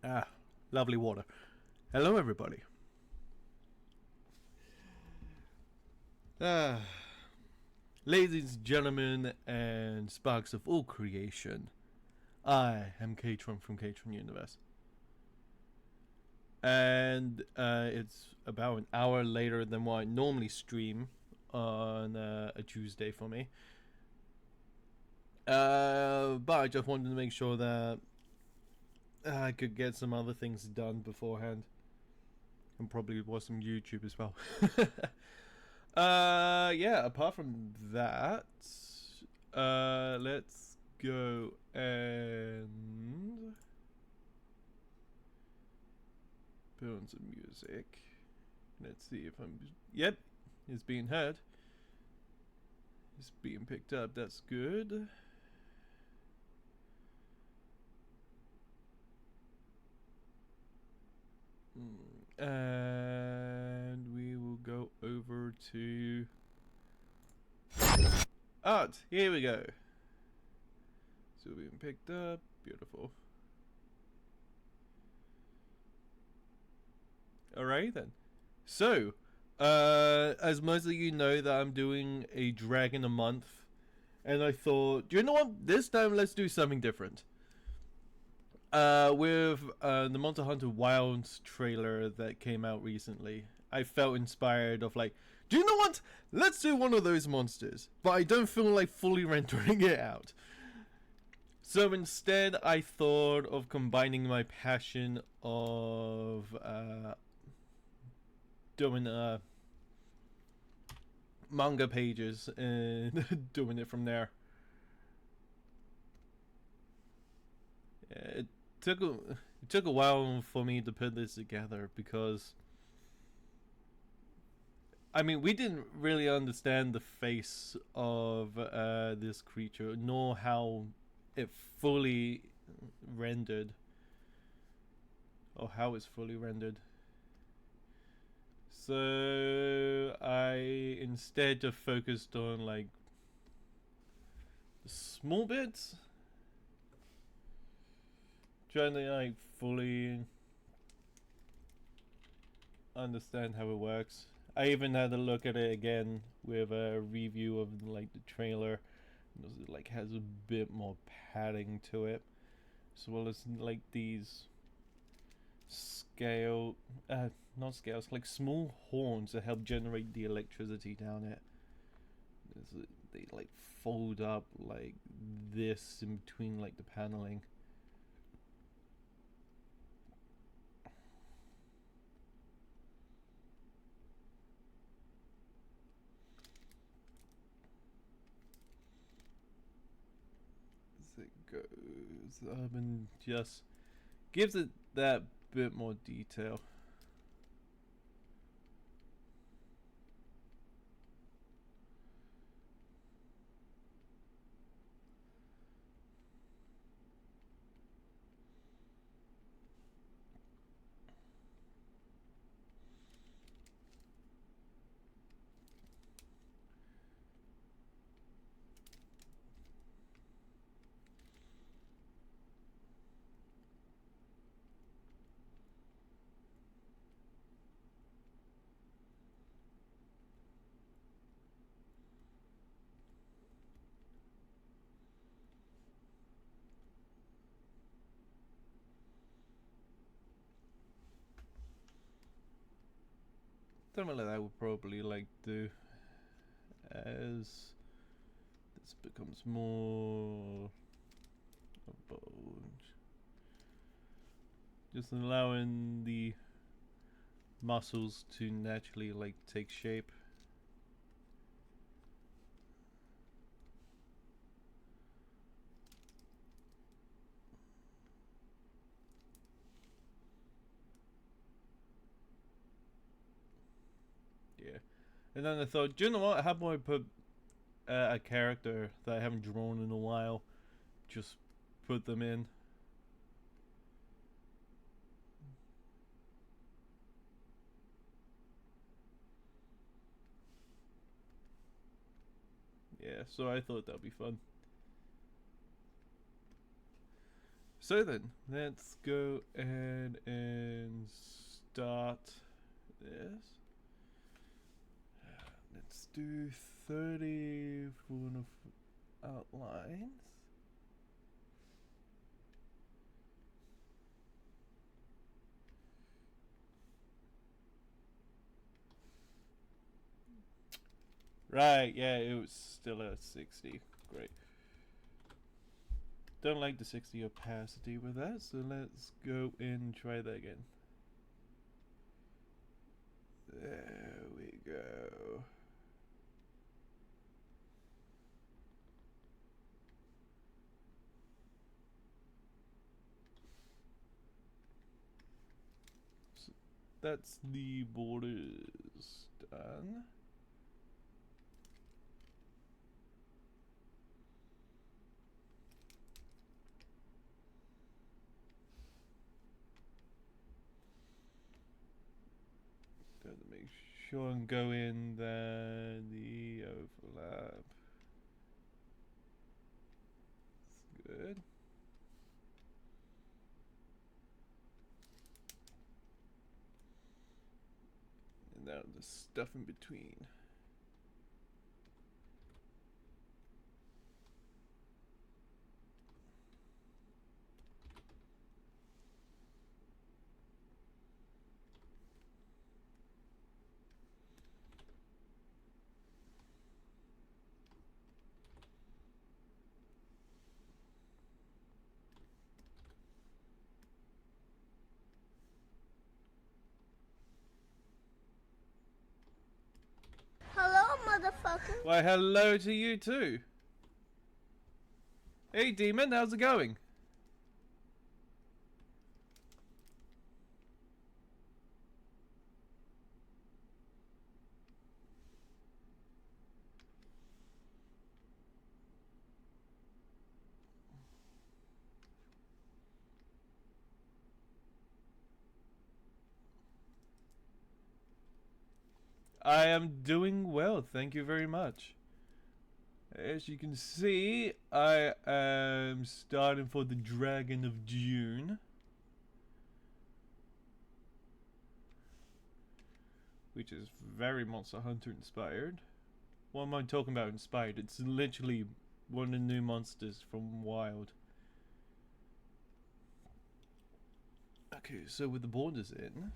Ah, lovely water. Hello, everybody. Ladies, gentlemen, and sparks of all creation, I am Katron from Katron Universe. And it's about an hour later than what I normally stream on a Tuesday for me. But I just wanted to make sure that I could get some other things done beforehand. And probably watch some YouTube as well. Yeah, apart from that, let's go and put on some music. Let's see if I'm... Yep, it's being heard. It's being picked up, that's good. And we will go over to art. Here we go. So being picked up. Beautiful. Alright then. So, as most of you know, that I'm doing a dragon a month, and I thought, you know what? This time let's do something different. With the Monster Hunter Wilds trailer that came out recently, I felt inspired of like, do you know what? Let's do one of those monsters, but I don't feel like fully rendering it out. So instead, I thought of combining my passion of doing manga pages and doing it from there. It took a while for me to put this together because, I mean, we didn't really understand the face of this creature, nor how it fully rendered, or how it's fully rendered. So I instead just focused on like the small bits, trying to like fully understand how it works. I even had to look at it again with a review of like the trailer. It like has a bit more padding to it, as well as like these scale, not scales, like small horns that help generate the electricity down it. They like fold up like this in between like the paneling. As it goes up and just gives it that bit more detail. Something like that would probably like do as this becomes more about just allowing the muscles to naturally like take shape. Yeah, and then I thought, do you know what? How about I put a character that I haven't drawn in a while, just put them in. Yeah, so I thought that'd be fun. So then, let's go ahead and start this. Let's do 30 full outlines. Right, yeah, it was still at 60. Great. Don't like the 60 opacity with that, so let's go and try that again. There we go. So that's the borders done. Got to make sure and go in there, the overlap. It's good. And now the stuff in between. Hello, motherfucker. Why, hello to you too. Hey, Demon, how's it going? I am doing well, thank you very much. As you can see, I am starting for the Dragon of June, which is very Monster Hunter inspired. What am I talking about inspired? It's literally one of the new monsters from Wild. Okay, so with the borders in,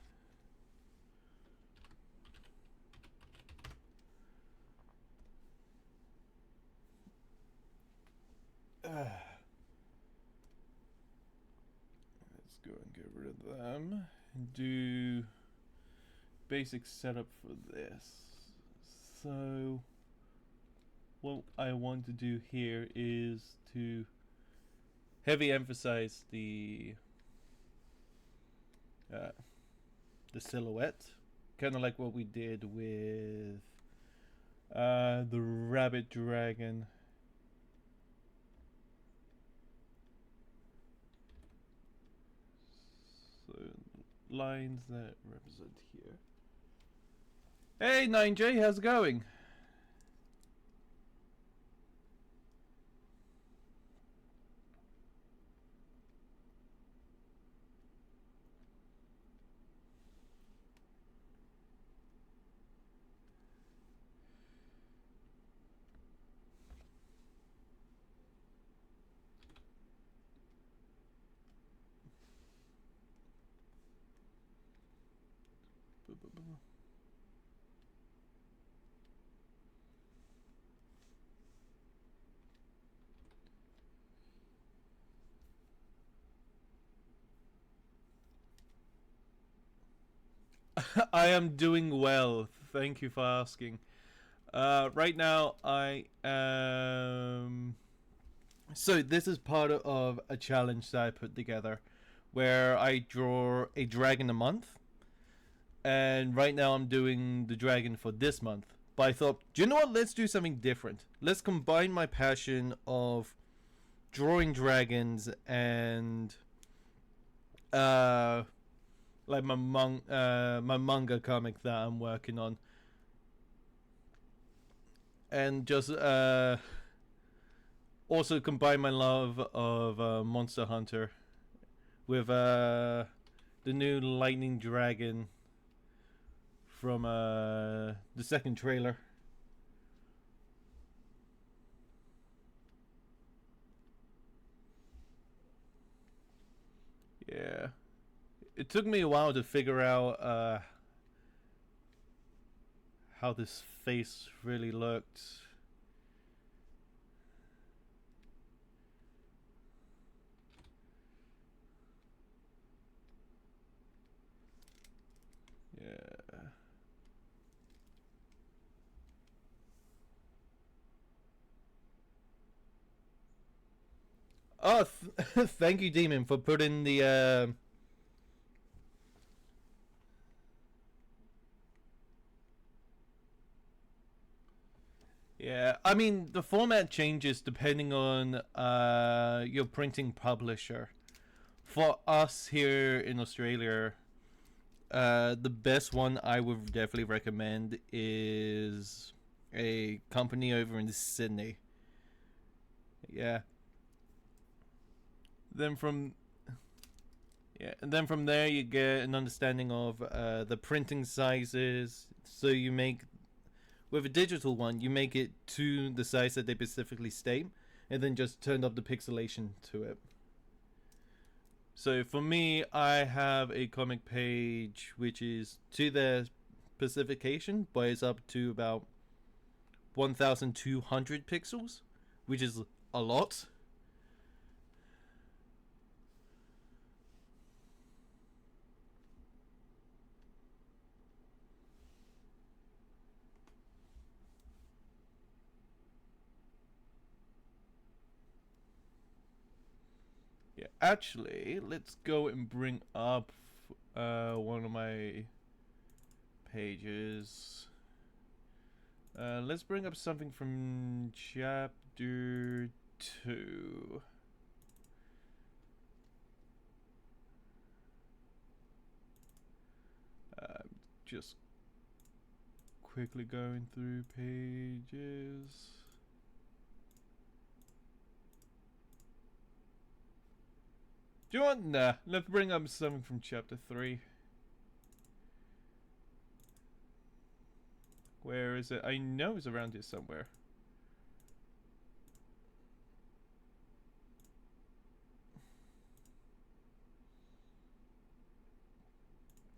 let's go and get rid of them and do basic setup for this. So what I want to do here is to heavy emphasize the silhouette, kind of like what we did with the rabbit dragon. So lines that represent here. Hey 9J, how's it going? I am doing well. Thank you for asking. Right now, I am. So, this is part of a challenge that I put together where I draw a dragon a month. And right now, I'm doing the dragon for this month. But I thought, do you know what? Let's do something different. Let's combine my passion of drawing dragons and like my manga comic that I'm working on. and just also combine my love of Monster Hunter with the new Lightning Dragon from the second trailer. Yeah, it took me a while to figure out how this face really looked. Yeah. Oh, thank you, Demon, for putting the. Yeah, I mean the format changes depending on your printing publisher. For us here in Australia, the best one I would definitely recommend is a company over in Sydney. Yeah. Then from and then from there you get an understanding of the printing sizes. So you make with a digital one, you make it to the size that they specifically state, and then just turn up the pixelation to it. So for me, I have a comic page which is to their specification, but it's up to about 1,200 pixels, which is a lot. Yeah, actually, let's go and bring up one of my pages. Let's bring up something from chapter 2. Just quickly going through pages. Do you want? Nah, let's bring up something from chapter 3. Where is it? I know it's around here somewhere.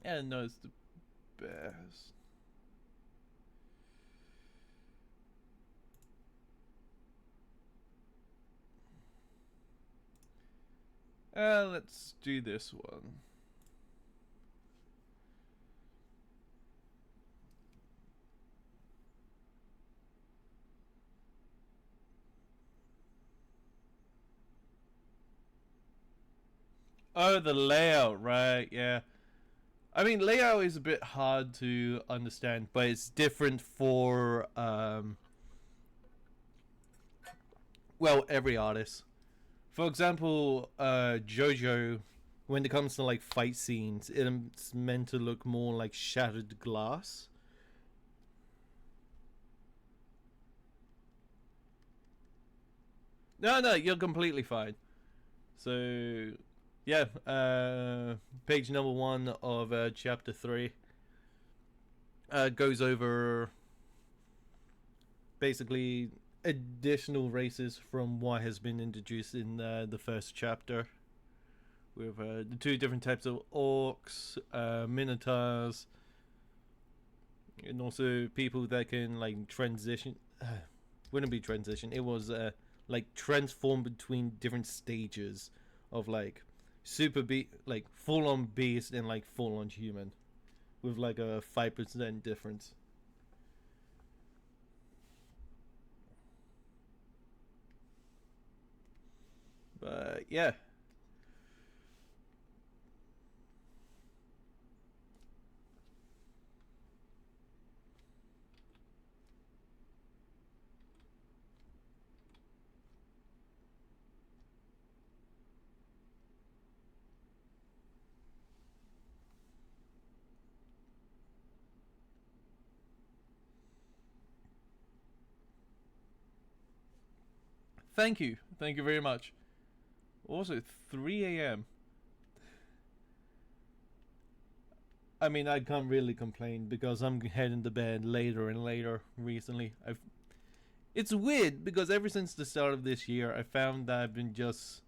Yeah, no, it's the best. Let's do this one. Oh, the layout, right? Yeah. I mean, layout is a bit hard to understand, but it's different for well, every artist. For example, JoJo, when it comes to like fight scenes, it's meant to look more like shattered glass. No, no, you're completely fine. So, yeah, page number 1 of chapter 3 goes over basically additional races from what has been introduced in the first chapter. With the 2 different types of orcs, minotaurs, and also people that can like transition. Wouldn't be transition. It was like transform between different stages of like like full on beast and like full on human, with like a 5% difference. But yeah. Thank you very much. Also, 3 a.m. I mean, I can't really complain because I'm heading to bed later and later recently. It's weird because ever since the start of this year, I found that I've been just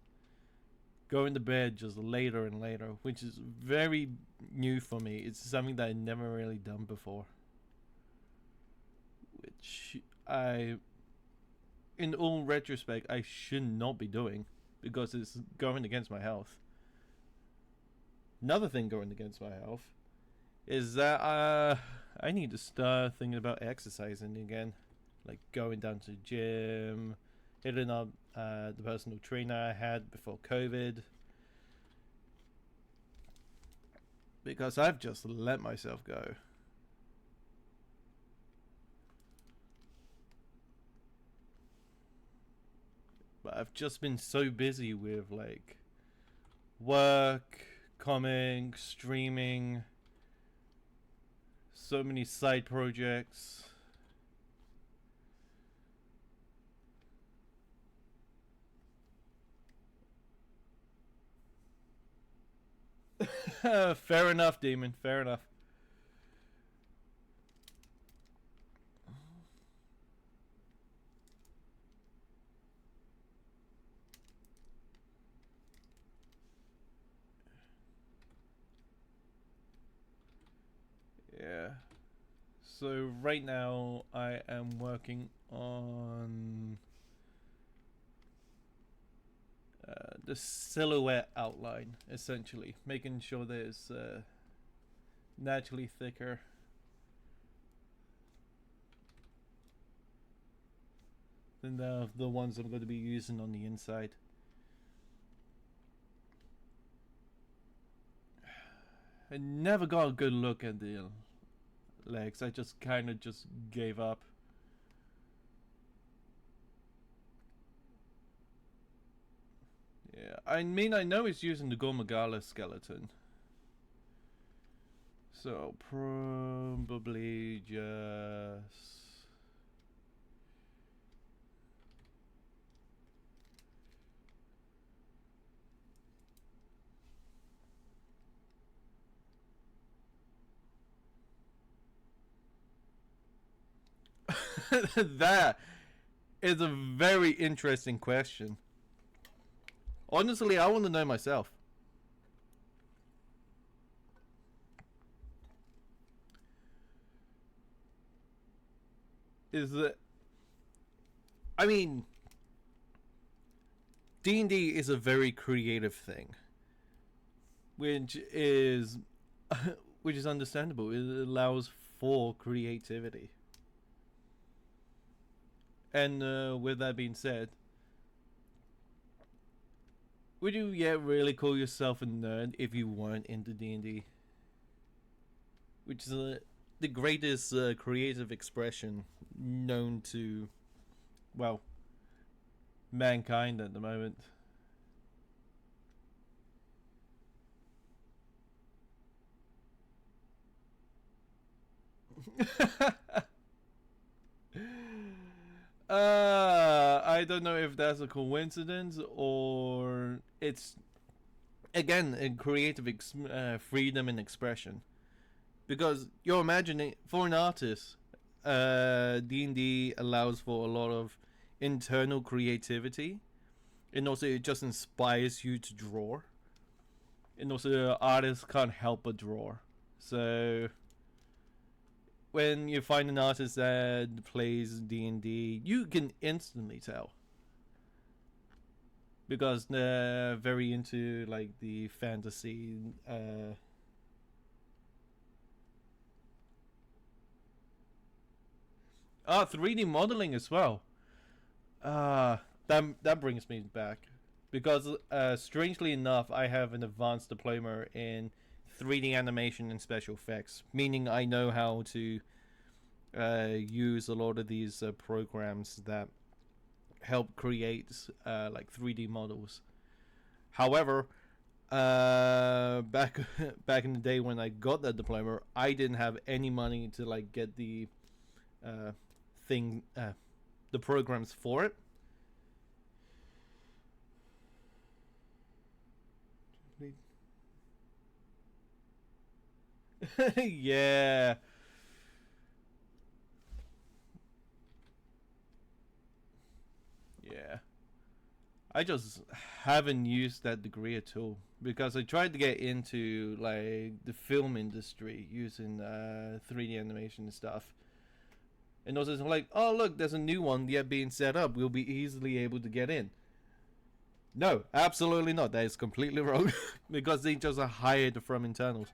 going to bed just later and later, which is very new for me. It's something that I never really done before. Which in all retrospect, I should not be doing because it's going against my health. Another thing going against my health is that I need to start thinking about exercising again, like going down to the gym, hitting up the personal trainer I had before COVID, because I've just let myself go. But I've just been so busy with like work, comics, streaming, so many side projects. Fair enough, Demon. Fair enough. Yeah. So right now I am working on the silhouette outline, essentially, making sure that it's naturally thicker than the ones I'm going to be using on the inside. I never got a good look at the legs. I just kind of just gave up. Yeah, I mean, I know it's using the Gormagala skeleton. So, probably just... That is a very interesting question. Honestly, I want to know myself. Is that... I mean... D&D is a very creative thing. Which is... which is understandable. It allows for creativity. And with that being said, would you really call yourself a nerd if you weren't into D&D? Which is the greatest creative expression known to, well, mankind at the moment. I don't know if that's a coincidence or it's again a creative freedom and expression. Because you're imagining for an artist, D&D allows for a lot of internal creativity, and also it just inspires you to draw. And also the artist can't help but draw. So when you find an artist that plays D&D, you can instantly tell. Because they're very into like the fantasy 3D modeling as well. That brings me back. Because strangely enough, I have an advanced diploma in 3D animation and special effects, meaning I know how to use a lot of these programs that help create like 3D models. However, back in the day when I got that diploma, I didn't have any money to like get the the programs for it. Yeah. Yeah. I just haven't used that degree at all because I tried to get into like the film industry using 3D animation and stuff. And also it's like, oh look, there's a new one yet being set up. We'll be easily able to get in. No, absolutely not. That is completely wrong because they just are hired from internals.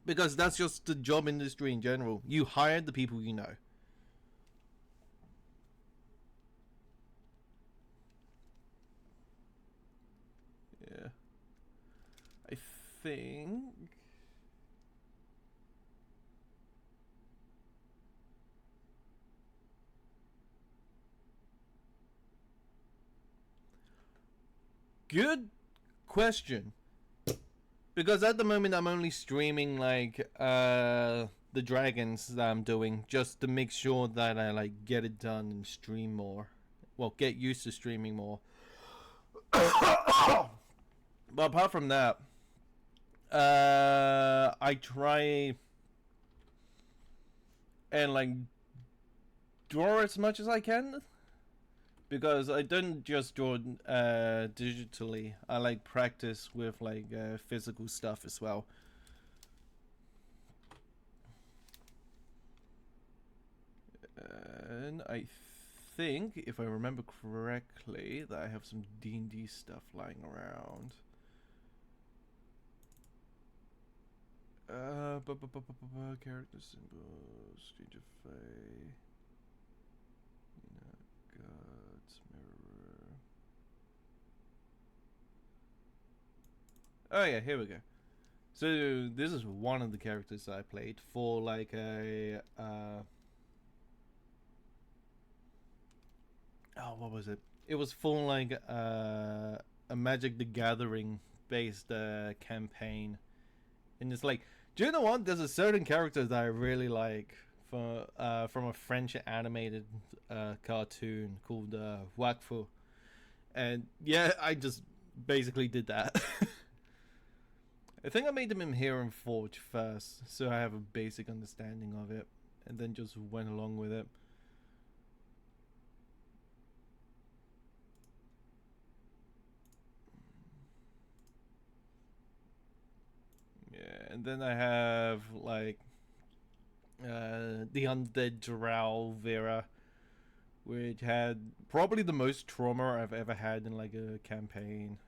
Because that's just the job industry in general. You hire the people you know. Yeah. I think. Good question. Because at the moment I'm only streaming like the dragons that I'm doing just to make sure that I like get it done and stream more. Well, get used to streaming more. But apart from that, I try and like draw as much as I can because I don't just draw digitally. I like practice with like physical stuff as well. And I think, if I remember correctly, that I have some D&D stuff lying around. Character symbols, Strange of Fate, Gods, Mirror. Oh yeah, here we go. So this is one of the characters I played for like a oh, what was it? It was for like a Magic the Gathering based campaign, and it's like, do you know what? There's a certain character that I really like from a French animated cartoon called Wakfu, and yeah, I just basically did that. I think I made them in Hero and Forge first, so I have a basic understanding of it, and then just went along with it. Yeah, and then I have like the Undead Drow Vera, which had probably the most trauma I've ever had in like a campaign.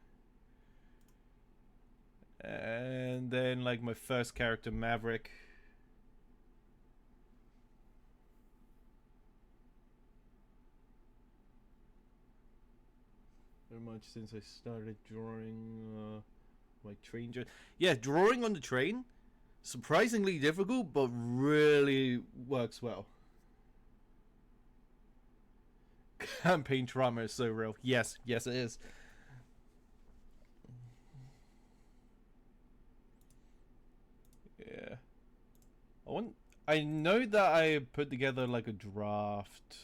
And then like my first character, Maverick. Very much since I started drawing my train. Yeah, drawing on the train, surprisingly difficult, but really works well. Campaign trauma is so real. Yes, yes it is. Yeah. I know that I put together like a draft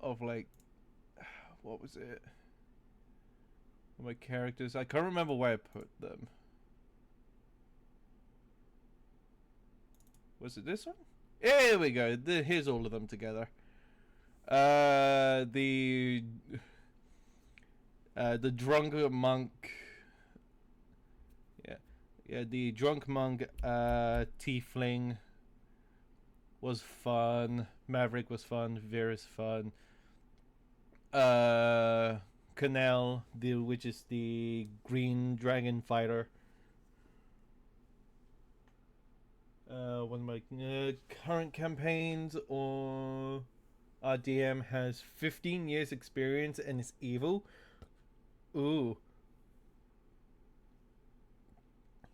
of like what was it? My characters. I can't remember where I put them. Was it this one? Here we go. Here's all of them together. The drunk monk. Yeah, the drunk monk tiefling was fun. Maverick was fun. Vera's fun. Canal, which is the green dragon fighter. One of my current campaigns, or our DM has 15 years experience and is evil. Ooh.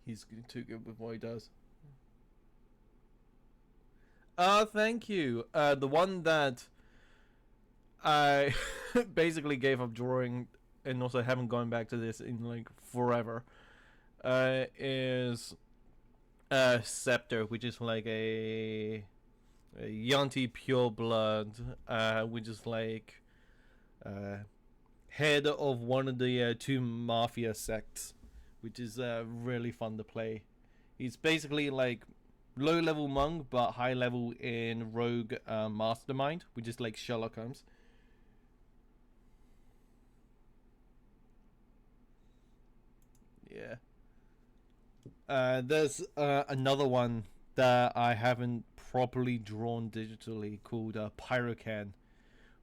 He's too good with what he does. Thank you. The one that I basically gave up drawing and also haven't gone back to this in like forever is Scepter, which is like a Yanti pure blood, which is like head of one of the two mafia sects, which is really fun to play. He's basically like low level monk but high level in rogue mastermind, which is like Sherlock Holmes. Yeah. There's another one that I haven't properly drawn digitally called Pyrocan,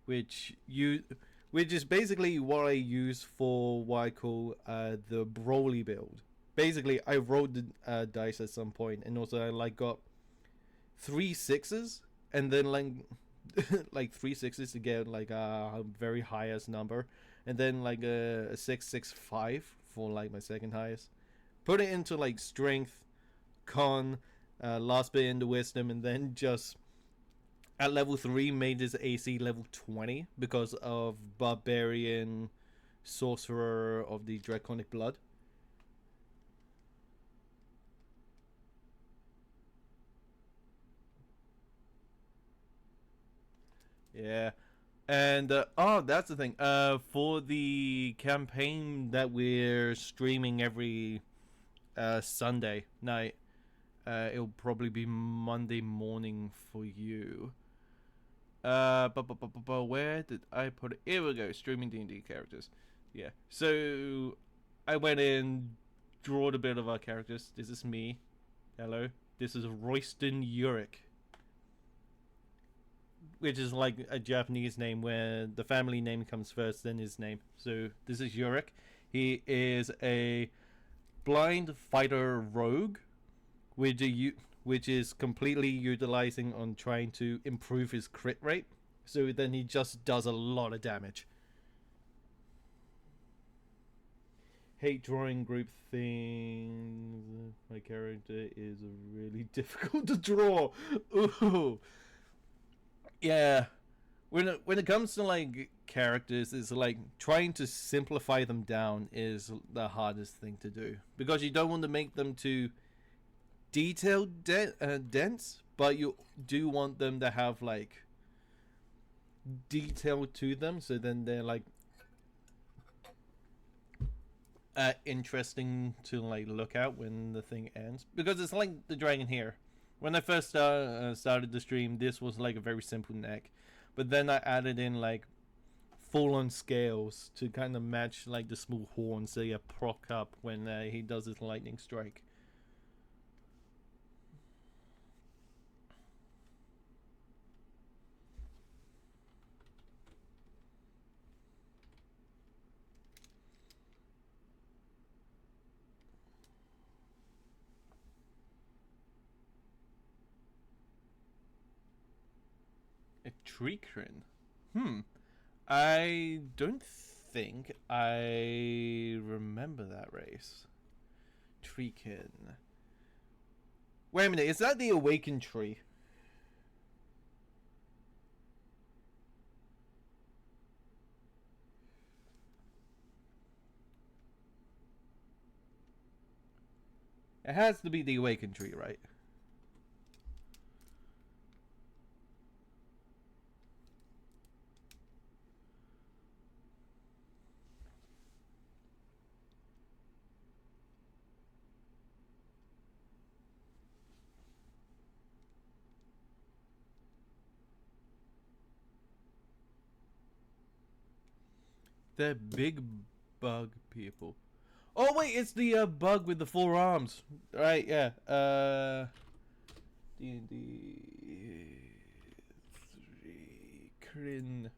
which is basically what I use for what I call the Broly build. Basically, I rolled the dice at some point, and also I like got 3 6s, and then like 3 6s to get like a very highest number, and then like a 6 6 5 for like my second highest. Put it into like strength, con, last bit into wisdom, and then just at level 3 made his AC level 20 because of barbarian sorcerer of the draconic blood. Yeah. And that's the thing. For the campaign that we're streaming every Sunday night, it'll probably be Monday morning for you. But where did I put it? Here we go. Streaming D&D characters. Yeah. So I went in, drawed a bit of our characters. This is me. Hello. This is Royston Urich, which is like a Japanese name where the family name comes first, then his name. So this is Urich. He is a blind fighter rogue, which is completely utilizing on trying to improve his crit rate. So then he just does a lot of damage. Hate drawing group things. My character is really difficult to draw. Ooh. Yeah. When it comes to like characters, it's like trying to simplify them down is the hardest thing to do, because you don't want to make them too detailed dense, but you do want them to have like detail to them, so then they're like interesting to like look at when the thing ends. Because it's like the dragon here. When I first started the stream, this was like a very simple neck, but then I added in like full-on scales to kind of match like the small horns that you proc up when he does his lightning strike. A Treecrin? I don't think I remember that race. Treecrin. Wait a minute, is that the Awakened Tree? It has to be the Awakened Tree, right? They're big bug people. Oh wait, it's the bug with the 4 arms. Right, yeah. D&D 3 Crin.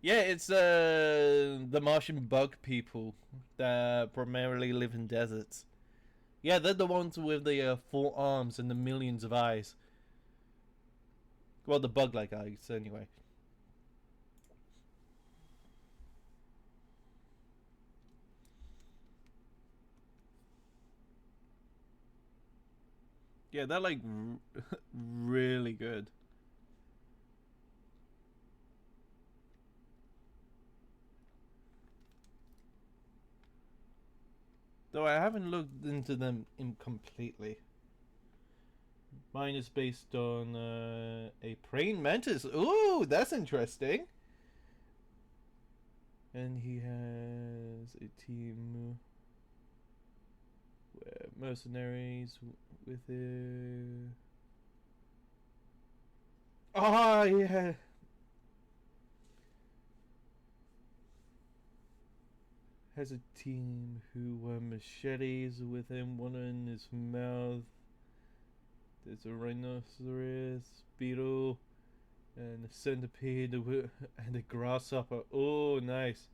Yeah, it's the Martian bug people that primarily live in deserts. Yeah, they're the ones with the 4 arms and the millions of eyes. Well, the bug-like eyes, anyway. Yeah, they're like really good. Though I haven't looked into them completely. Mine is based on a praying mantis. Ooh, that's interesting. And he has a team mercenaries with it. Oh, yeah. Has a team who wear machetes with him, one in his mouth. There's a rhinoceros, beetle, and a centipede, and a grasshopper. Oh, nice.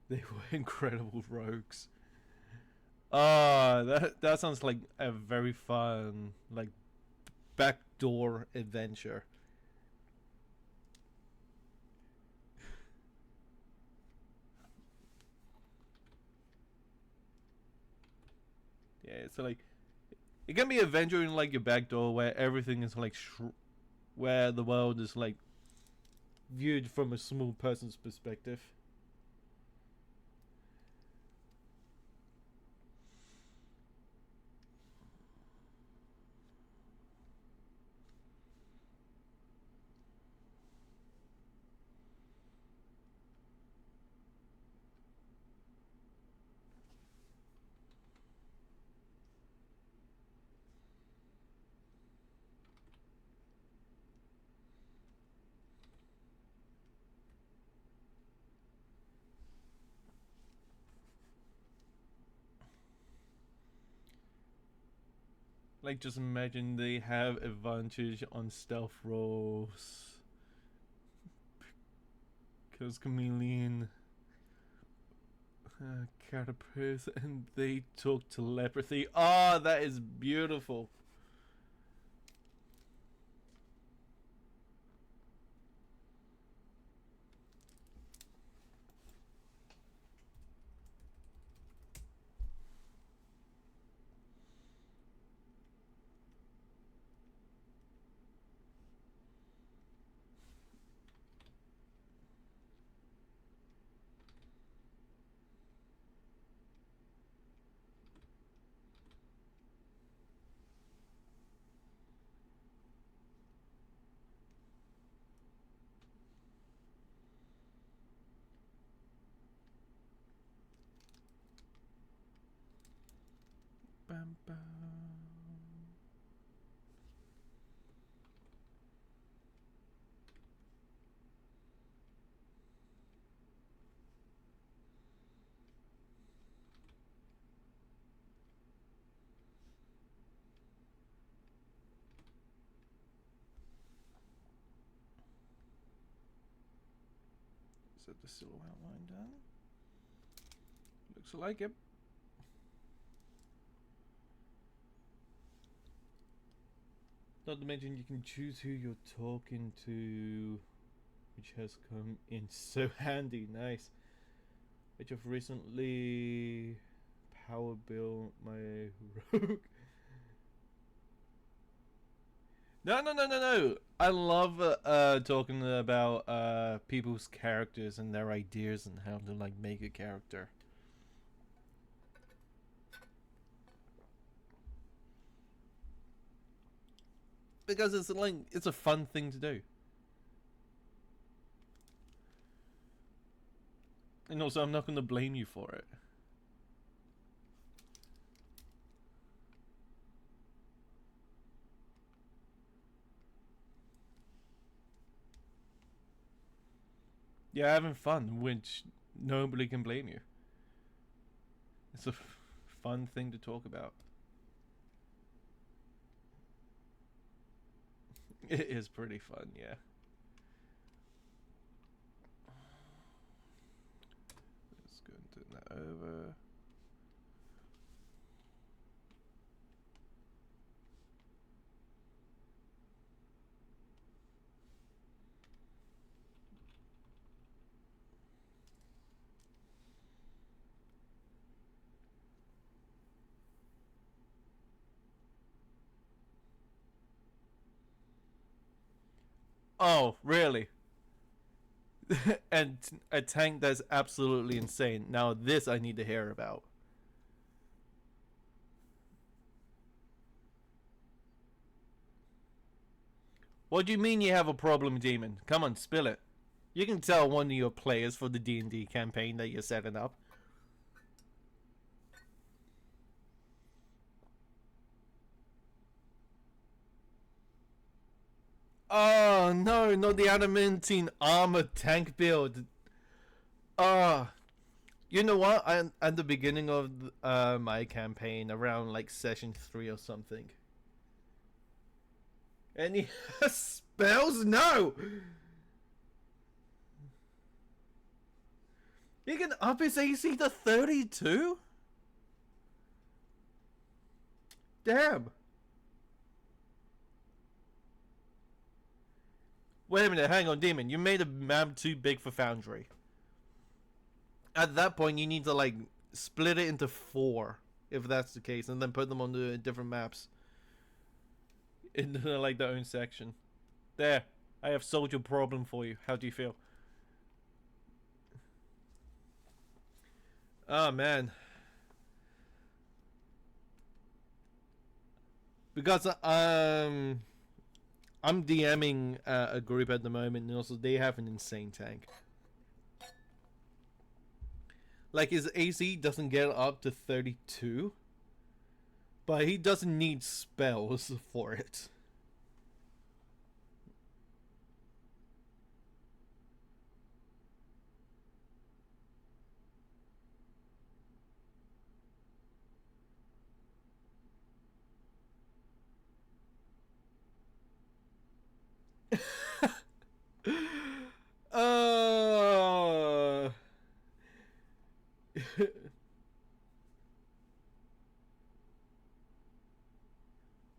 They were incredible rogues. Ah, that sounds like a very fun, like, backdoor adventure. Yeah, it's like it can be adventure in like your backdoor where everything is like where the world is like viewed from a small person's perspective. Like, just imagine they have advantage on stealth rolls. Because chameleon, caterpillars, and they talk telepathy. Ah, that is beautiful. Bam, bam. Set the silhouette line down. Looks like it. Not to mention you can choose who you're talking to, which has come in so handy. Nice. Which have recently power built my rogue. No. I love talking about people's characters and their ideas and how to like make a character. Because it's like it's a fun thing to do. And also I'm not going to blame you for it. Yeah, having fun, which nobody can blame you. It's a fun thing to talk about. It is pretty fun, yeah. Let's go and turn that over. Oh, really? And a tank that's absolutely insane. Now this I need to hear about. What do you mean you have a problem, Demon? Come on, spill it. You can tell one of your players for the D&D campaign that you're setting up. Oh no, not the adamantine armor tank build. You know what? At the beginning of my campaign, around like session 3 or something. And he has spells? No! He can up his AC to 32? Damn. Wait a minute, hang on, Demon. You made a map too big for Foundry. At that point, you need to, like, split it into 4, if that's the case, and then put them on the different maps. In, like, their own section. There. I have solved your problem for you. How do you feel? Oh, man. Because, I'm DMing a group at the moment, and also they have an insane tank. Like, his AC doesn't get up to 32, but he doesn't need spells for it.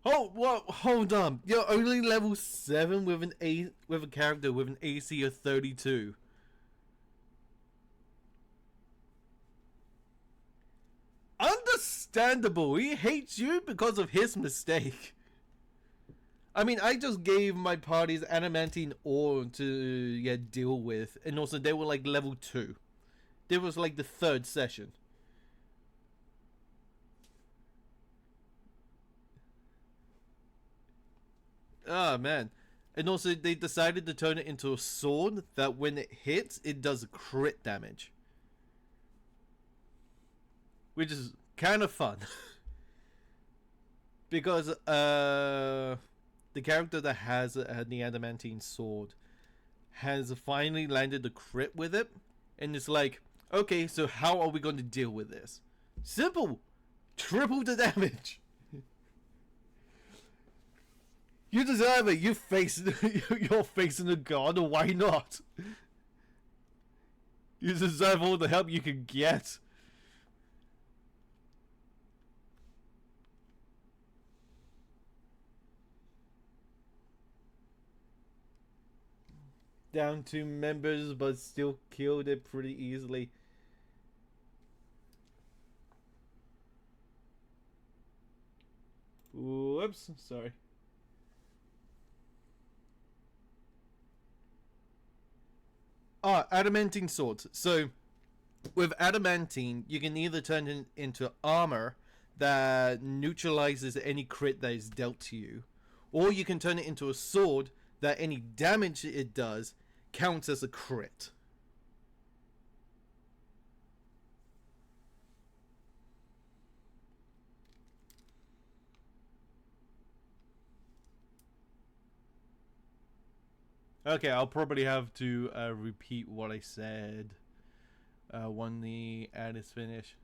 Oh, what? Hold on. You're only level 7 with a character with an AC of 32. Understandable. He hates you because of his mistake. I mean, I just gave my parties adamantine ore to deal with, and also they were like level 2. This was like the 3rd session. Ah, man. And also they decided to turn it into a sword that when it hits, it does crit damage. Which is kind of fun. Because the character that has the adamantine sword has finally landed the crit with it. And it's like, okay, so how are we going to deal with this? Simple! Triple the damage! You deserve it. You're facing a god. Why not? You deserve all the help you can get. Down 2 members, but still killed it pretty easily. Whoops, sorry. Adamantine swords. So, with adamantine, you can either turn it into armor that neutralizes any crit that is dealt to you, or you can turn it into a sword that any damage it does counts as a crit. Okay, I'll probably have to repeat what I said when the ad is finished.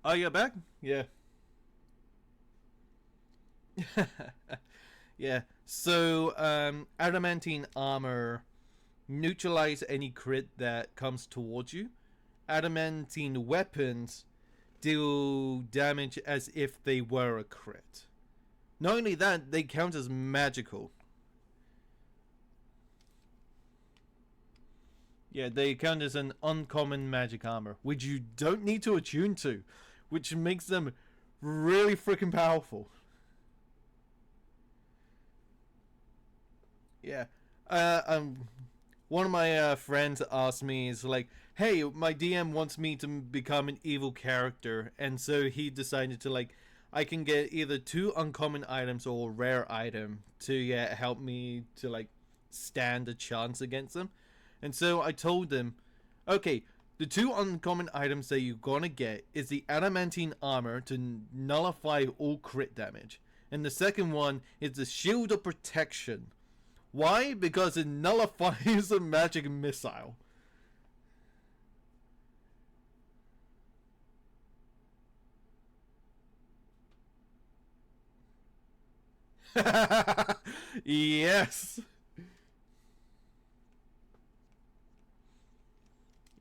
Oh, you're back? Yeah. Yeah. So adamantine armor neutralize any crit that comes towards you. Adamantine weapons deal damage as if they were a crit. Not only that, they count as magical. Yeah, they count as an uncommon magic armor, which you don't need to attune to, which makes them really freaking powerful. Yeah. One of my friends asked me, is like, hey, my DM wants me to become an evil character, and so he decided to, like, I can get either 2 uncommon items or a rare item to help me to, like, stand a chance against them. And so I told him, okay, the 2 uncommon items that you're gonna get is the adamantine armor to nullify all crit damage, and the second one is the shield of protection. Why? Because it nullifies a magic missile. Yes.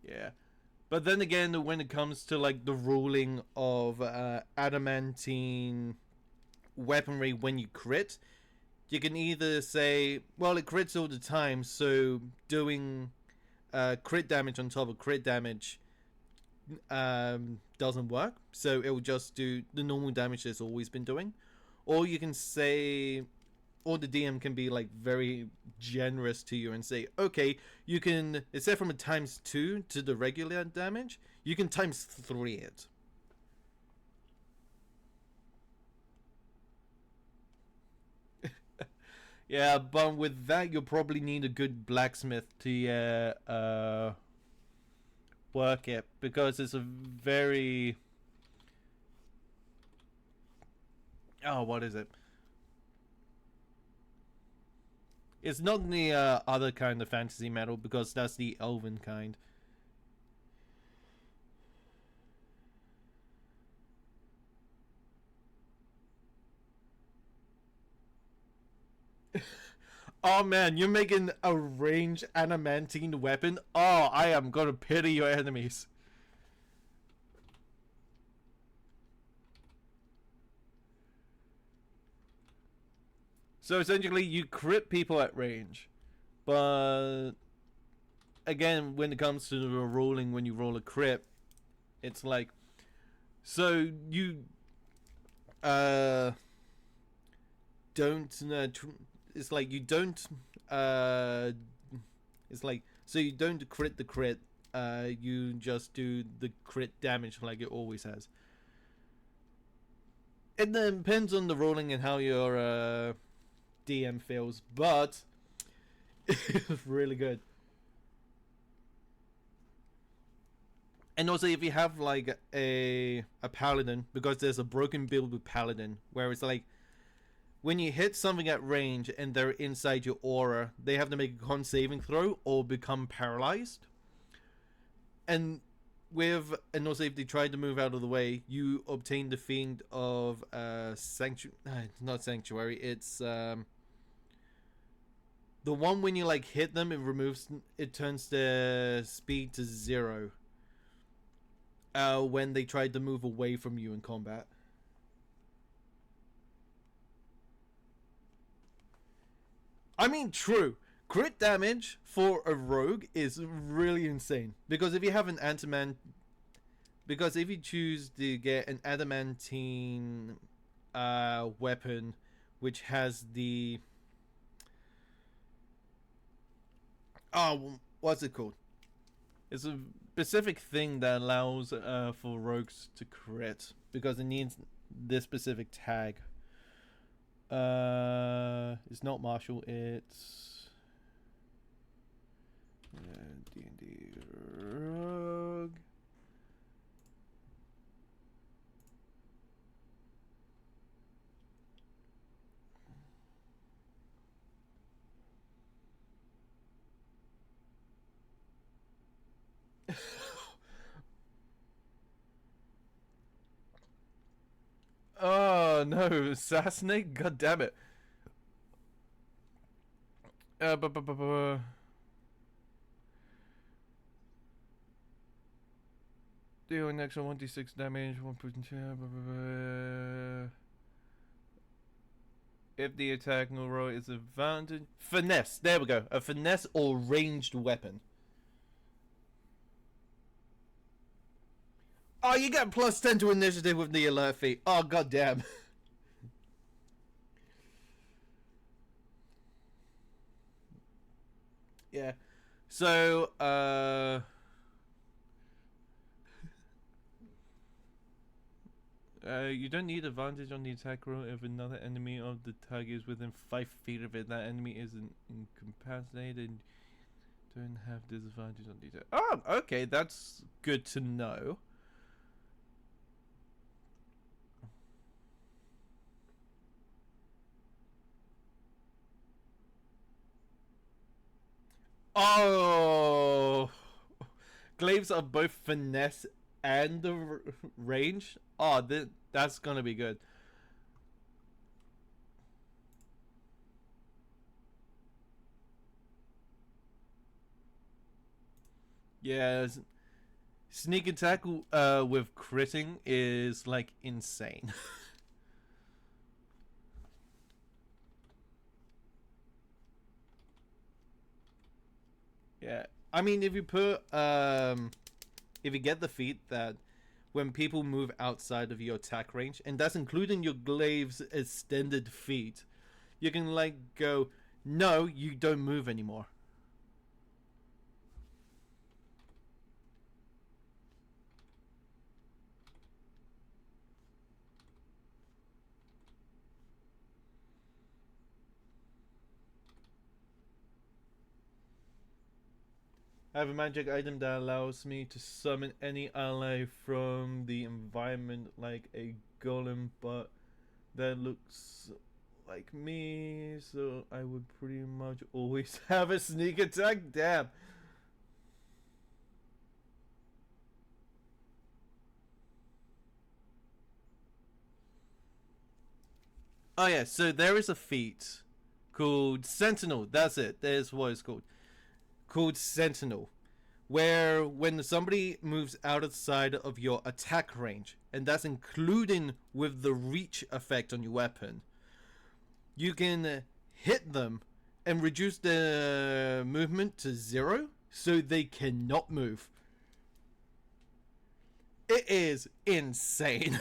Yeah. But then again, when it comes to like the ruling of adamantine weaponry when you crit, you can either say, well, it crits all the time, so doing crit damage on top of crit damage doesn't work, so it will just do the normal damage it's always been doing. Or you can say, or the DM can be like very generous to you and say, okay, you can, instead from a ×2 to the regular damage, you can ×3 it. Yeah, but with that, you'll probably need a good blacksmith to work it, because it's a very... Oh, what is it? It's not the other kind of fantasy metal, because that's the elven kind. Oh man, you're making a ranged adamantine weapon? Oh, I am gonna pity your enemies. So essentially, you crit people at range. But again, when it comes to the rolling, when you roll a crit, it's like, so you don't it's like you don't it's like, so you don't crit the crit, you just do the crit damage like it always has. It depends on the rolling and how your DM feels, but it's really good. And also, if you have like a paladin, because there's a broken build with paladin, where it's like, when you hit something at range and they're inside your aura, they have to make a con saving throw or become paralyzed. And also if they try to move out of the way, you obtain the fiend of sanctuary. Not sanctuary. It's the one when you like hit them, it turns their speed to 0. When they tried to move away from you in combat. I mean, true. Crit damage for a rogue is really insane, because if you have an because if you choose to get an adamantine weapon, which has the what's it called? It's a specific thing that allows for rogues to crit, because it needs this specific tag. It's not martial, it's D&D rogue. Oh no, assassinate! God damn it! Bu- bu- bu- bu- Deal an extra 1d6 damage, 1 if the attack no roll is advantage. Finesse, there we go. A finesse or ranged weapon. Oh, you get +10 to initiative with the alert feat. Oh, goddamn. Yeah. So, you don't need advantage on the attack roll if another enemy of the target is within 5 feet of it. That enemy isn't incapacitated. Don't have disadvantage on the attack. Oh, okay, that's good to know. Oh, glaives are both finesse and the range. Oh, that's gonna be good. Yeah, sneak attack with critting is like insane. Yeah, I mean if you put if you get the feat that when people move outside of your attack range, and that's including your glaive's extended feat, you can like go, no, you don't move anymore. I have a magic item that allows me to summon any ally from the environment like a golem, but that looks like me, so I would pretty much always have a sneak attack. Damn. Oh yeah, so there is a feat called Sentinel. That's it. There's what it's called. Called Sentinel, where when somebody moves outside of your attack range, and that's including with the reach effect on your weapon, you can hit them and reduce the movement to 0 so they cannot move. It is insane.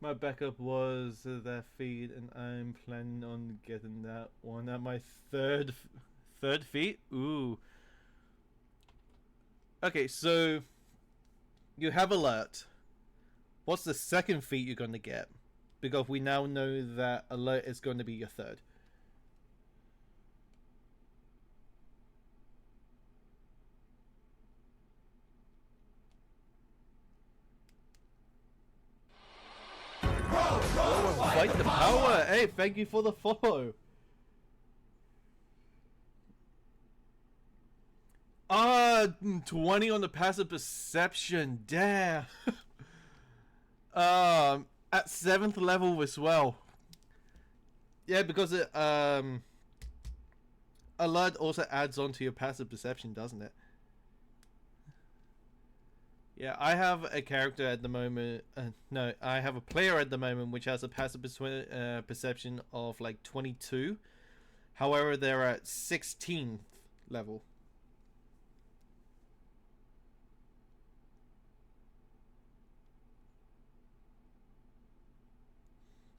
My backup was that feat, and I'm planning on getting that one at my third feat. Ooh. Okay, so you have alert. What's the second feat you're going to get? Because we now know that alert is going to be your third. Oh, fight the power! Hey, thank you for the follow. 20 on the passive perception. Damn. At 7th level as well. Yeah, because it alert also adds on to your passive perception, doesn't it? Yeah, I have a character at the moment. No, I have a player at the moment which has a passive perception of like 22. However, they're at 16th level.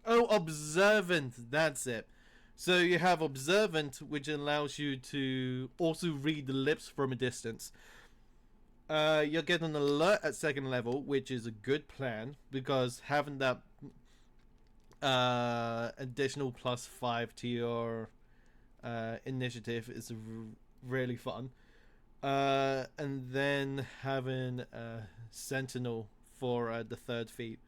Oh, observant. That's it. So you have observant, which allows you to also read the lips from a distance. You'll get an alert at 2nd level, which is a good plan because having that additional +5 to your initiative is really fun. And then having Sentinel for the third feat.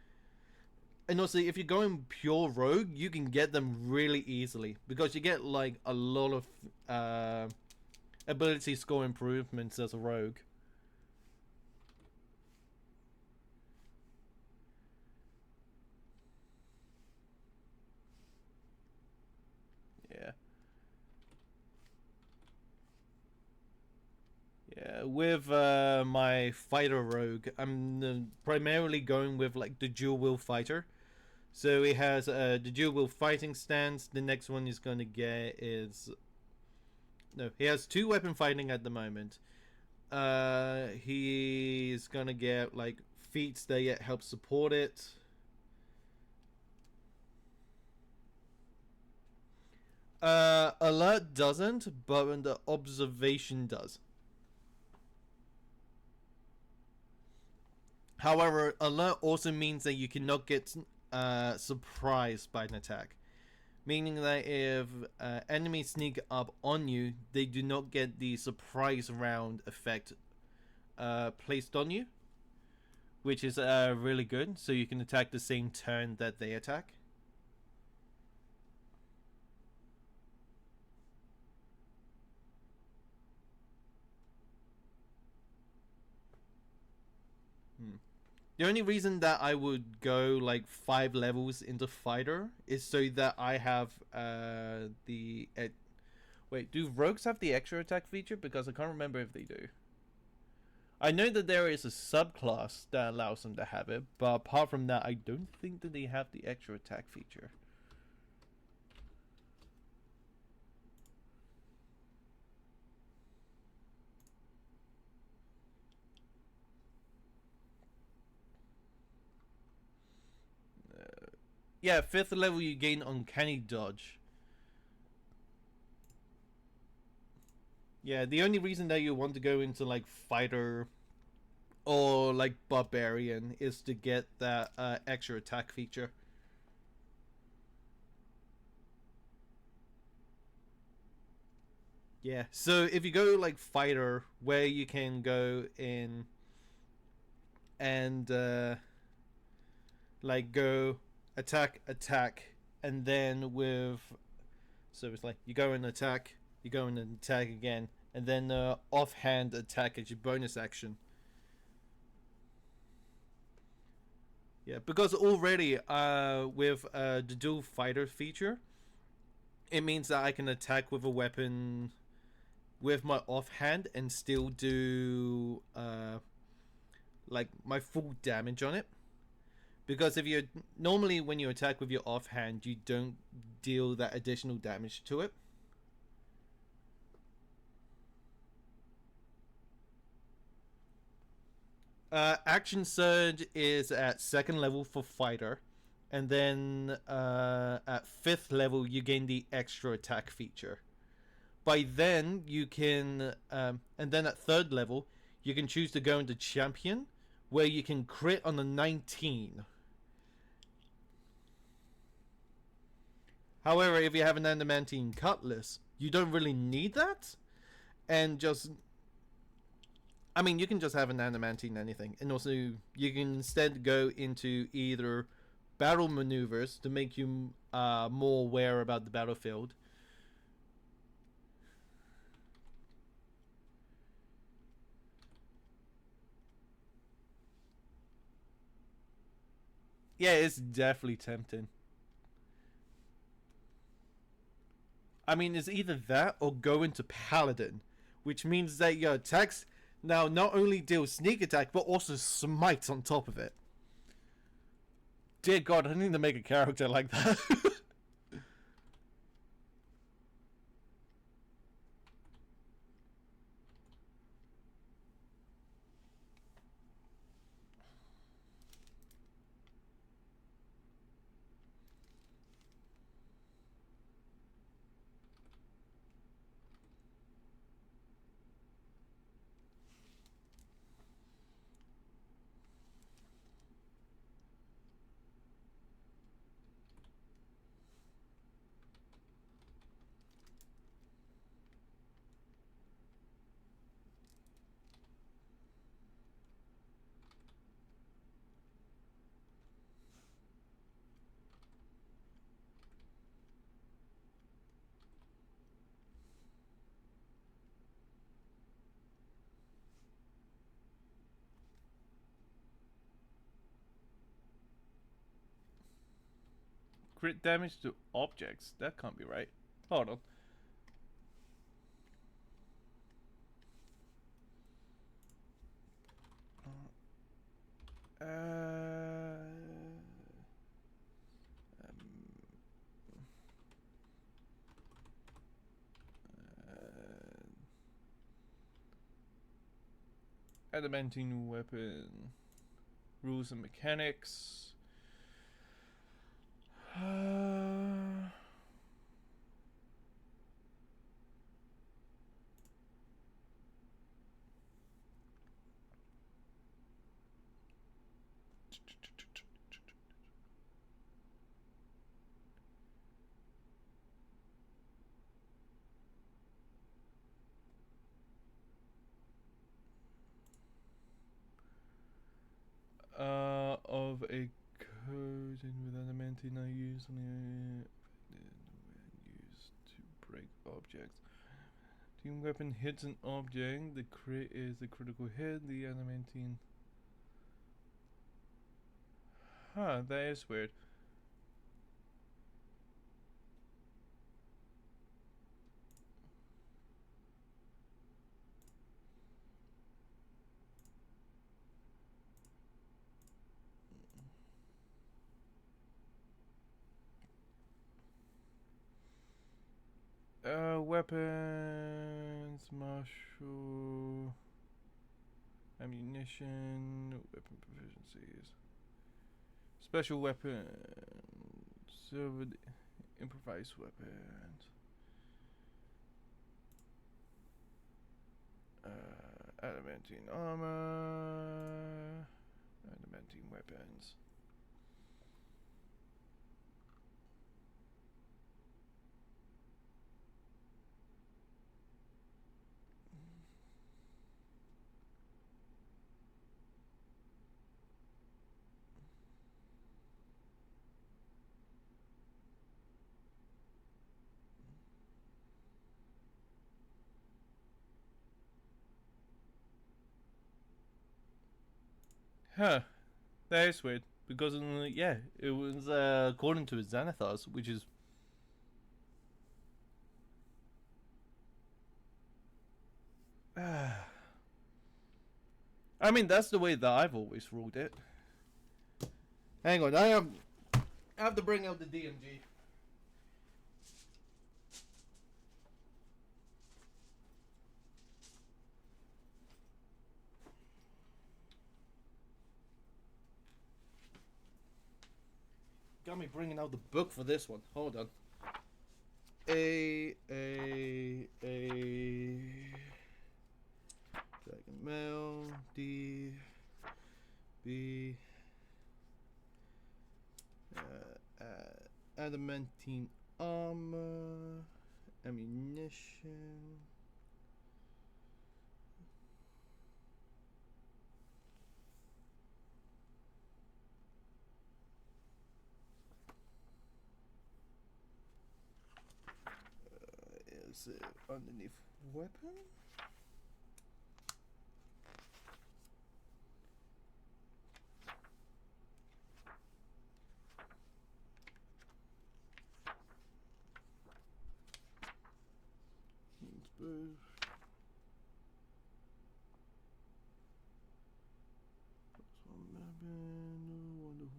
And also, if you're going pure rogue, you can get them really easily because you get like a lot of ability score improvements as a rogue. Yeah. Yeah, with my fighter rogue, I'm primarily going with like the dual wheel fighter. So he has the dual wheel fighting stance. The next one he's going to get is no, he has two weapon fighting at the moment. He's gonna get like feats that help support it. Alert doesn't, but the observation does. However, alert also means that you cannot get surprised by an attack. Meaning that if enemies sneak up on you, they do not get the surprise round effect placed on you. Which is really good, so you can attack the same turn that they attack. The only reason that I would go like 5 levels into fighter is so that I have the... wait, do rogues have the extra attack feature? Because I can't remember if they do. I know that there is a subclass that allows them to have it, but apart from that, I don't think that they have the extra attack feature. Yeah, 5th level you gain Uncanny Dodge. Yeah, the only reason that you want to go into like fighter or like barbarian is to get that extra attack feature. Yeah, so if you go like fighter, where you can go in and like go attack, and then with, so it's like you go and attack, you go and attack again, and then offhand attack as your bonus action. Yeah, because already with the dual fighter feature, it means that I can attack with a weapon with my offhand and still do like my full damage on it. Because if you normally when you attack with your offhand, you don't deal that additional damage to it. Action Surge is at 2nd level for fighter, and then at 5th level you gain the extra attack feature. By then you can, and then at 3rd level you can choose to go into champion, where you can crit on a 19. However, if you have an adamantine cutlass, you don't really need that, and just, I mean, you can just have an adamantine anything, and also you can instead go into either battle maneuvers to make you more aware about the battlefield. Yeah, it's definitely tempting. I mean, it's either that or go into Paladin, which means that your attacks now not only deal sneak attack, but also smite on top of it. Dear God, I need to make a character like that. Crit damage to objects. That can't be right. Hold on. Adamantine weapon. Rules and mechanics. Of a coating with adamantine I use on the used to break objects. Team weapon hits an object. The crit is the critical hit. The adamantine. Huh, that is weird. Weapons, martial, ammunition, weapon proficiencies, special weapons, silver, improvised weapons, adamantine armor, adamantine weapons. Huh, that is weird. Because, yeah, it was according to Xanathars, which is... I mean, that's the way that I've always ruled it. Hang on, I have to bring out the DMG. Got me bringing out the book for this one. Hold on. A Dragon Mail D B adamantine armor, ammunition. Is it underneath weapon?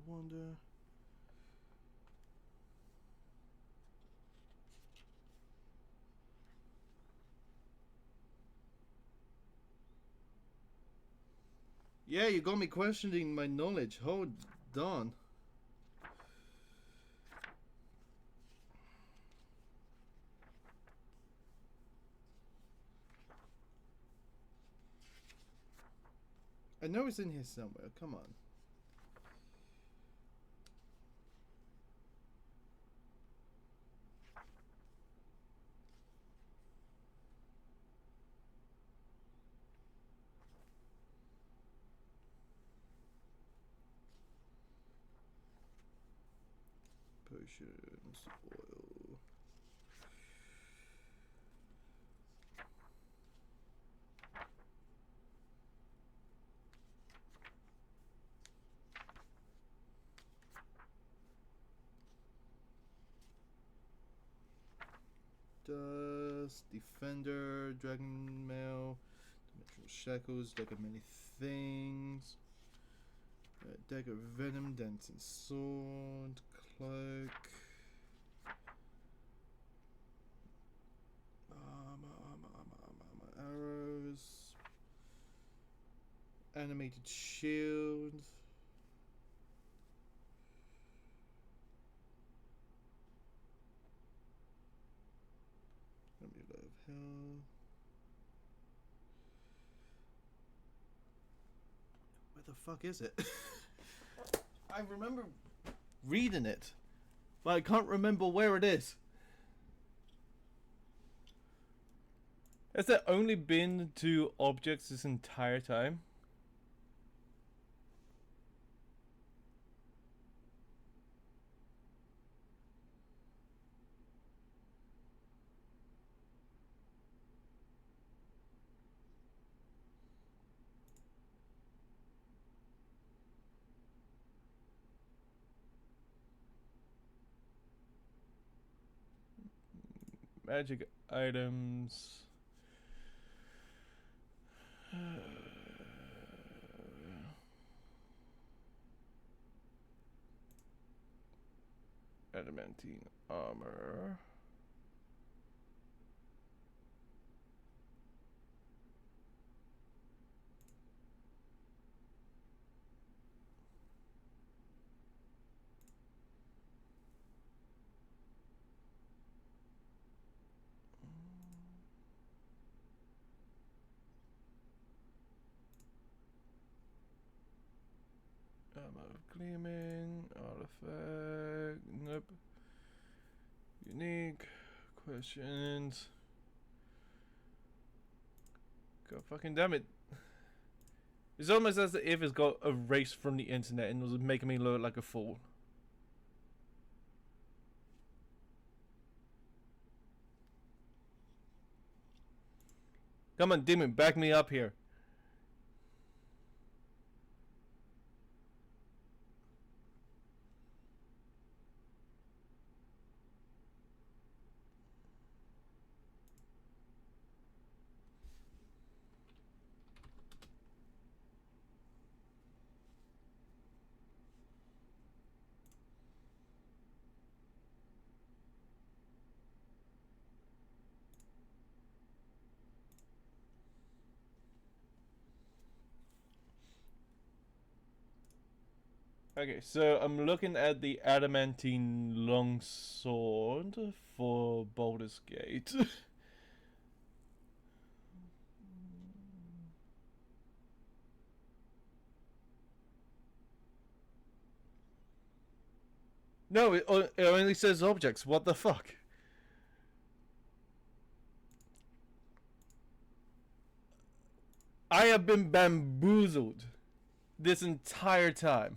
Wonder. Yeah, you got me questioning my knowledge. Hold on. I know it's in here somewhere. Come on. Potions, oil. Dust, Defender, Dragon Mail, Dimensional Shackles, Deck of Many Things, Deck of Venom, Dancing Sword, Cloak, Armor, Arrows, Animated Shield. Amulet of Hell. Where the fuck is it? I remember reading it, but I can't remember where it is. Has there only been 2 objects this entire time? Magic items. Adamantine armor. Armor of Gleaming, artifact, nope. Unique, questions. God fucking damn it. It's almost as if it's got erased from the internet and was making me look like a fool. Come on, demon, back me up here. Okay, so I'm looking at the adamantine longsword for Baldur's Gate. No, it only says objects. What the fuck? I have been bamboozled this entire time.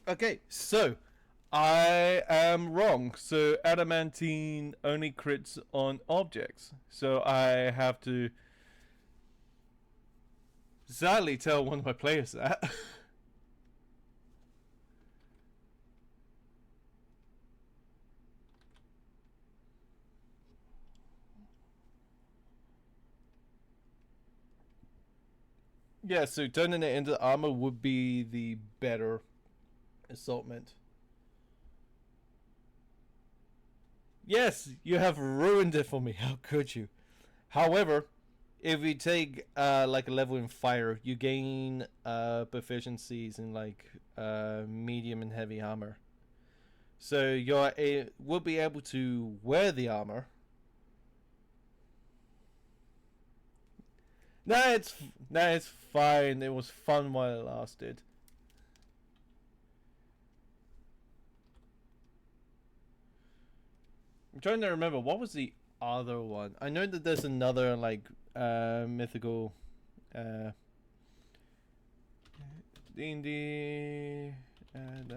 Okay, so I am wrong. So adamantine only crits on objects. So I have to sadly tell one of my players that. Yeah, so turning it into armor would be the better assortment. Yes, you have ruined it for me. How could you? However, if you take like a level in fire, you gain proficiencies in like medium and heavy armor. So you're will be able to wear the armor. It's fine. It was fun while it lasted. I'm trying to remember what was the other one. I know that there's another like mythical D&D and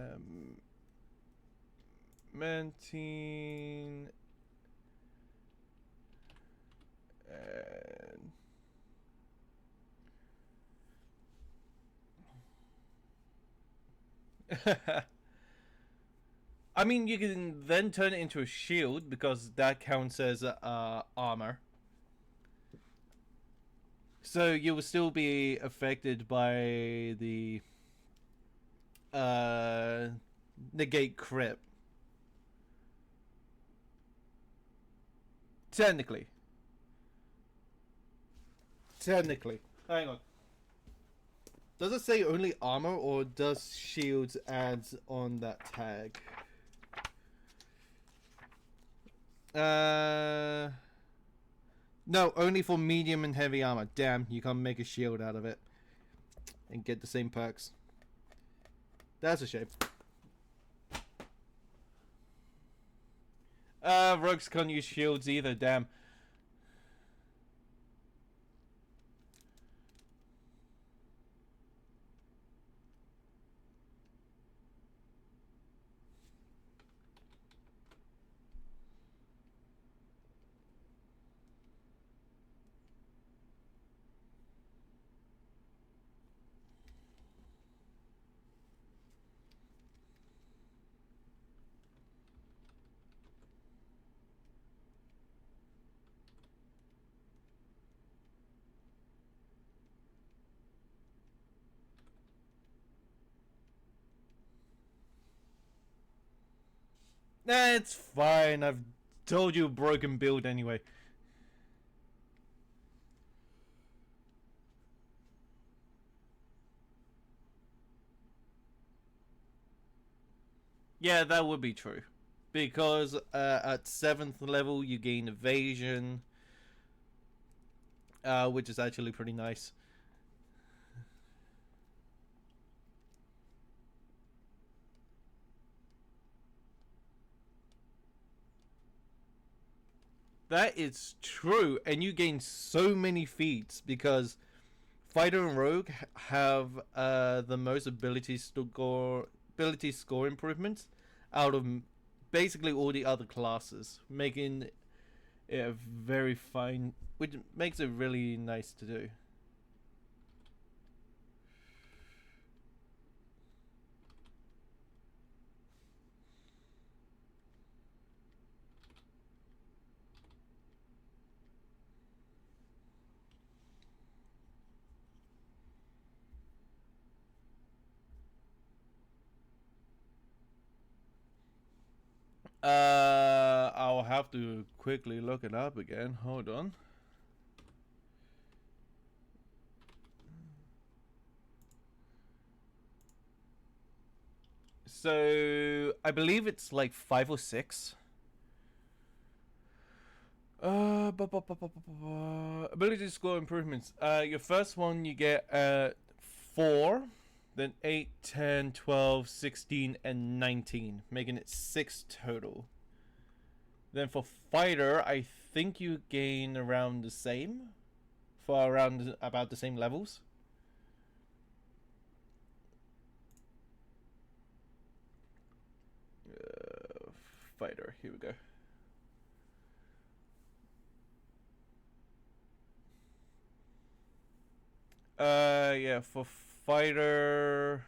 adamantine. And I mean, you can then turn it into a shield because that counts as armor. So you will still be affected by the negate crit. Technically. Hang on. Does it say only armor or does shields add on that tag? No, only for medium and heavy armor. Damn, you can't make a shield out of it and get the same perks. That's a shame. Rogues can't use shields either, damn. Nah, it's fine. I've told you broken build anyway. Yeah, that would be true. Because at 7th level you gain evasion, which is actually pretty nice. That is true, and you gain so many feats because Fighter and Rogue have the most ability score improvements out of basically all the other classes, making it a very fine, which makes it really nice to do. I'll have to quickly look it up again. Hold on. So I believe it's like 5 or 6. Ability score improvements. Your first one you get 4, then 8, 10, 12, 16, and 19, making it 6 total. Then for fighter, I think you gain around the same, for around about the same levels. Fighter, here we go. Yeah, for fighter,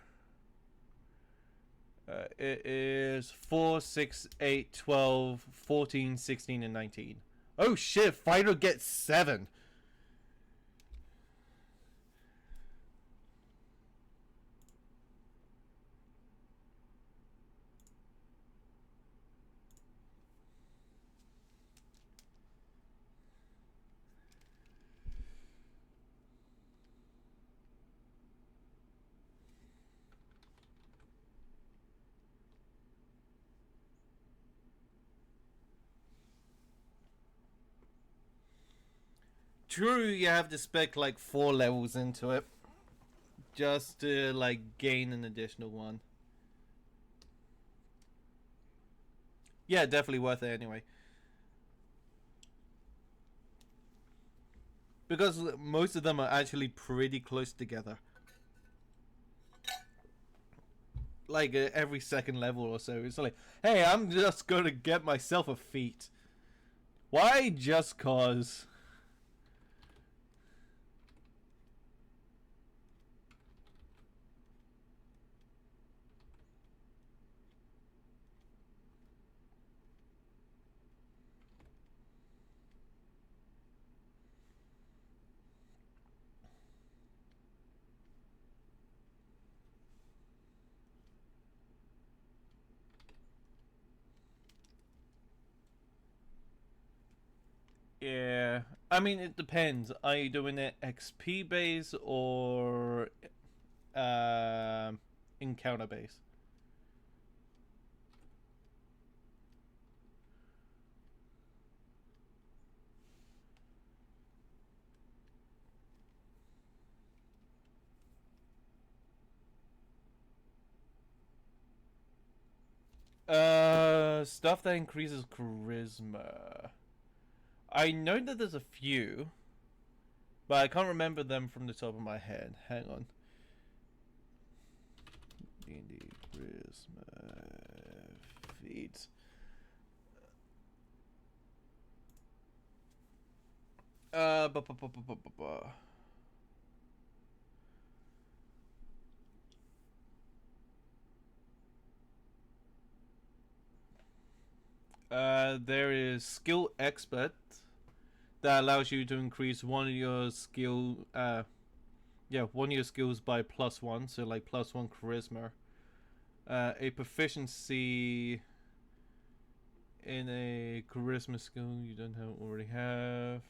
it is 4, 6, 8, 12, 14, 16, and 19. Oh shit, fighter gets 7. True, you have to spec like 4 levels into it just to like gain an additional one. Yeah, definitely worth it anyway. Because most of them are actually pretty close together. like every second level or so. It's like, hey, I'm just gonna get myself a feat. Why? Just cause. Yeah, I mean it depends. Are you doing it XP base or encounter base? Stuff that increases charisma. I know that there's a few, but I can't remember them from the top of my head. Hang on. D&D charisma feats. Uh, bu- bu- bu- bu- bu- bu- bu. There is skill expert that allows you to increase one of your one of your skills by +1, so like +1 charisma. A proficiency in a charisma skill you don't already have.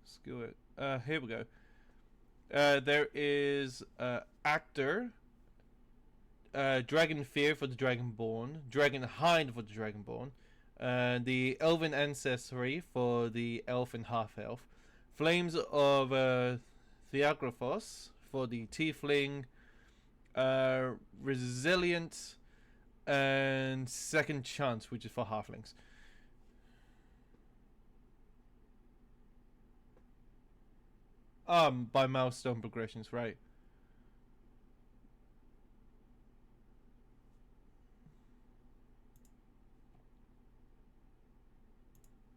Skill it. Here we go. There is actor, Dragon Fear for the Dragonborn, Dragon Hide for the Dragonborn, the Elven Ancestry for the Elf and Half Elf, Flames of Theagraphos for the Tiefling, Resilient, and Second Chance, which is for Halflings. By milestone progressions, right?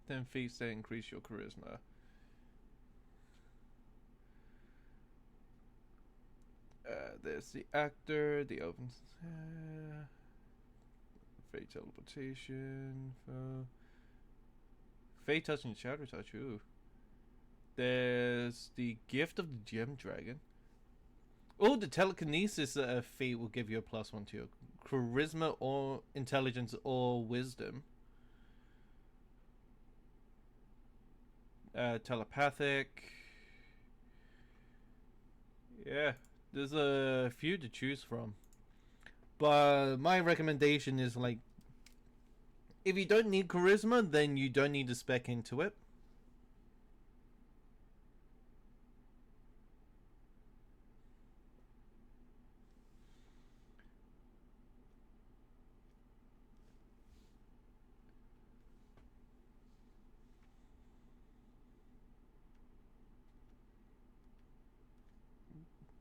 Then feats that increase your charisma. There's the actor, the open fate teleportation, fate touch and shadow touch. Ooh. There's the gift of the gem dragon. Oh, the telekinesis feat will give you a +1 to your charisma or intelligence or wisdom. Telepathic. Yeah, there's a few to choose from. But my recommendation is like, if you don't need charisma, then you don't need to spec into it.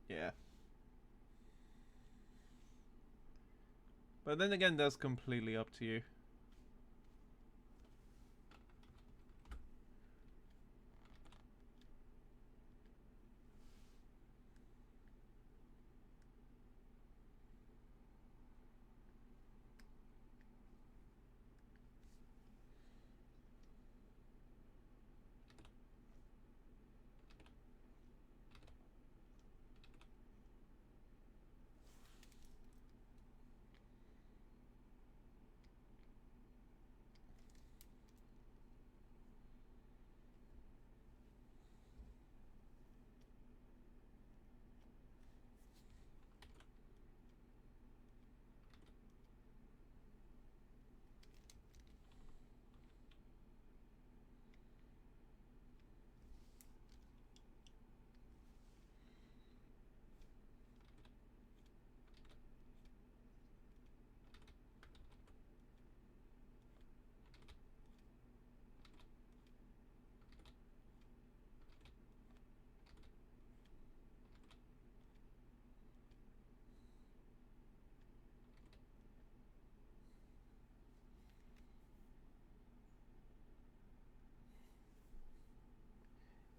Yeah. But then again, that's completely up to you.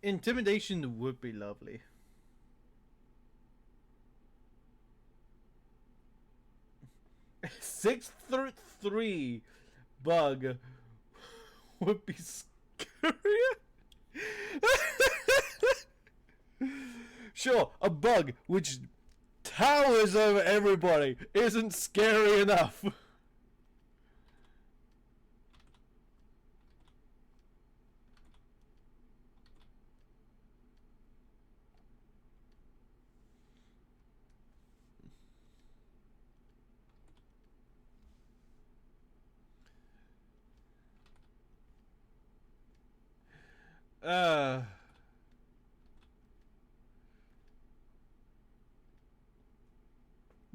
Intimidation would be lovely. Six through 3 bug would be scarier. Sure, a bug which towers over everybody isn't scary enough.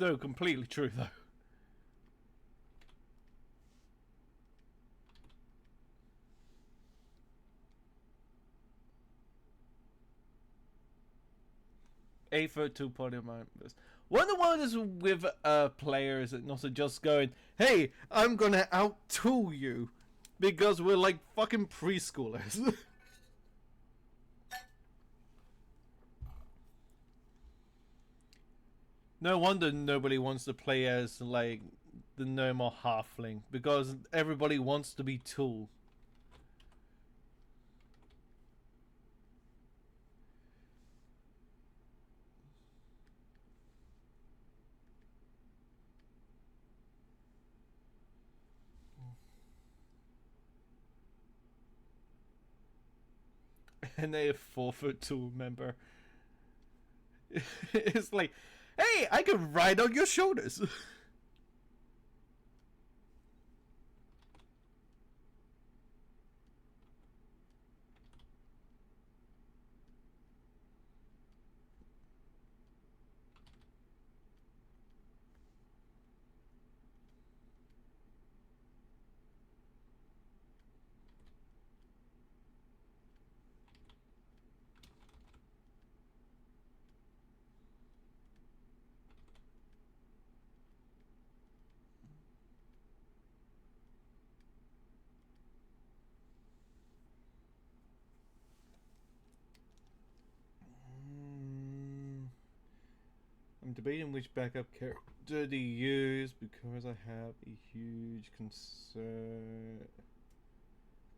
No, completely true though. A for 2 party members. One of one is with players and also just going, hey, I'm gonna out-tool you because we're like fucking preschoolers. No wonder nobody wants to play as like the normal halfling because everybody wants to be tool. And they have 4'2" member. It's like, hey, I can ride on your shoulders. I'm debating which backup character to use because I have a huge concern.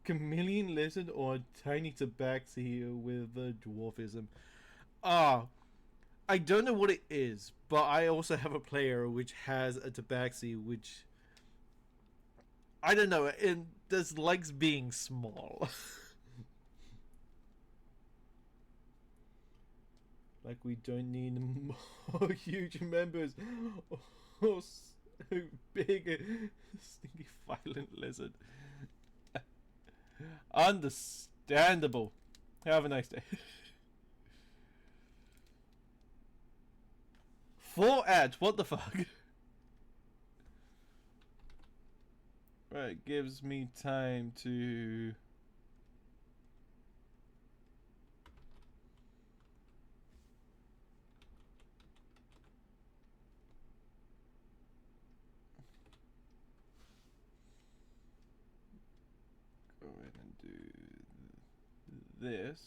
Chameleon lizard or tiny tabaxi with dwarfism. I don't know what it is, but I also have a player which has a tabaxi which I don't know, it dislikes being small. Like we don't need more huge members or so big stinky violent lizard. Understandable. Have a nice day. 4 ads, what the fuck? Right, gives me time to go ahead and do this.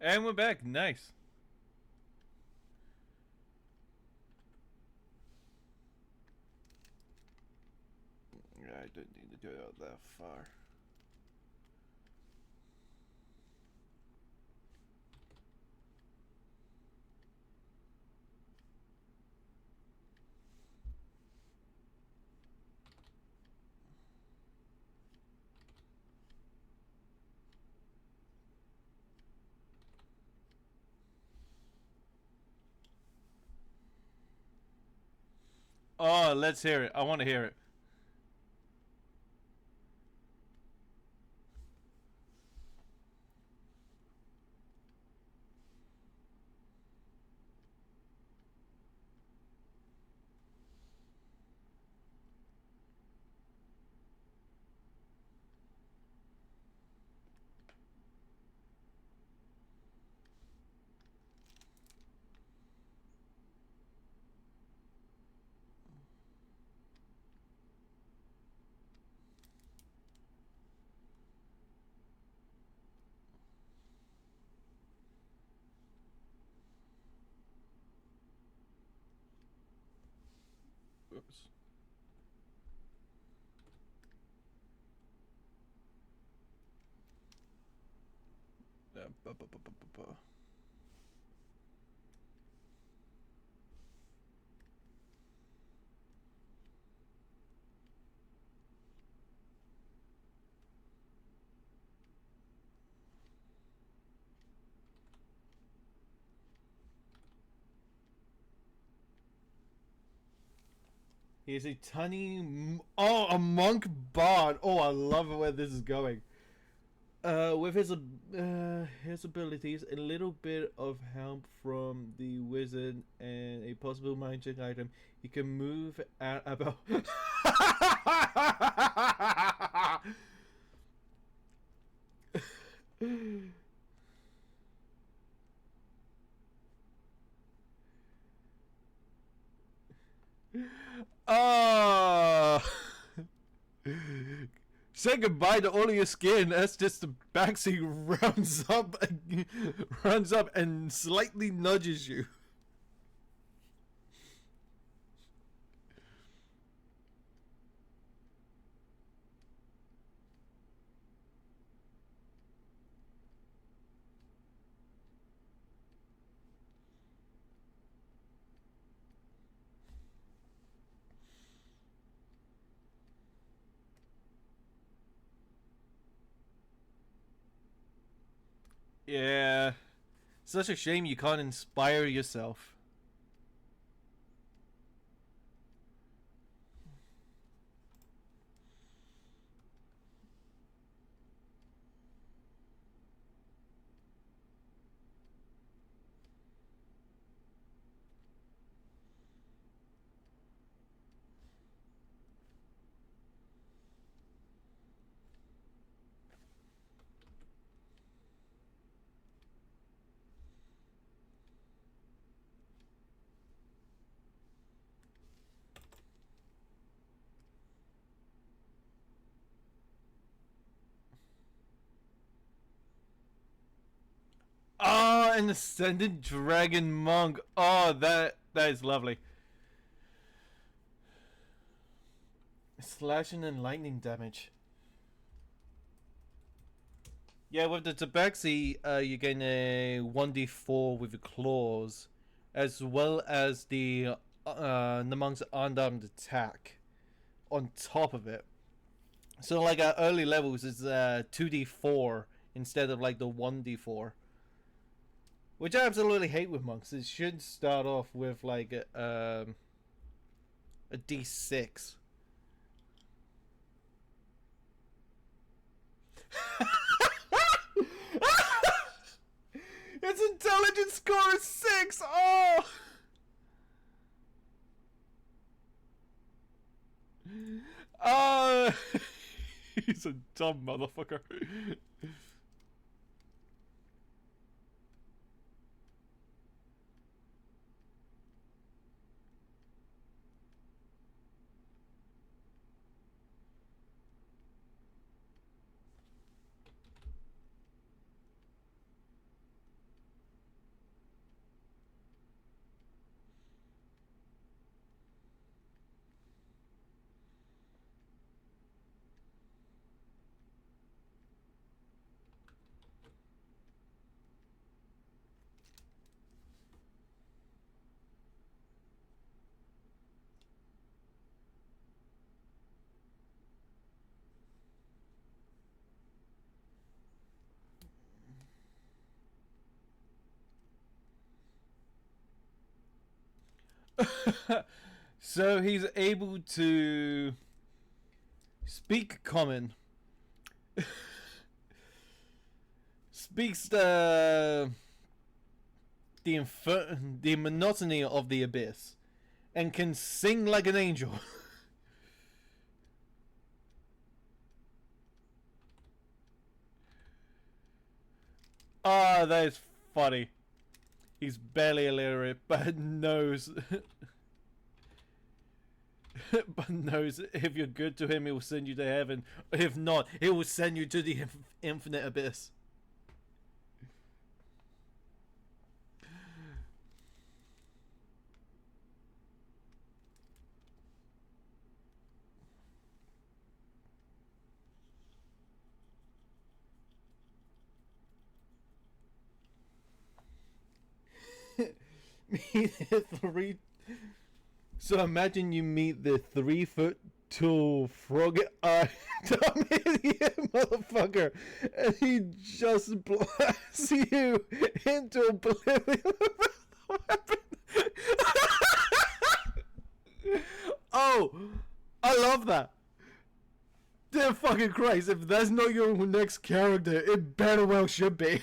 And we're back. Nice. go that far. Oh, let's hear it. I want to hear it. Oops. He is a tiny... Oh, a monk bard. Oh, I love where this is going. With his abilities, a little bit of help from the wizard, and a possible magic item, he can move at about... Oh! Say goodbye to all of your skin. That's just the backseat runs up and slightly nudges you. Yeah. Such a shame you can't inspire yourself. Oh, an ascendant dragon monk. Oh, that is lovely. Slashing and lightning damage. Yeah, with the tabaxi, you gain a 1d4 with your claws, as well as the monk's unarmed attack on top of it. So, like at early levels, it's 2d4 instead of like the 1d4. Which I absolutely hate with monks. It should start off with like a d6. Its intelligence score is 6! Oh! He's a dumb motherfucker. So he's able to speak common. Speaks the monotony of the abyss, and can sing like an angel. Ah, that is funny. He's barely illiterate, but knows. But knows if you're good to him, he will send you to heaven. If not, he will send you to the infinite abyss. Three. So imagine you meet the 3-foot tall frog eye dumb idiot motherfucker, and he just blasts you into oblivion with a weapon. Oh, I love that. Dear fucking Christ, if that's not your next character, it better well should be.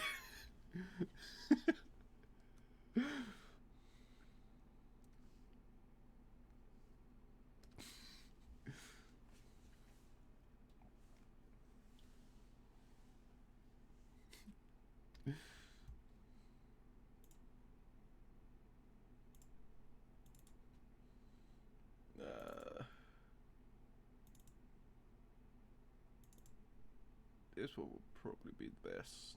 This one will probably be the best.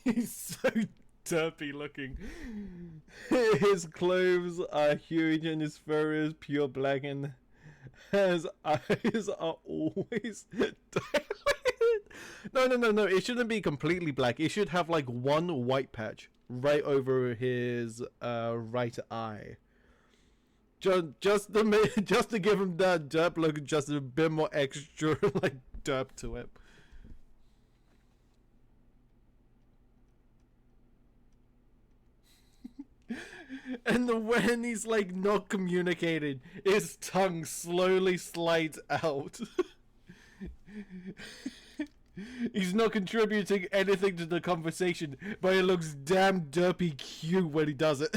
He's so derpy looking. His clothes are huge and his fur is pure black, and his eyes are always dilated. No. It shouldn't be completely black. It should have like one white patch right over his right eye. Just to give him that derp look, just a bit more extra like derp to it. And when he's like not communicating, his tongue slowly slides out. He's not contributing anything to the conversation, but it looks damn derpy cute when he does it.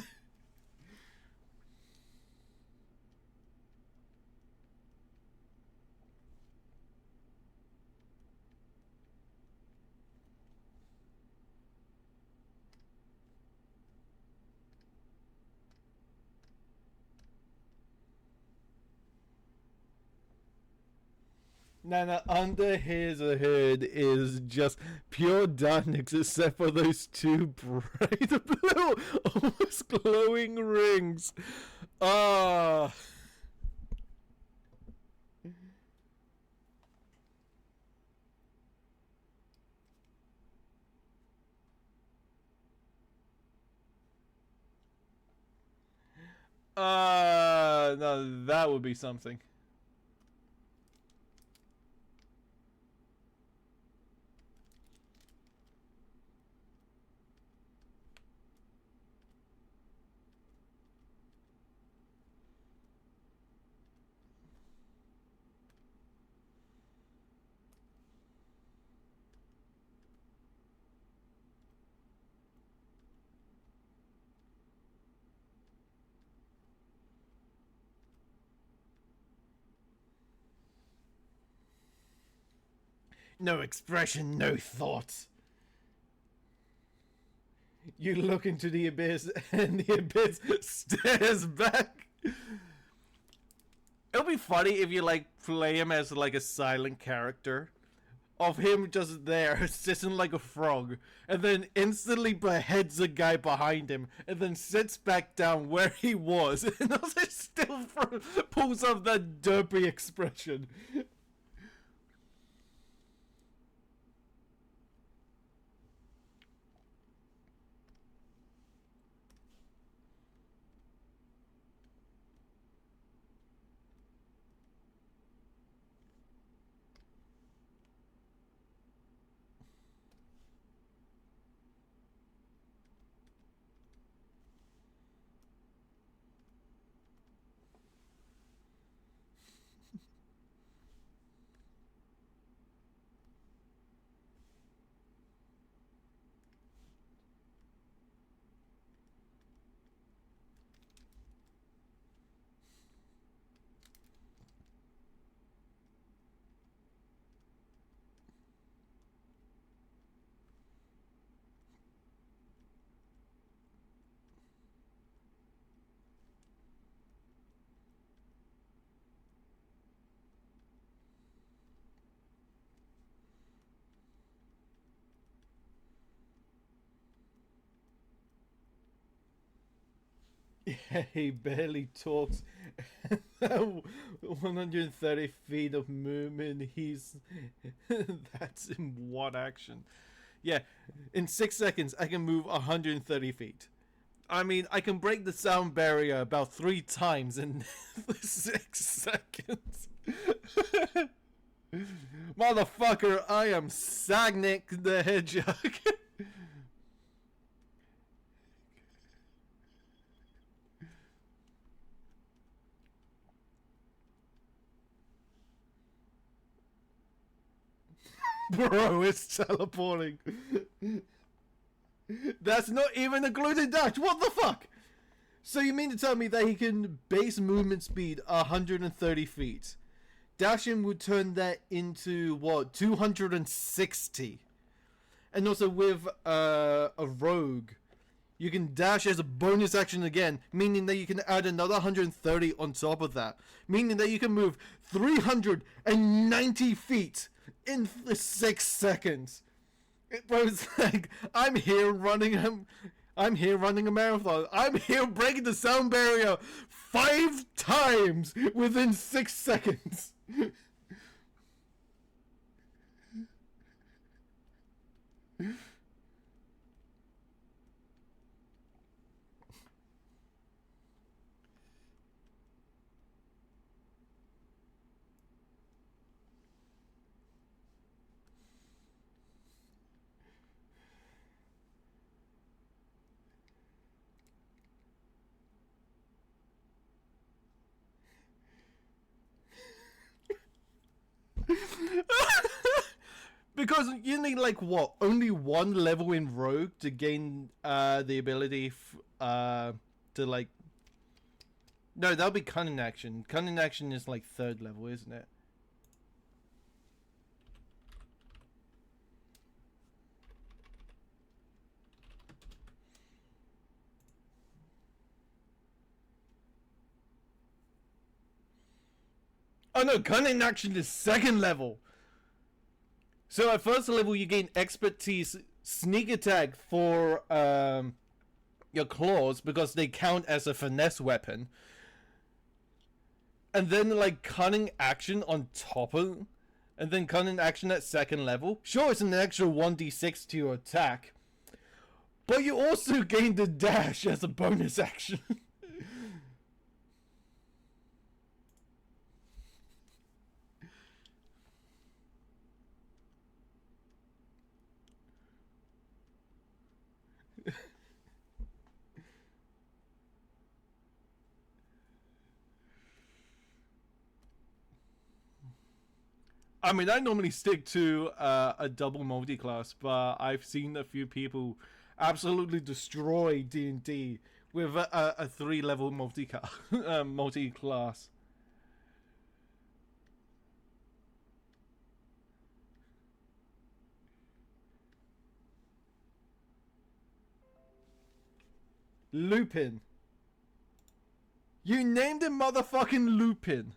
No, under his hood is just pure darkness except for those two bright blue, almost glowing rings. Ah. No, that would be something. No expression, no thought. You look into the abyss, and the abyss stares back. It'll be funny if you like play him as like a silent character, of him just there sitting like a frog, and then instantly beheads a guy behind him, and then sits back down where he was, and also still pulls off that derpy expression. he barely talks. 130 feet of movement. He's that's in what action? Yeah, in 6 seconds I can move 130 feet. I mean, I can break the sound barrier about 3 times in 6 seconds. Motherfucker, I am Sagnik the Hedgehog. Bro, it's teleporting. That's not even a gluten dash. What the fuck? So you mean to tell me that he can base movement speed 130 feet? Dashing would turn that into what, 260? And also with a rogue, you can dash as a bonus action again, meaning that you can add another 130 on top of that, meaning that you can move 390 feet in 6 seconds. It was like, I'm here running a marathon. I'm here breaking the sound barrier 5 times within 6 seconds. Because you need like what? Only 1 level in Rogue to gain the ability to like. No, that'll be Cunning Action. Cunning Action is like 3rd level, isn't it? Oh no, Cunning Action is 2nd level. So at 1st level you gain expertise, sneak attack for your claws because they count as a finesse weapon. And then like Cunning Action on top of, and then Cunning Action at 2nd level. Sure, it's an extra 1d6 to your attack, but you also gain the dash as a bonus action. I mean, I normally stick to a double multi-class, but I've seen a few people absolutely destroy D&D with a 3-level multi-class. Lupin. You named him motherfucking Lupin.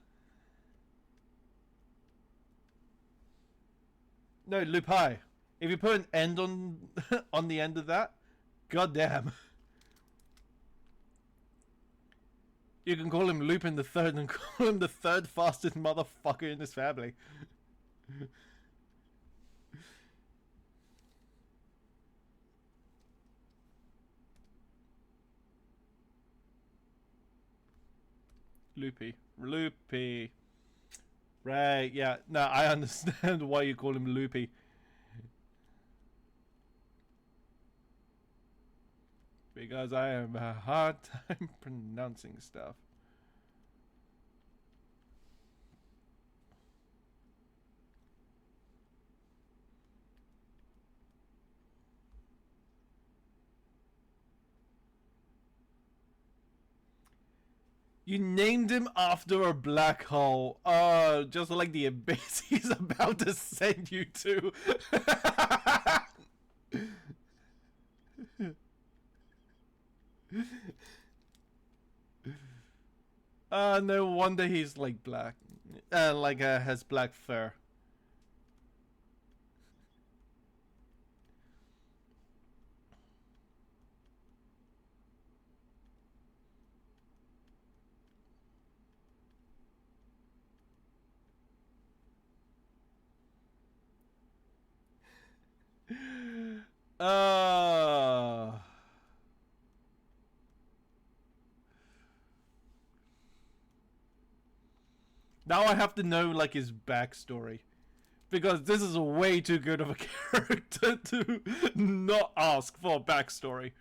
No, Lupai. If you put an end on on the end of that, goddamn. You can call him Lupin the Third and call him the 3rd fastest motherfucker in his family. Loopy. Right, yeah. No, I understand why you call him Loopy. Because I have a hard time pronouncing stuff. You named him after a black hole. Just like the abyss he's about to send you to. No wonder he's like black. Has black fur. Uh Now I have to know like his backstory. Because this is way too good of a character to not ask for a backstory.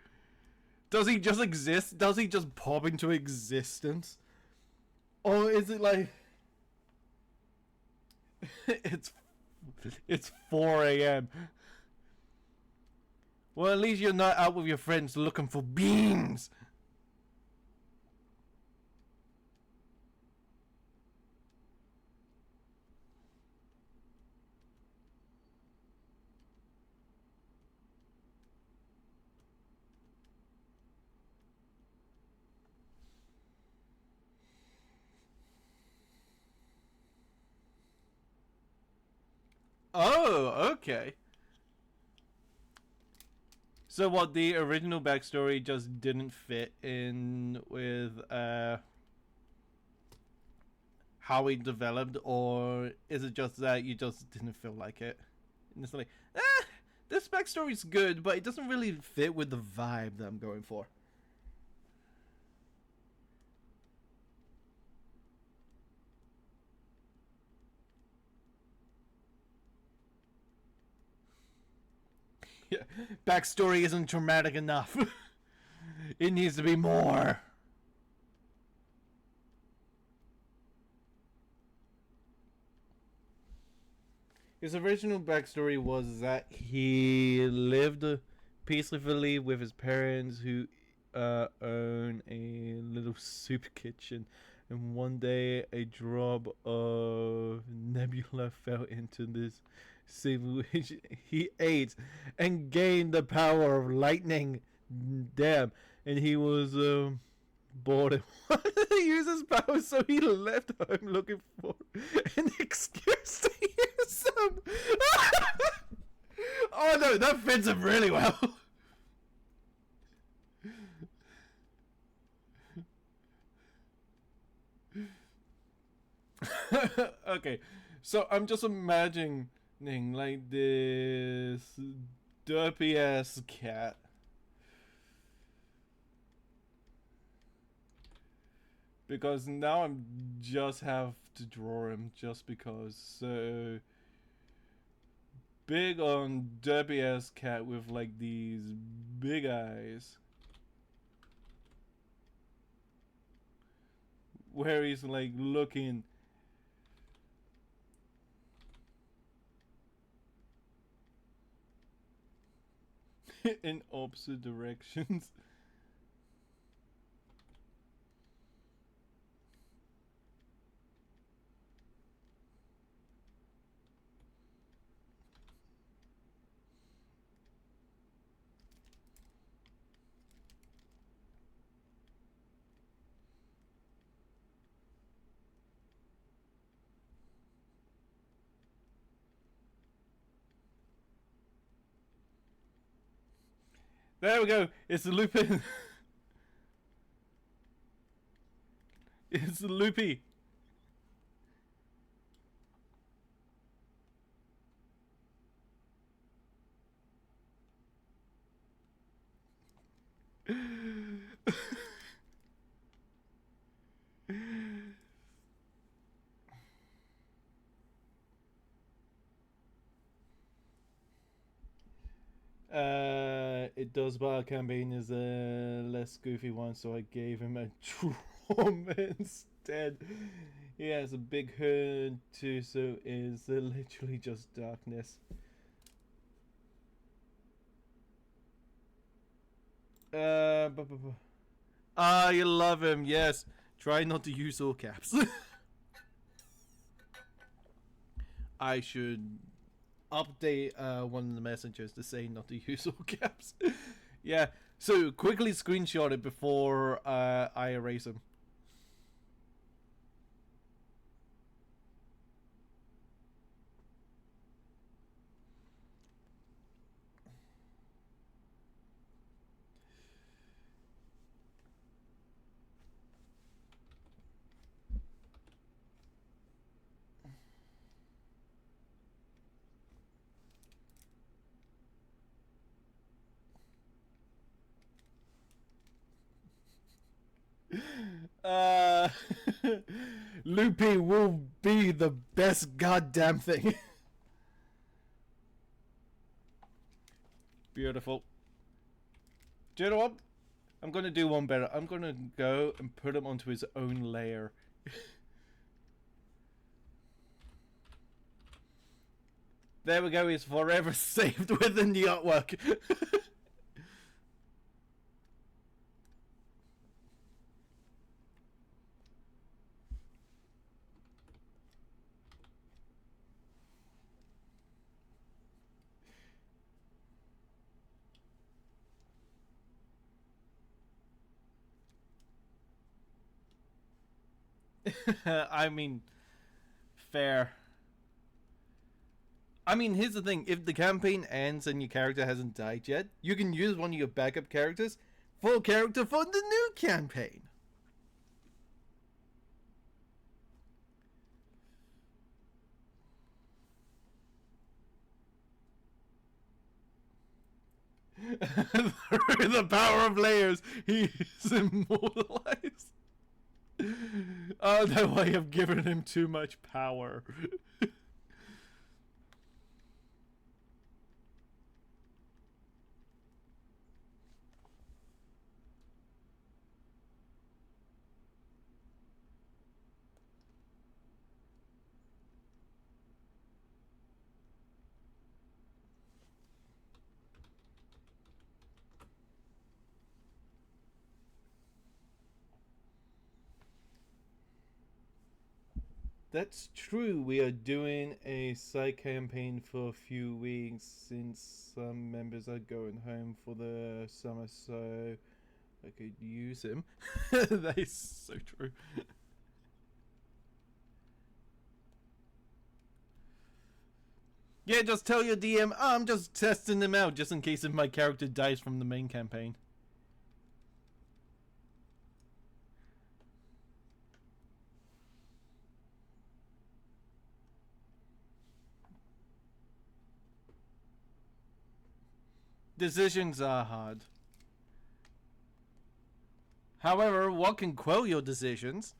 Does he just exist? Does he just pop into existence? Or is it like... it's 4 a.m. Well, at least you're not out with your friends looking for beans. Oh, okay. So what, the original backstory just didn't fit in with how it developed, or is it just that you just didn't feel like it? And it's like, this backstory's good, but it doesn't really fit with the vibe that I'm going for. Yeah, backstory isn't traumatic enough. It needs to be more. His original backstory was that he lived peacefully with his parents who own a little soup kitchen, and one day a drop of nebula fell into this soup which he ate and gained the power of lightning. Damn. And he was bored and wanted to use his power, so he left home looking for an excuse to use them. Oh no, that fits him really well. Okay, so I'm just imagining like this derpy ass cat. Because now I'm just have to draw him just because. So big on derpy ass cat with like these big eyes. Where he's like looking in opposite directions. There we go. It's the Lupin. It's the Loopy. It does, but our campaign is a less goofy one, so I gave him a trauma instead. He has a big hood too, so it's literally just darkness. You love him, yes. Try not to use all caps. I should update one of the messengers to say not to use all caps. Yeah, so quickly screenshot it before I erase them. Uh, Loopy will be the best goddamn thing. Beautiful. Do you know what? I'm gonna do one better. I'm gonna go and put him onto his own layer. There we go. He's forever saved within the artwork. I mean, fair. I mean, here's the thing. If the campaign ends and your character hasn't died yet, you can use one of your backup characters for a character for the new campaign. Through the power of layers, he is immortalized. Oh no, I have given him too much power. That's true. We are doing a side campaign for a few weeks since some members are going home for the summer, so I could use him. That is so true. Yeah, just tell your DM, oh, I'm just testing them out just in case if my character dies from the main campaign. Decisions are hard. However, what can quell your decisions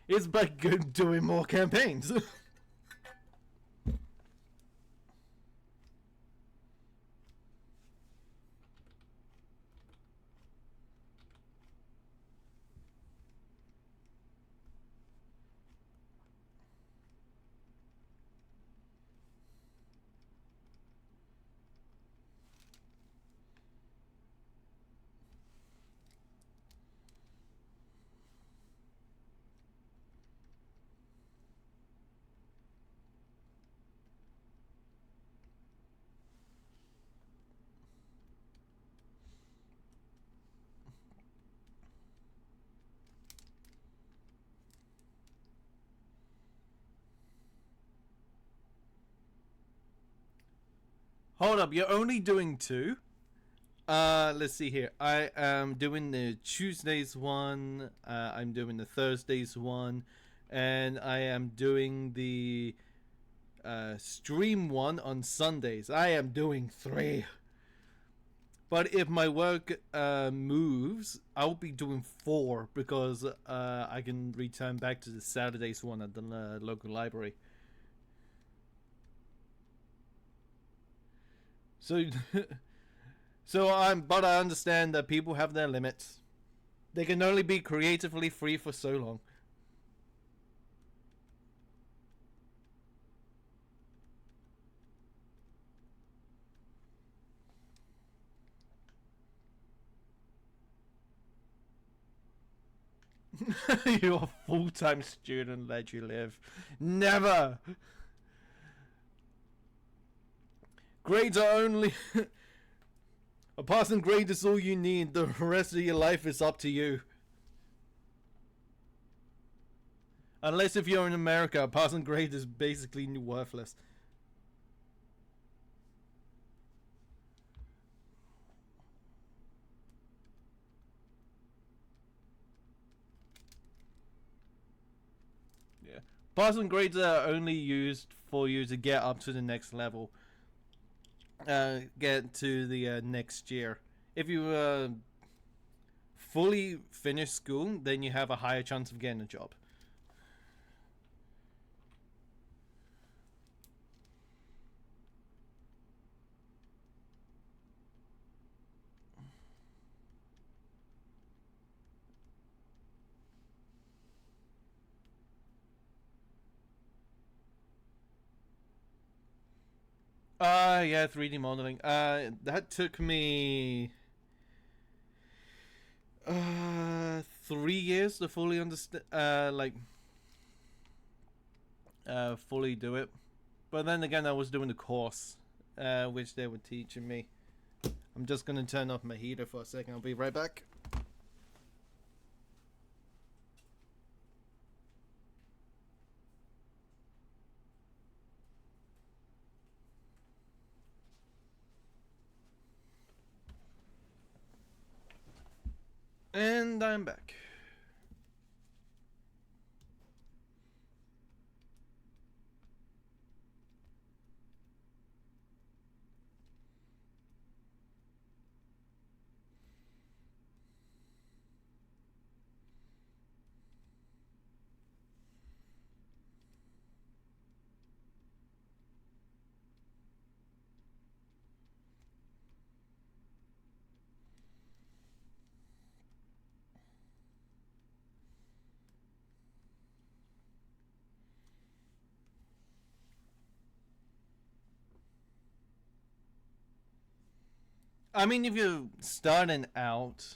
is by doing more campaigns. Hold up, you're only doing 2? Let's see here. I am doing the Tuesdays one, I'm doing the Thursdays one, and I am doing the stream one on Sundays. I am doing 3. But if my work moves, I'll be doing 4 because I can return back to the Saturdays one at the local library. So, but I understand that people have their limits. They can only be creatively free for so long. You're a full-time student, let you live. Never! Grades are only... A passing grade is all you need. The rest of your life is up to you. Unless if you're in America, a passing grade is basically worthless. Yeah. Passing grades are only used for you to get up to the next level. Get to the next year. If you fully finish school, then you have a higher chance of getting a job. Yeah, 3D modeling. That took me 3 years to fully understand, fully do it. But then again, I was doing the course, which they were teaching me. I'm just gonna turn off my heater for a second. I'll be right back. And I'm back. I mean, if you're starting out,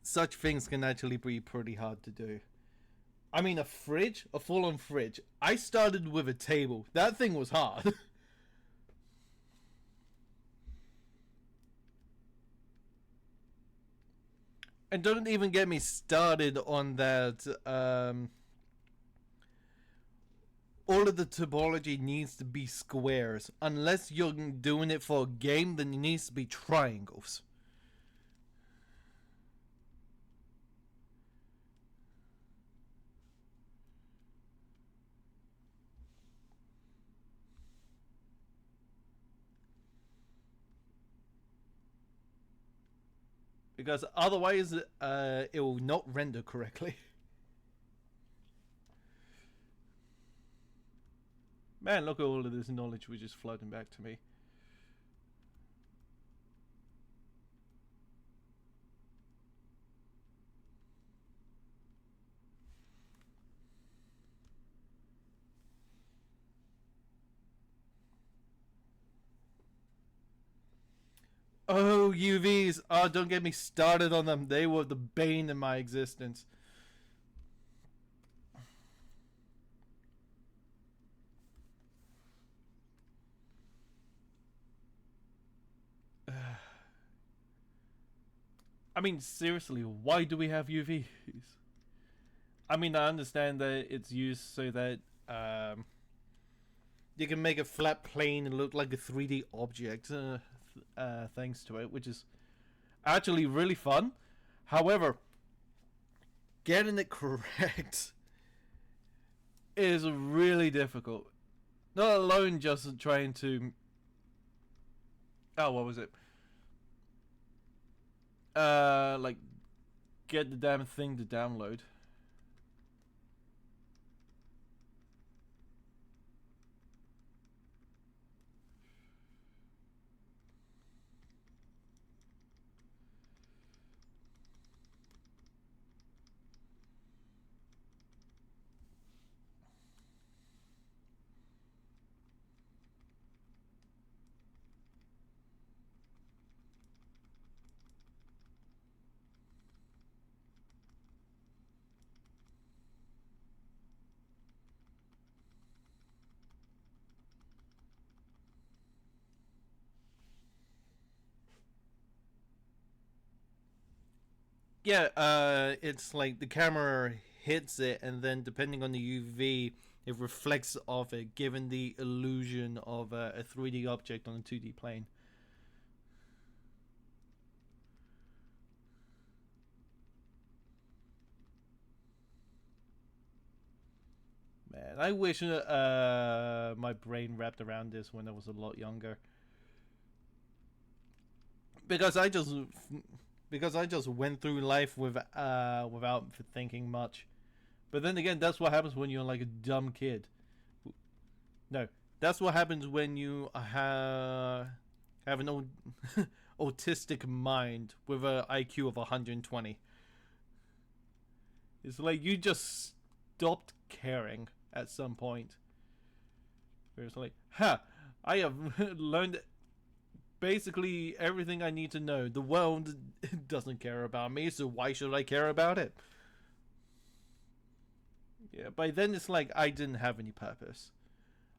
such things can actually be pretty hard to do. I mean, a fridge, a full-on fridge. I started with a table. That thing was hard. And don't even get me started on that. All of the topology needs to be squares. Unless you're doing it for a game, then it needs to be triangles. Because otherwise, it will not render correctly. Man, look at all of this knowledge which is flooding back to me. Oh, UVs. Oh, don't get me started on them. They were the bane of my existence. I mean, seriously, why do we have UVs? I mean, I understand that it's used so that you can make a flat plane and look like a 3D object, thanks to it, which is actually really fun. However, getting it correct is really difficult. Not alone just trying to... Oh, what was it? Like, get the damn thing to download. Yeah, it's like the camera hits it, and then depending on the UV, it reflects off it, giving the illusion of a 3D object on a 2D plane. Man, I wish my brain wrapped around this when I was a lot younger. because I just went through life without thinking much. But then again, that's what happens when you're like a dumb kid. No, that's what happens when you have an autistic mind with an IQ of 120. It's like you just stopped caring at some point. Where it's like, I have learned basically everything I need to know. The world doesn't care about me, so why should I care about it? Yeah, by then it's like I didn't have any purpose.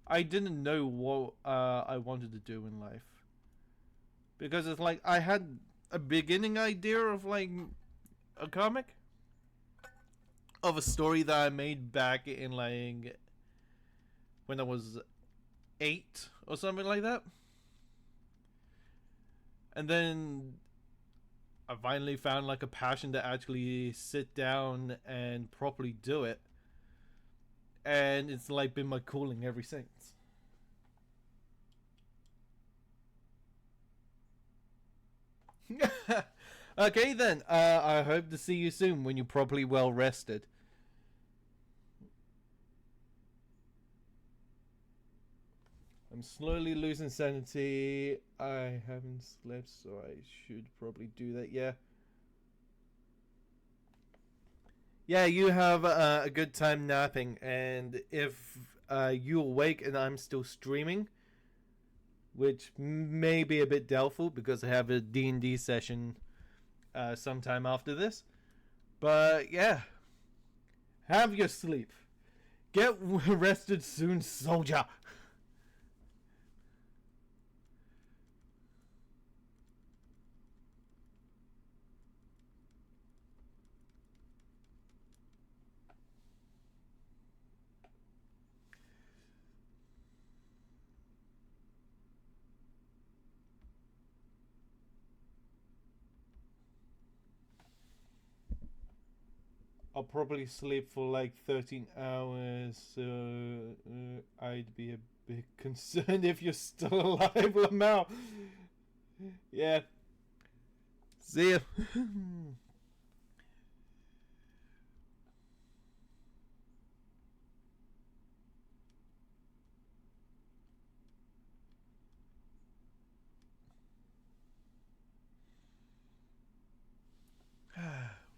I didn't know what I wanted to do in life. Because it's like I had a beginning idea of like a comic. Of a story that I made back in like when I was 8 or something like that. And then I finally found like a passion to actually sit down and properly do it. And it's like been my calling ever since. Okay then, I hope to see you soon when you're properly well rested. I'm slowly losing sanity. I haven't slept, so I should probably do that, yeah. Yeah, you have a good time napping, and if you awake and I'm still streaming, which may be a bit doubtful because I have a D&D session sometime after this. But yeah, have your sleep. Get rested soon, soldier. I'll probably sleep for like 13 hours, so I'd be a bit concerned if you're still alive, Lamau. Yeah. See ya.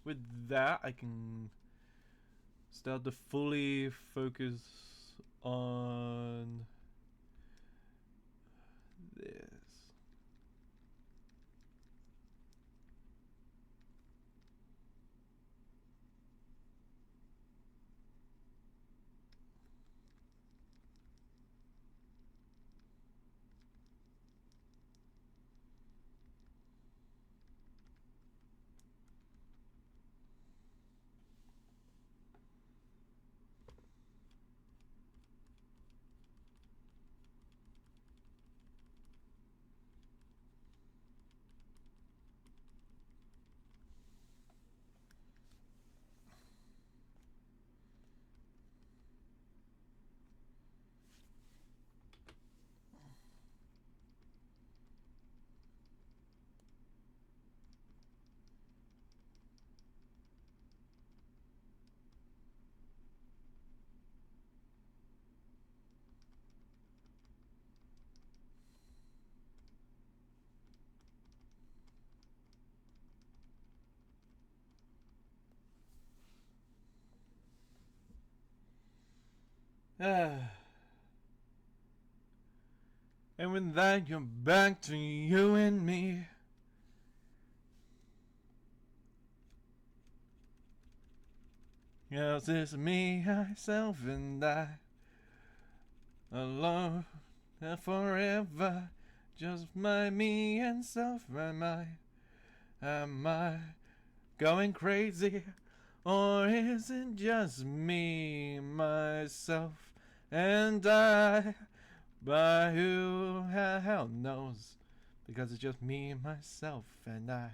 With that, I can start to fully focus on this. And with that, you're back to you and me. Yes, it's me, myself, and I. Alone and forever. Just my me and self and I. Am I going crazy? Or is it just me, myself, and I? But who the hell knows? Because it's just me, myself, and I.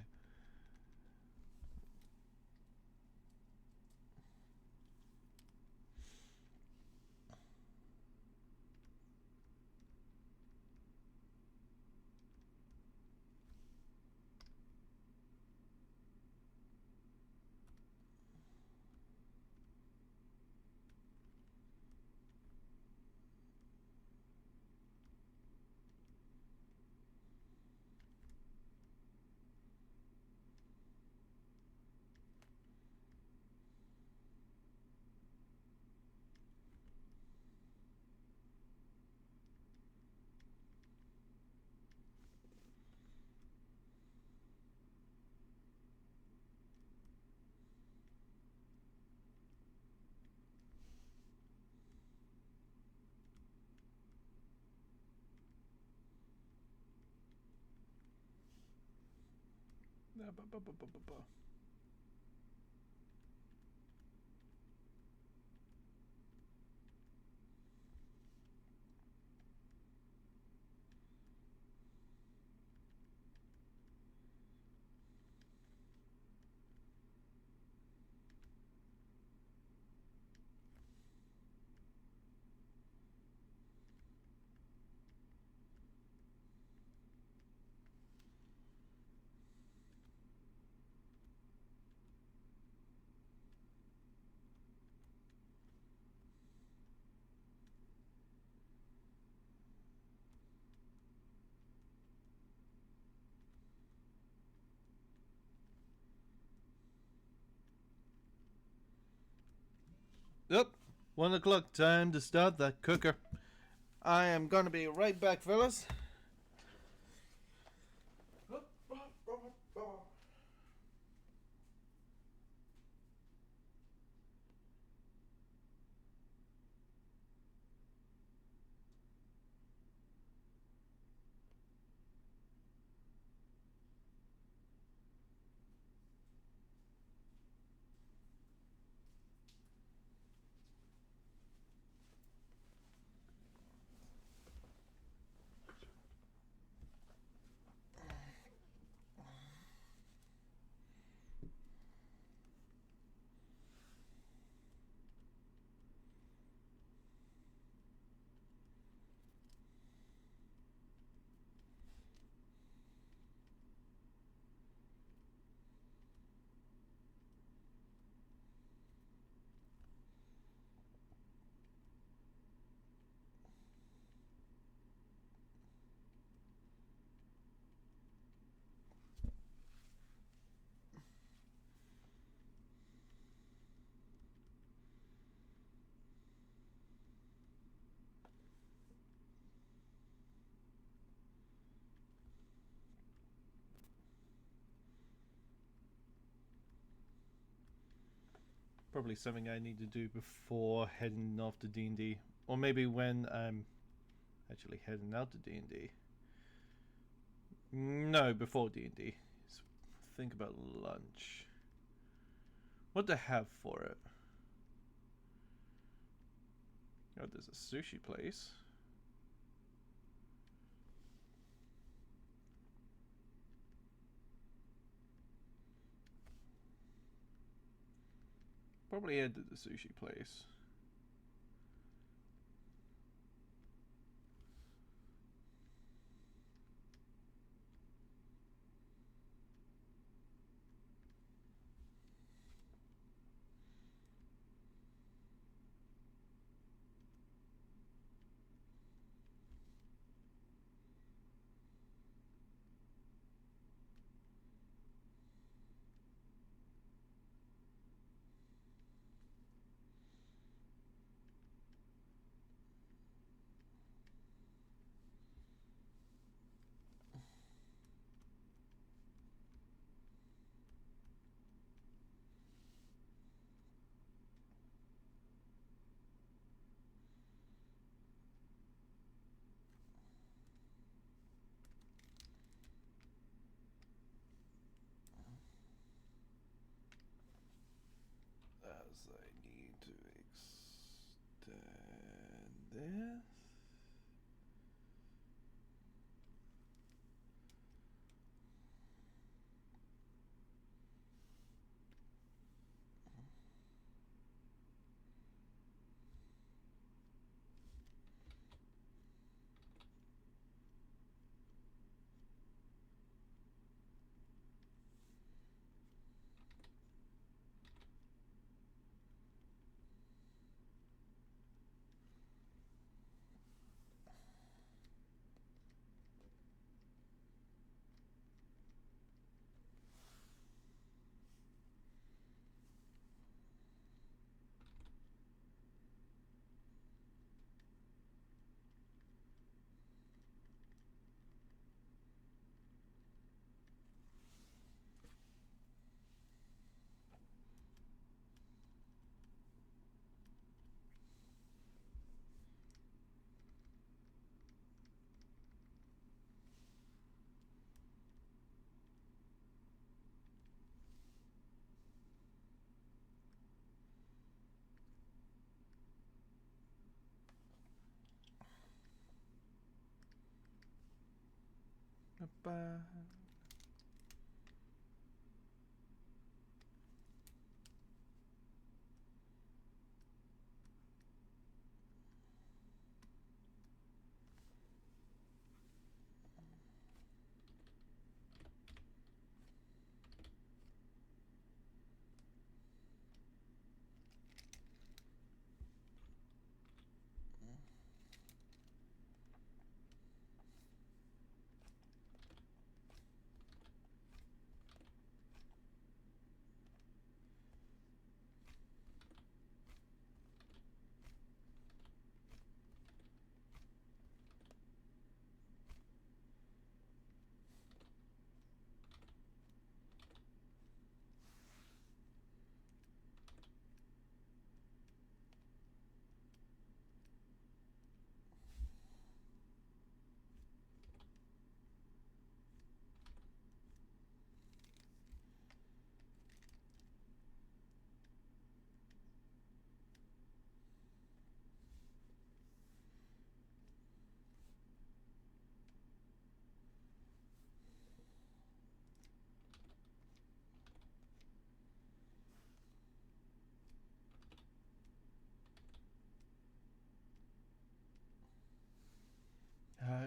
Yep, 1 o'clock, time to start that cooker. I am gonna be right back, fellas. Probably something I need to do before heading off to D&D. Or maybe when I'm actually heading out to D&D. No, before D&D. Think about lunch. What to have for it? Oh, there's a sushi place. Probably head to the sushi place. As I need to extend this.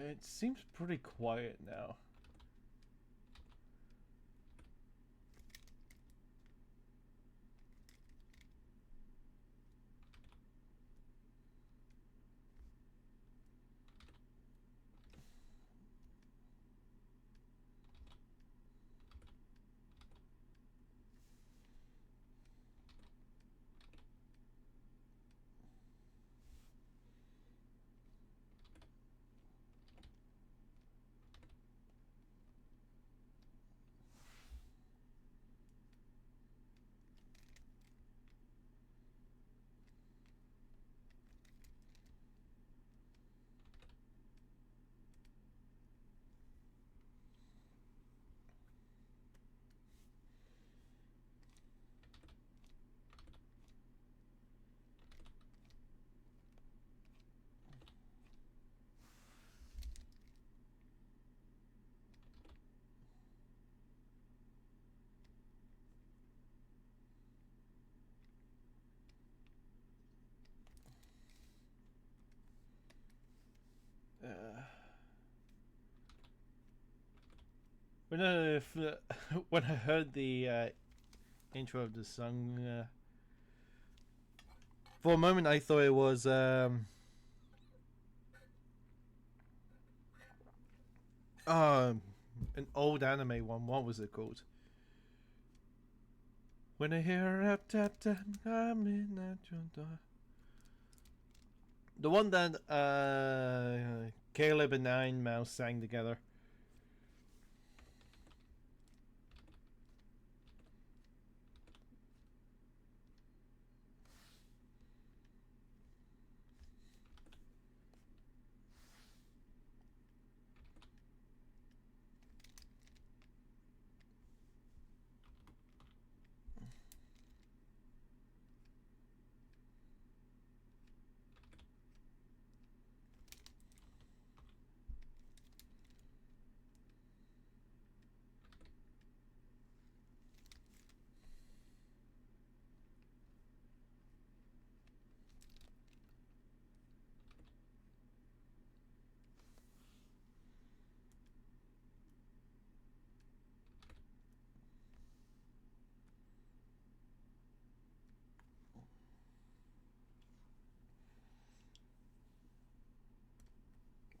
It seems pretty quiet now. When I heard the intro of the song, for a moment I thought it was an old anime one. What was it called? When I hear a rap tap tap, I'm in at your door. The one that Caleb and Nine Mouse sang together.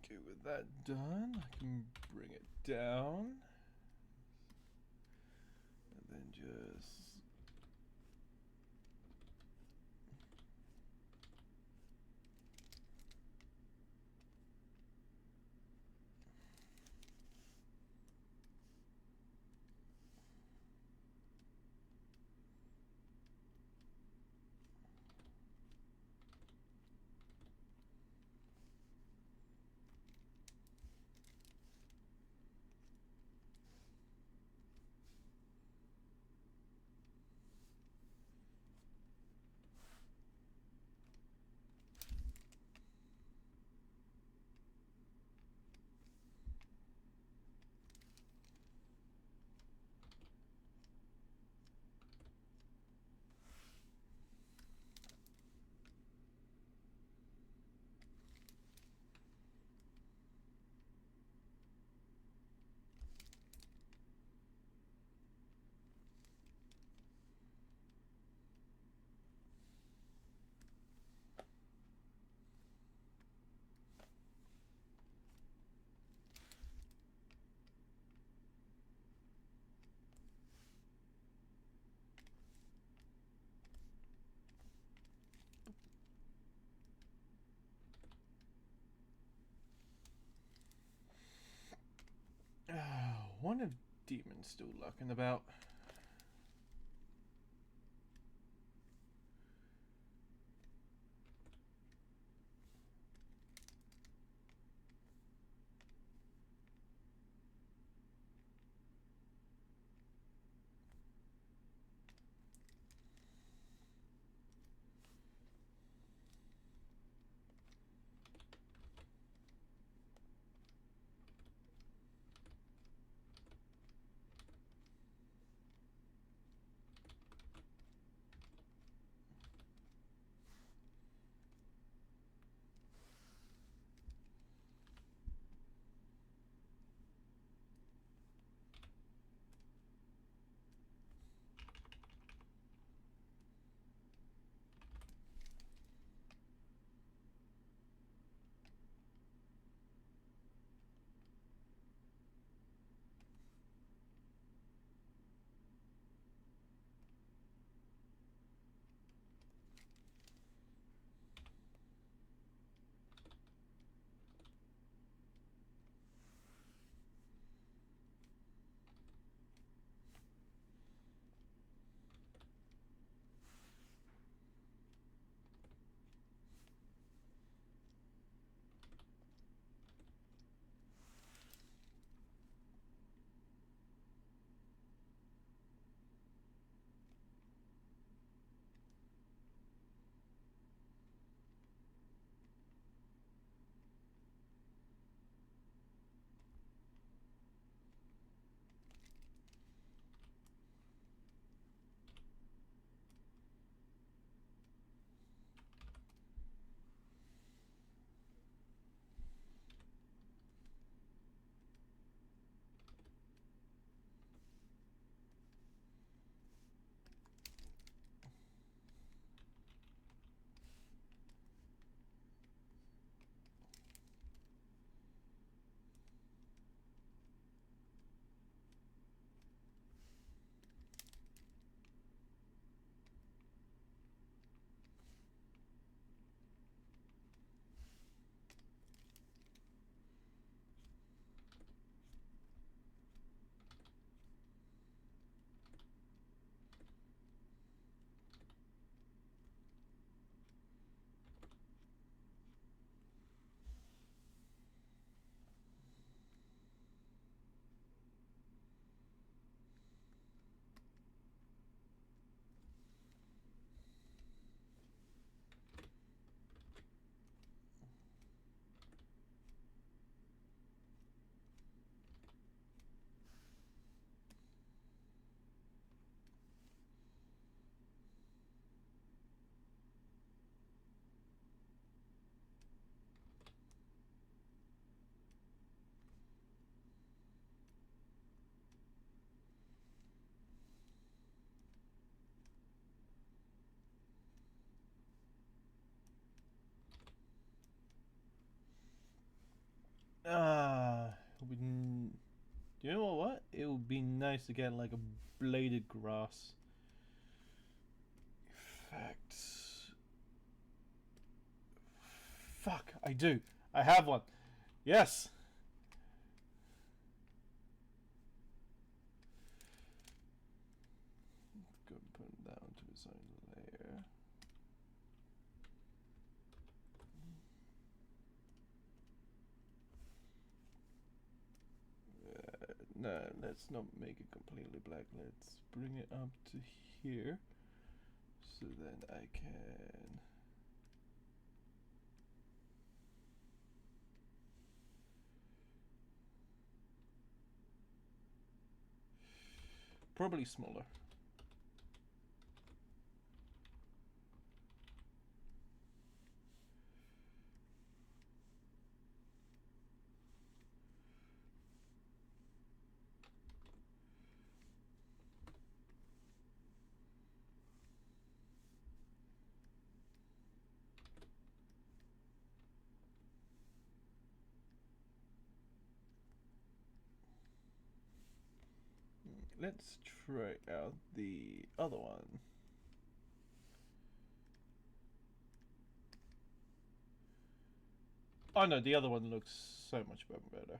Okay, with that done, I can bring it down. And then just... wonder if Demon's still lurking about. You know what? It would be nice to get like a bladed grass. Effects. Fuck, I do. I have one. Yes. Go and put it down to its own layer. No, let's not make it completely black. Let's bring it up to here, so then I can probably smaller. Let's try out the other one. Oh no, the other one looks so much better.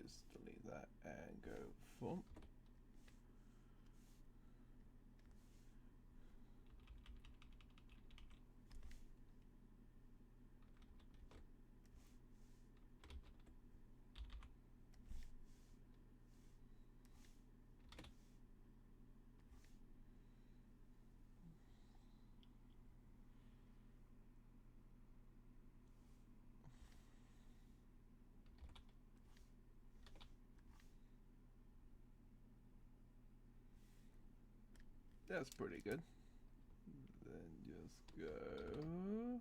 just delete that and go form. That's pretty good. Then just go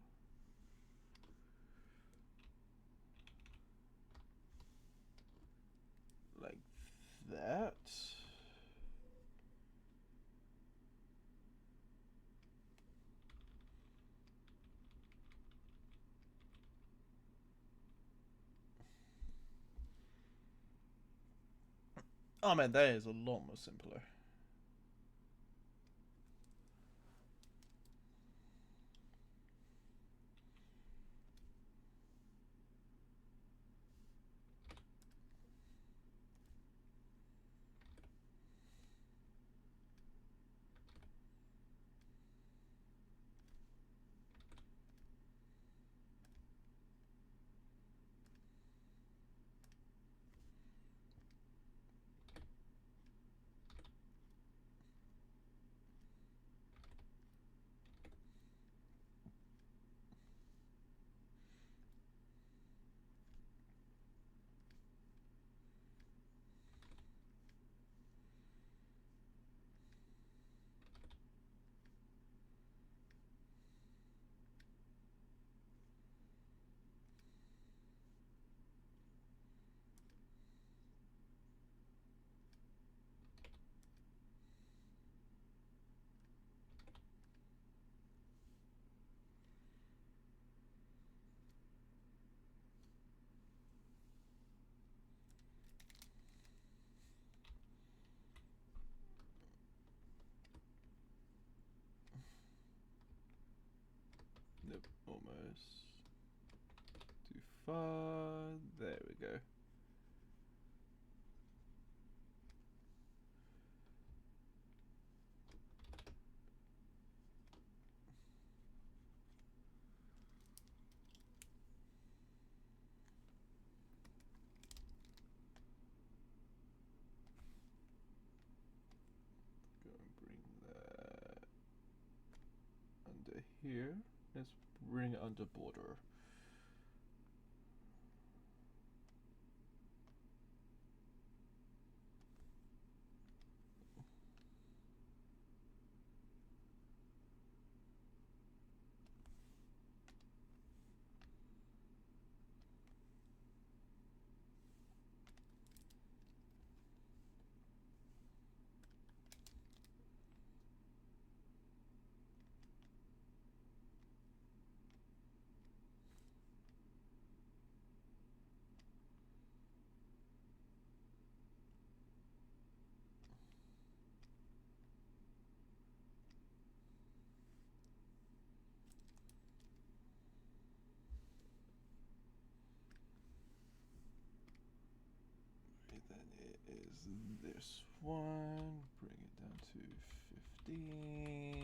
like that. Oh man, that is a lot more simpler. Nope, almost. Too far. There we go. Go and bring that under here. Let's bring it under border. Then it is this one. Bring it down to 15.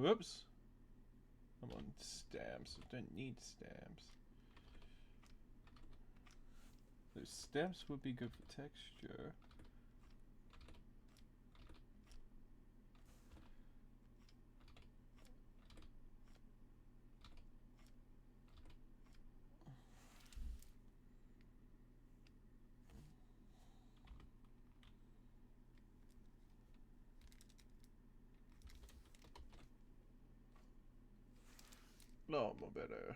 Whoops. Come on, stamps. I don't need stamps. Those stamps would be good for texture. No, more better.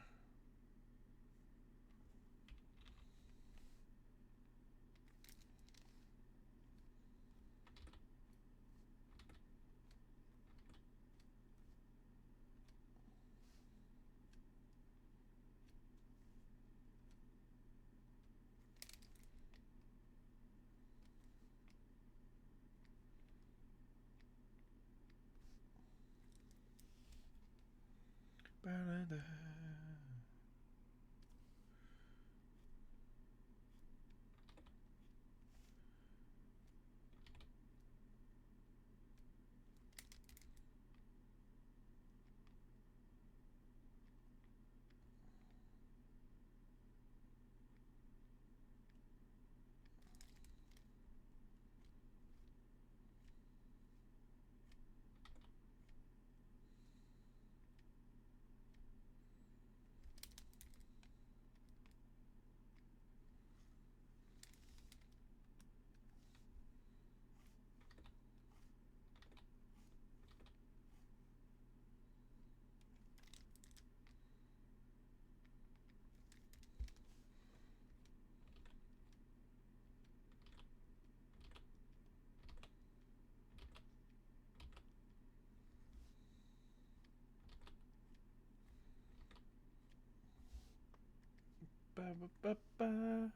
Ba, ba, ba, ba.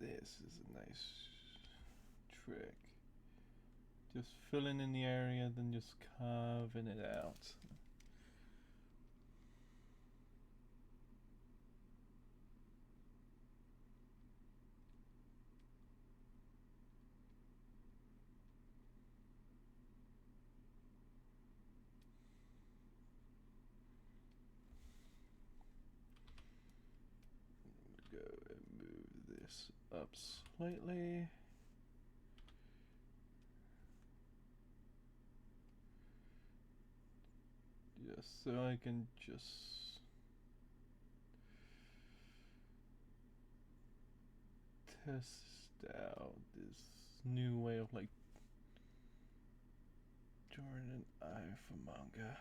this is a nice trick. Just filling in the area, then just carving it out. Go and move this up slightly. Just so I can just test out this new way of like drawing an eye for manga.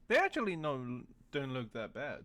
They actually don't look that bad.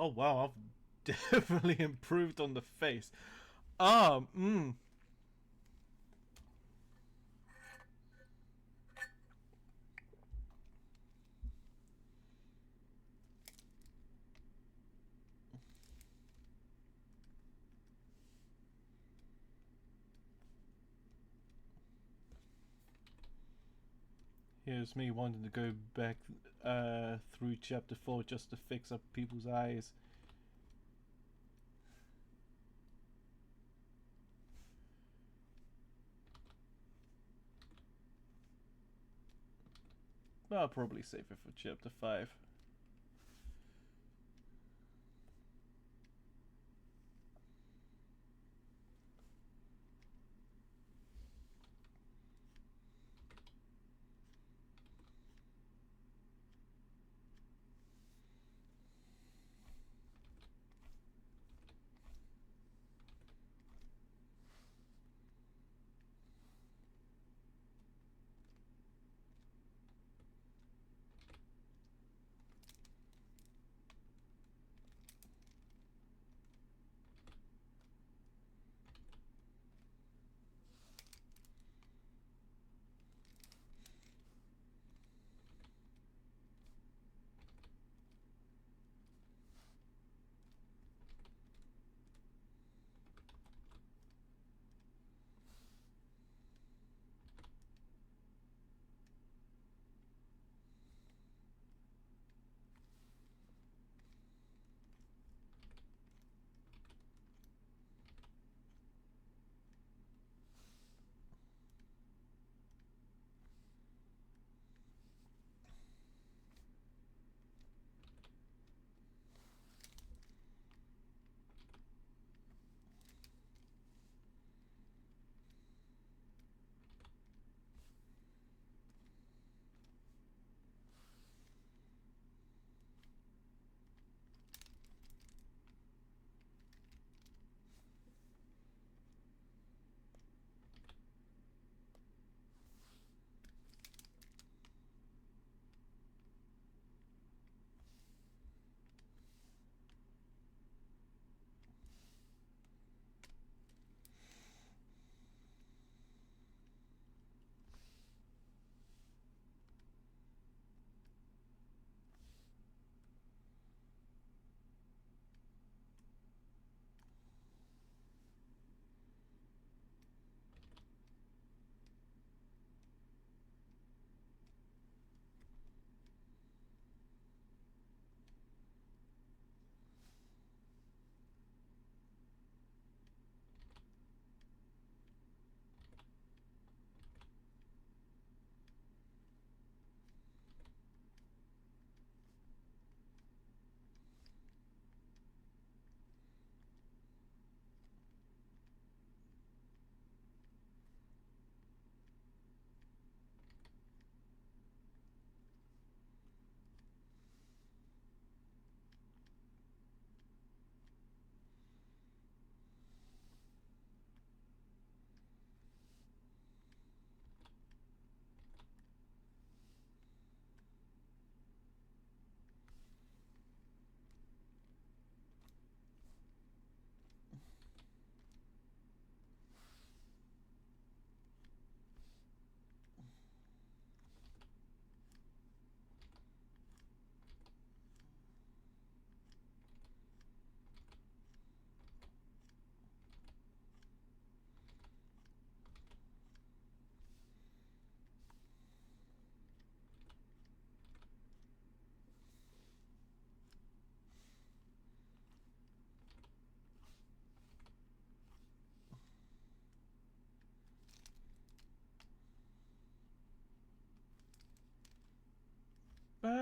Oh wow, I've definitely improved on the face. Here's me wanting to go back through chapter 4 just to fix up people's eyes. I'll probably save it for chapter 5.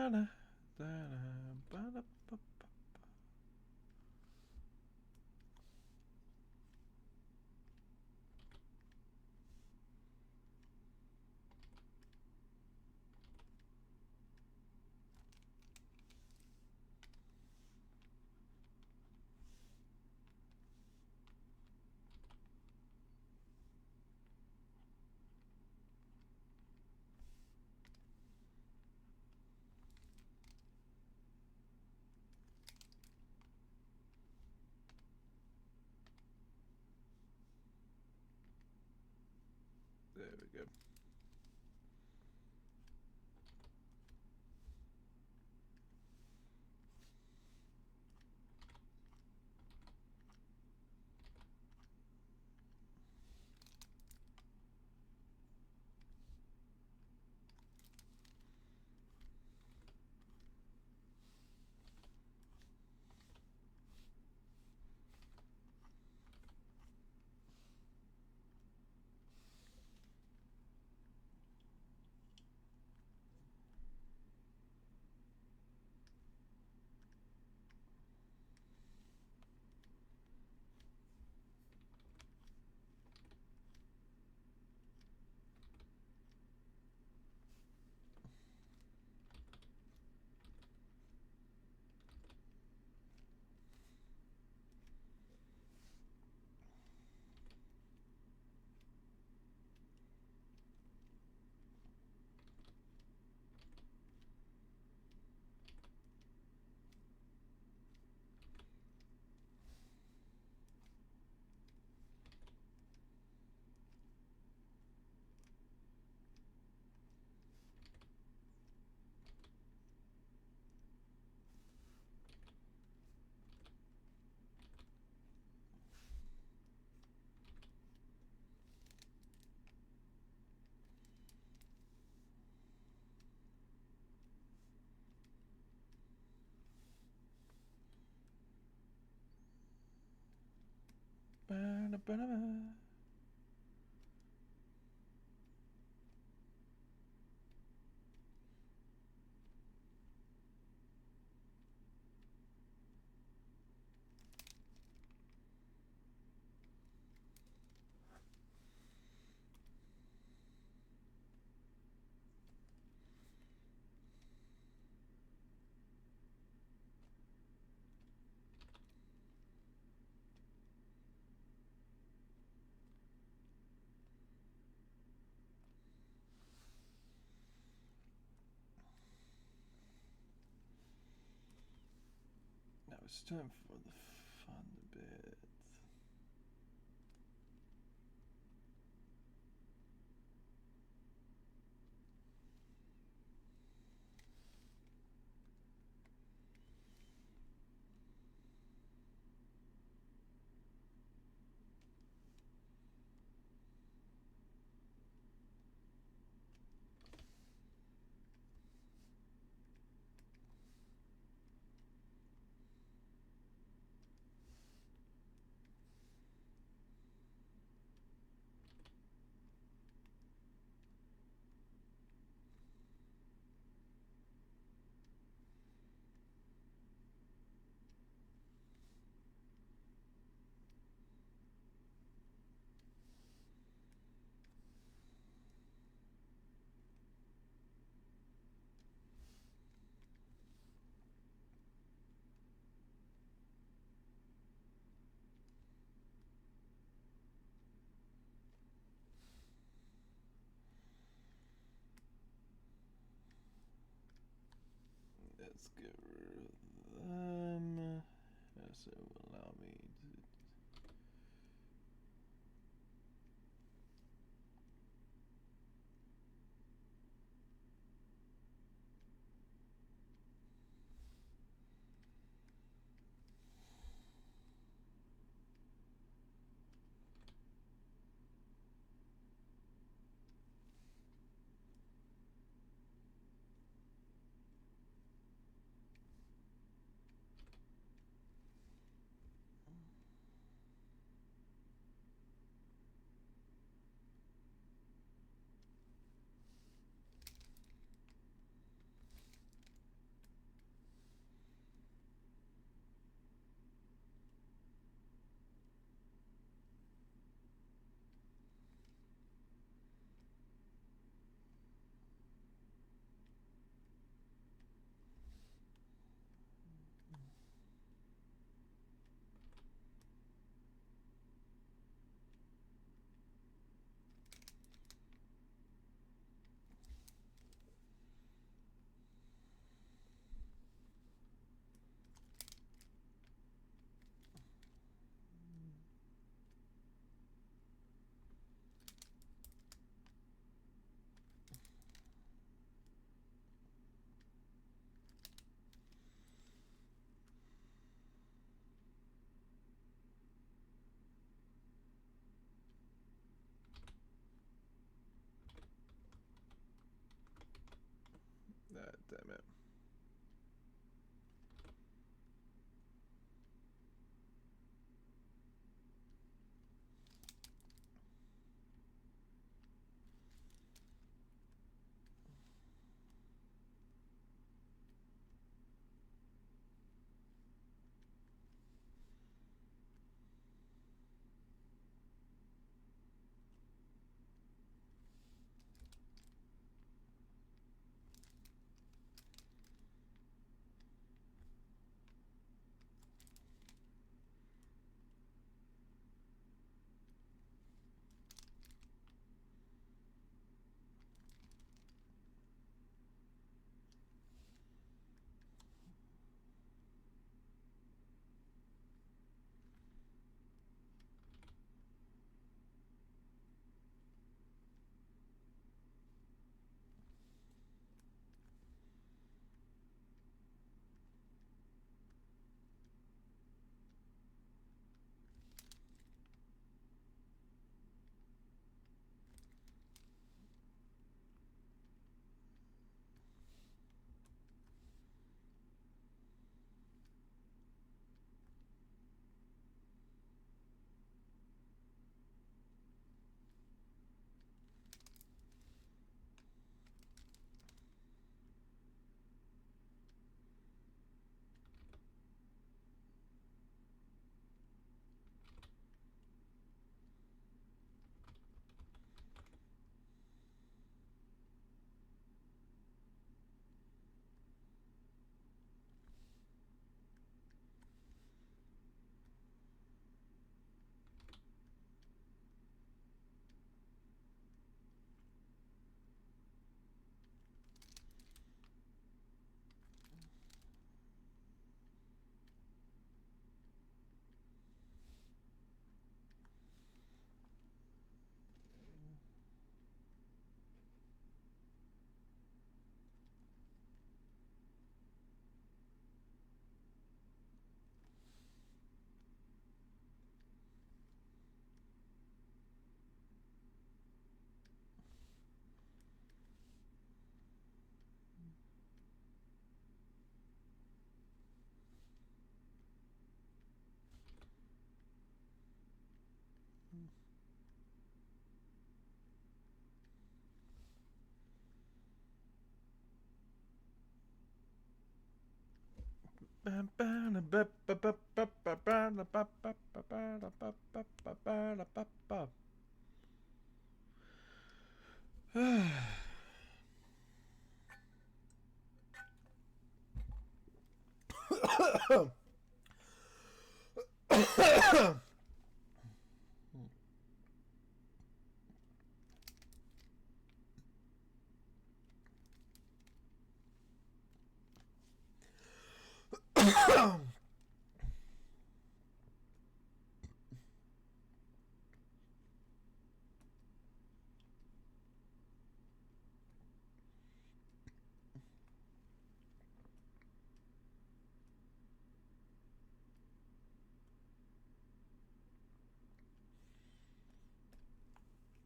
ba-da, da-da, ba-da, ba-ba. There we go. Ba-da, ba-da, ba. Now it's time for the fun bit. Let's get rid of them. Yes, it will allow me to.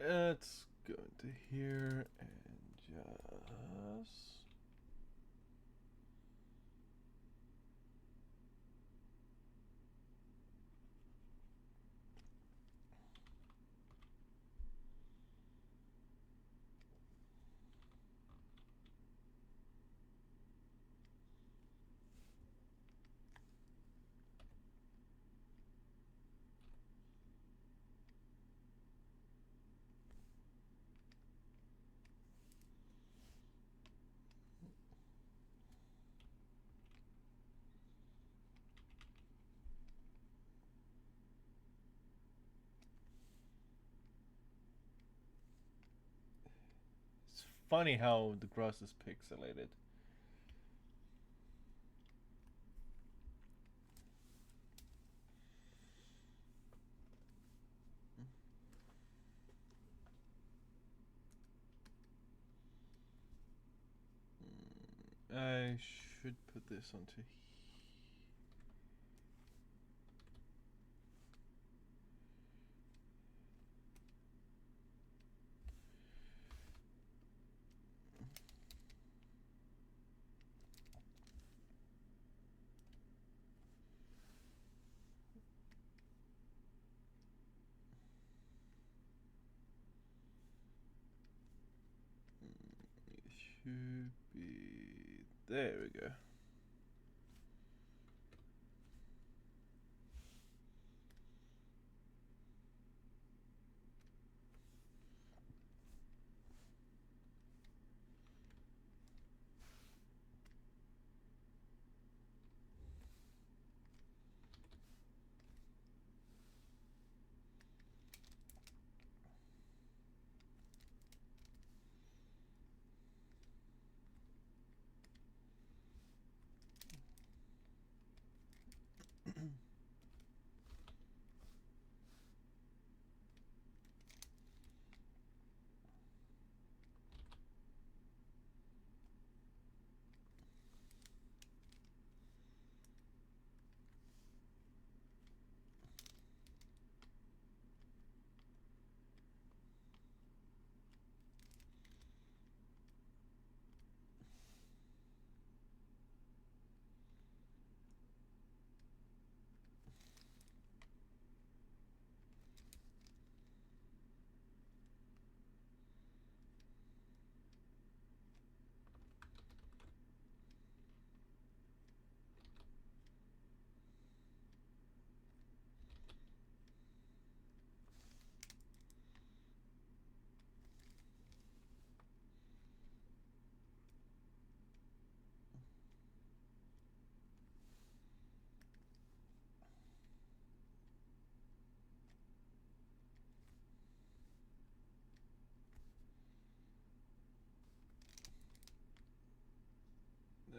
Let's go into here and just... It's funny how the grass is pixelated. I should put this onto it should be... There we go.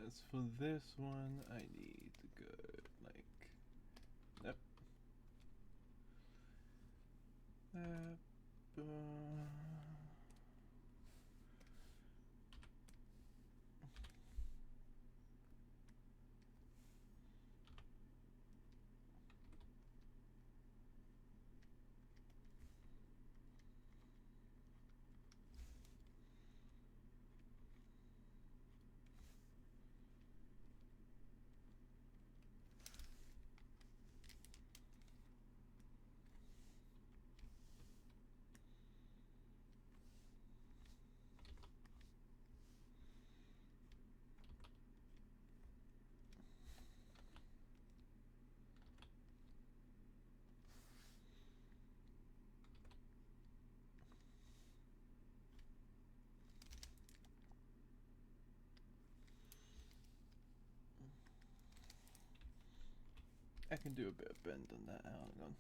As for this one, I need to go like... Yep. I can do a bit of bend on that. Hang on.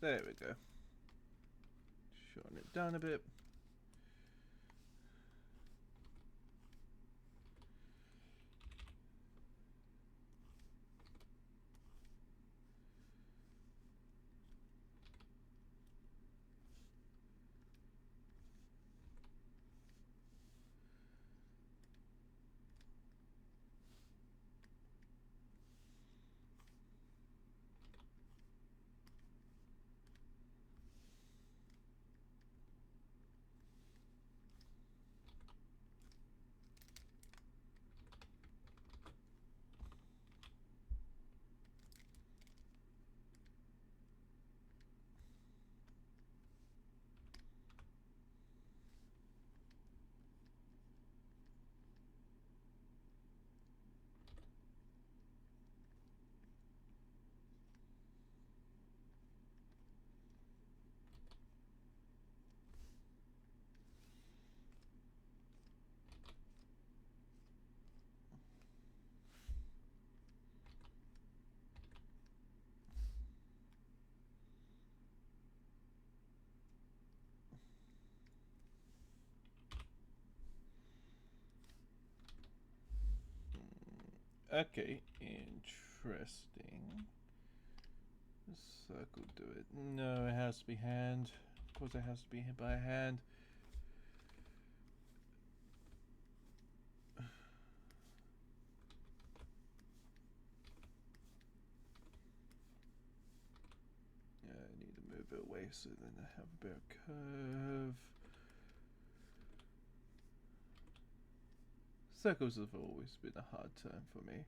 There we go. Shorten it down a bit. Okay, interesting. Circle do it. No, it has to be hand. Of course it has to be by hand. Yeah, I need to move it away so then I have a bit of curve. Circles have always been a hard term for me.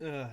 Ugh.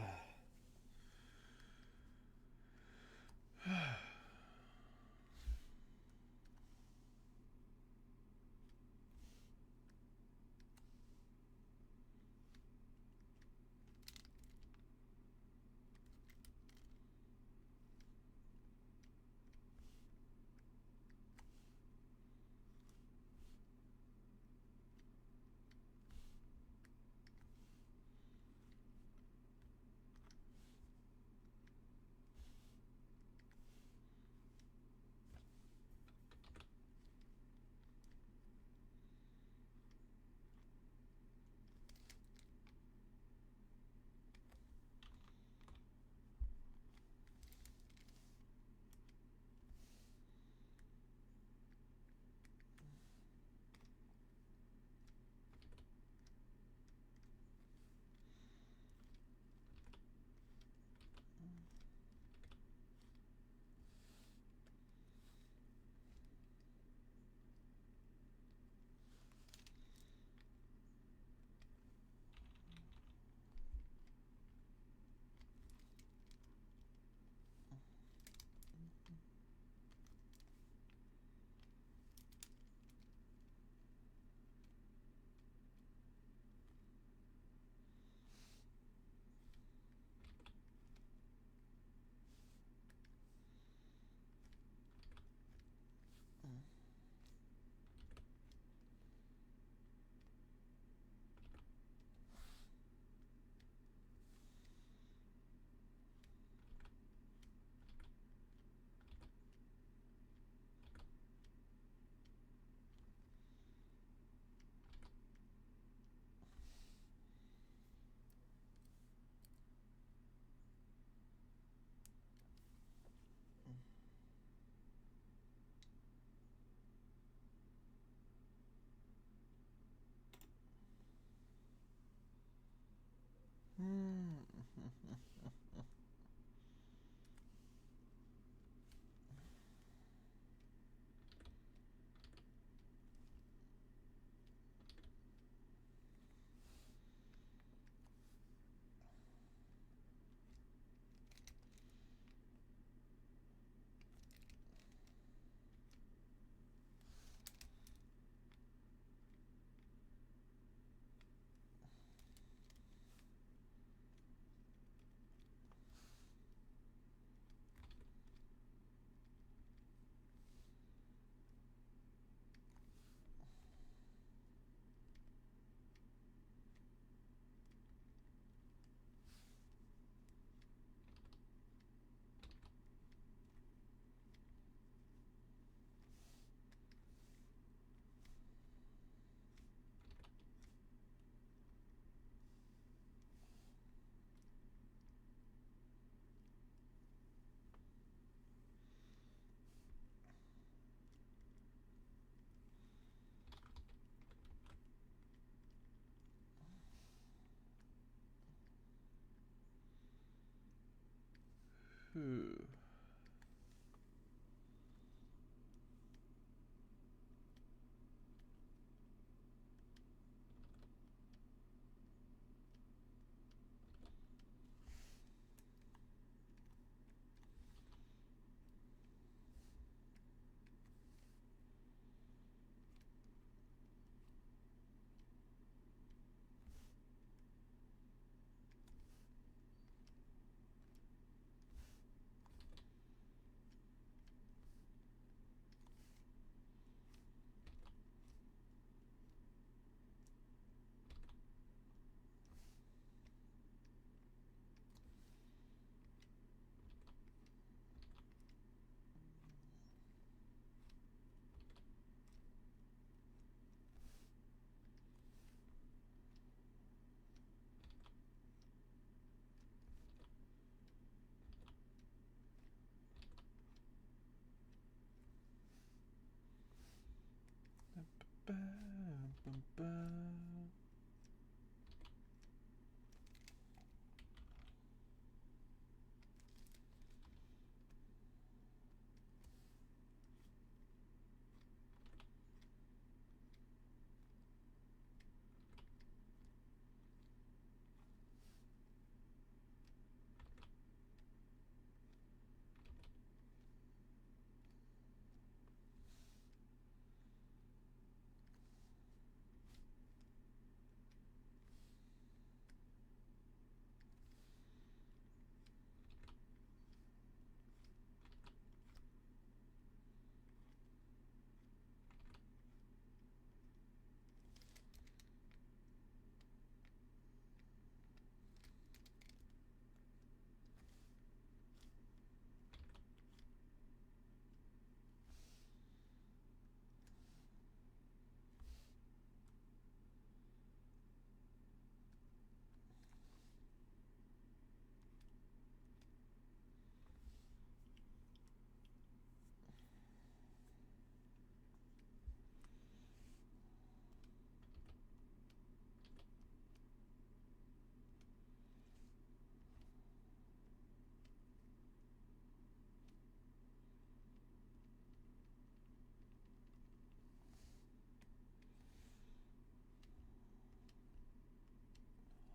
Phew.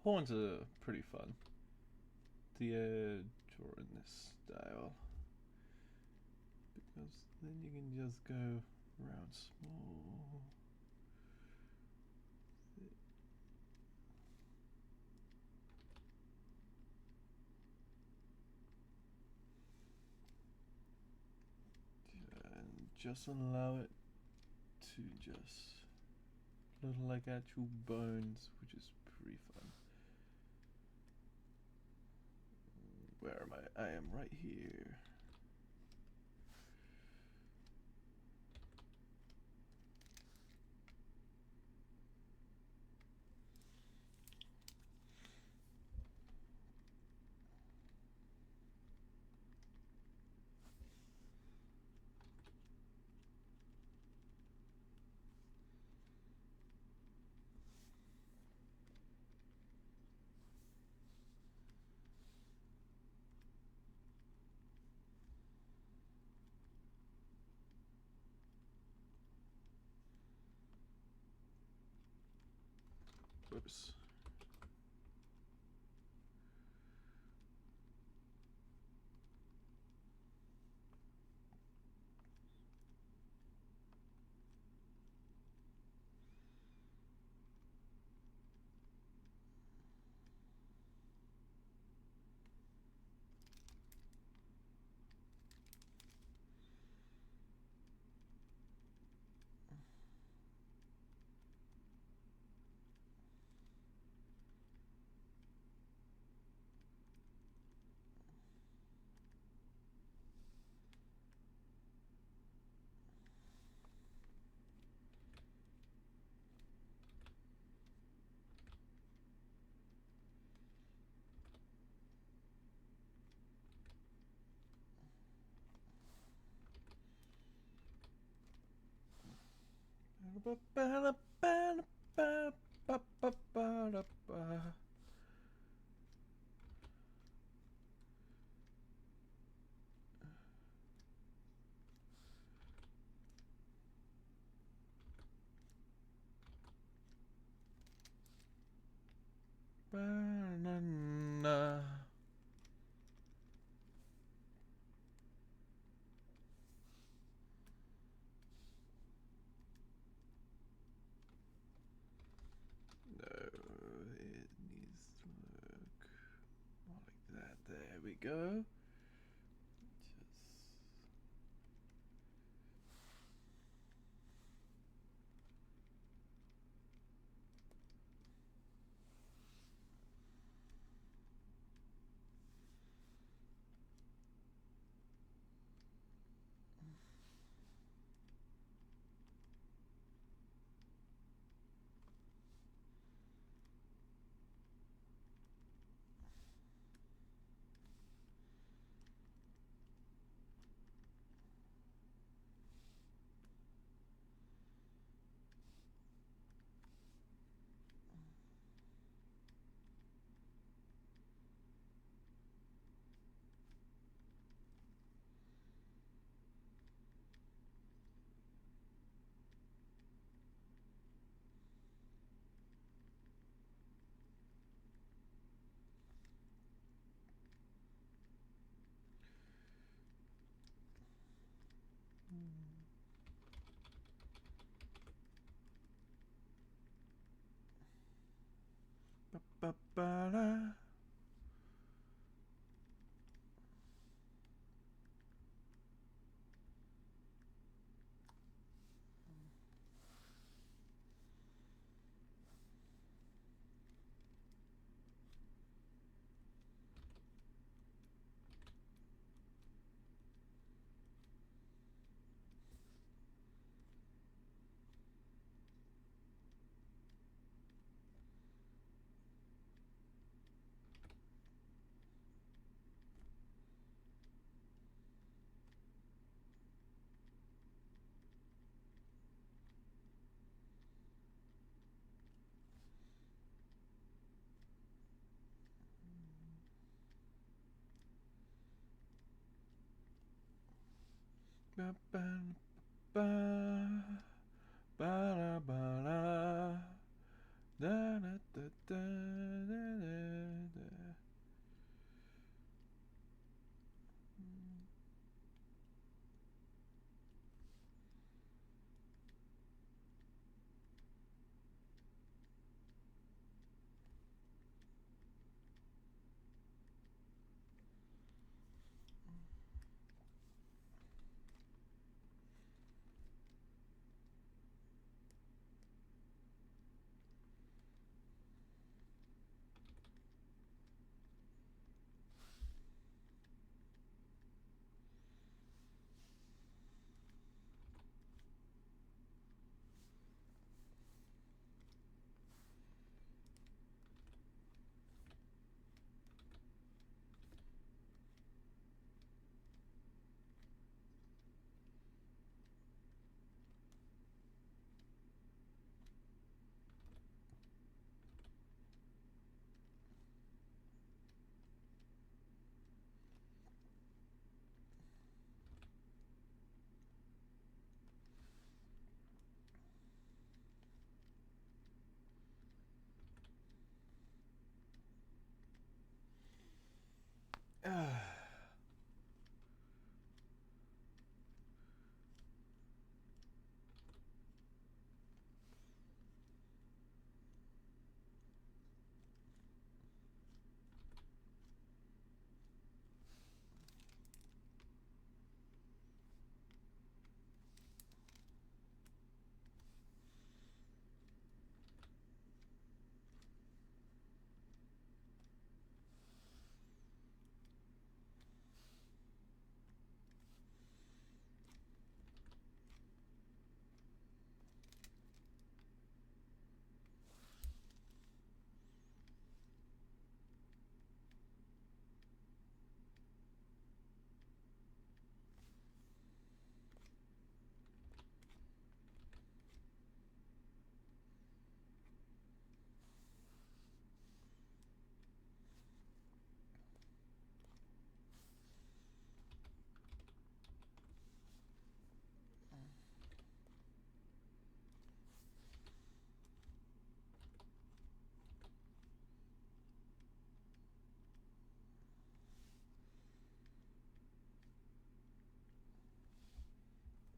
Horns are pretty fun. The drawing this style, because then you can just go around small. And just allow it to just look like actual bones, which is pretty fun. Where am I? I am right here. Whoops. Banana. No, it needs to look more like that. There we go. Ba-ba-da. Ba-ba-ba-ba-da-ba-da. Da, da, da, da, da, da.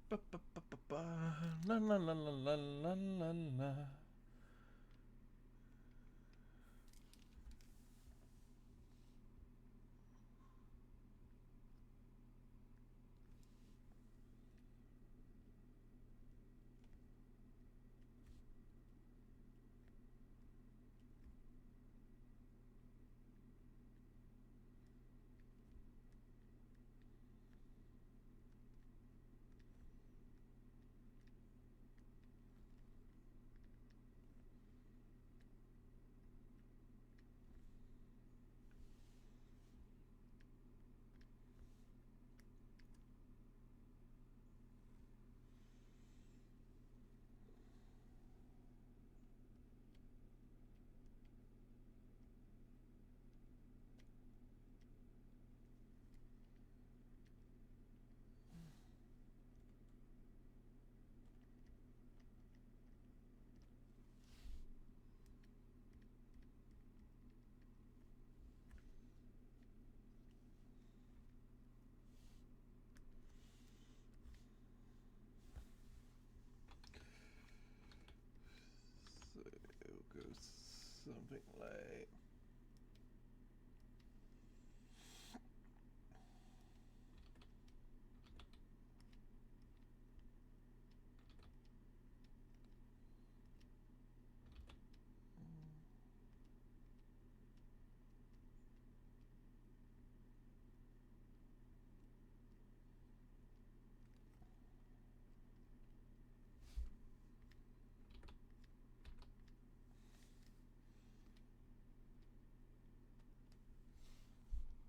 Ba, ba, ba, ba, ba. La la la la la la la la. So it'll go something like.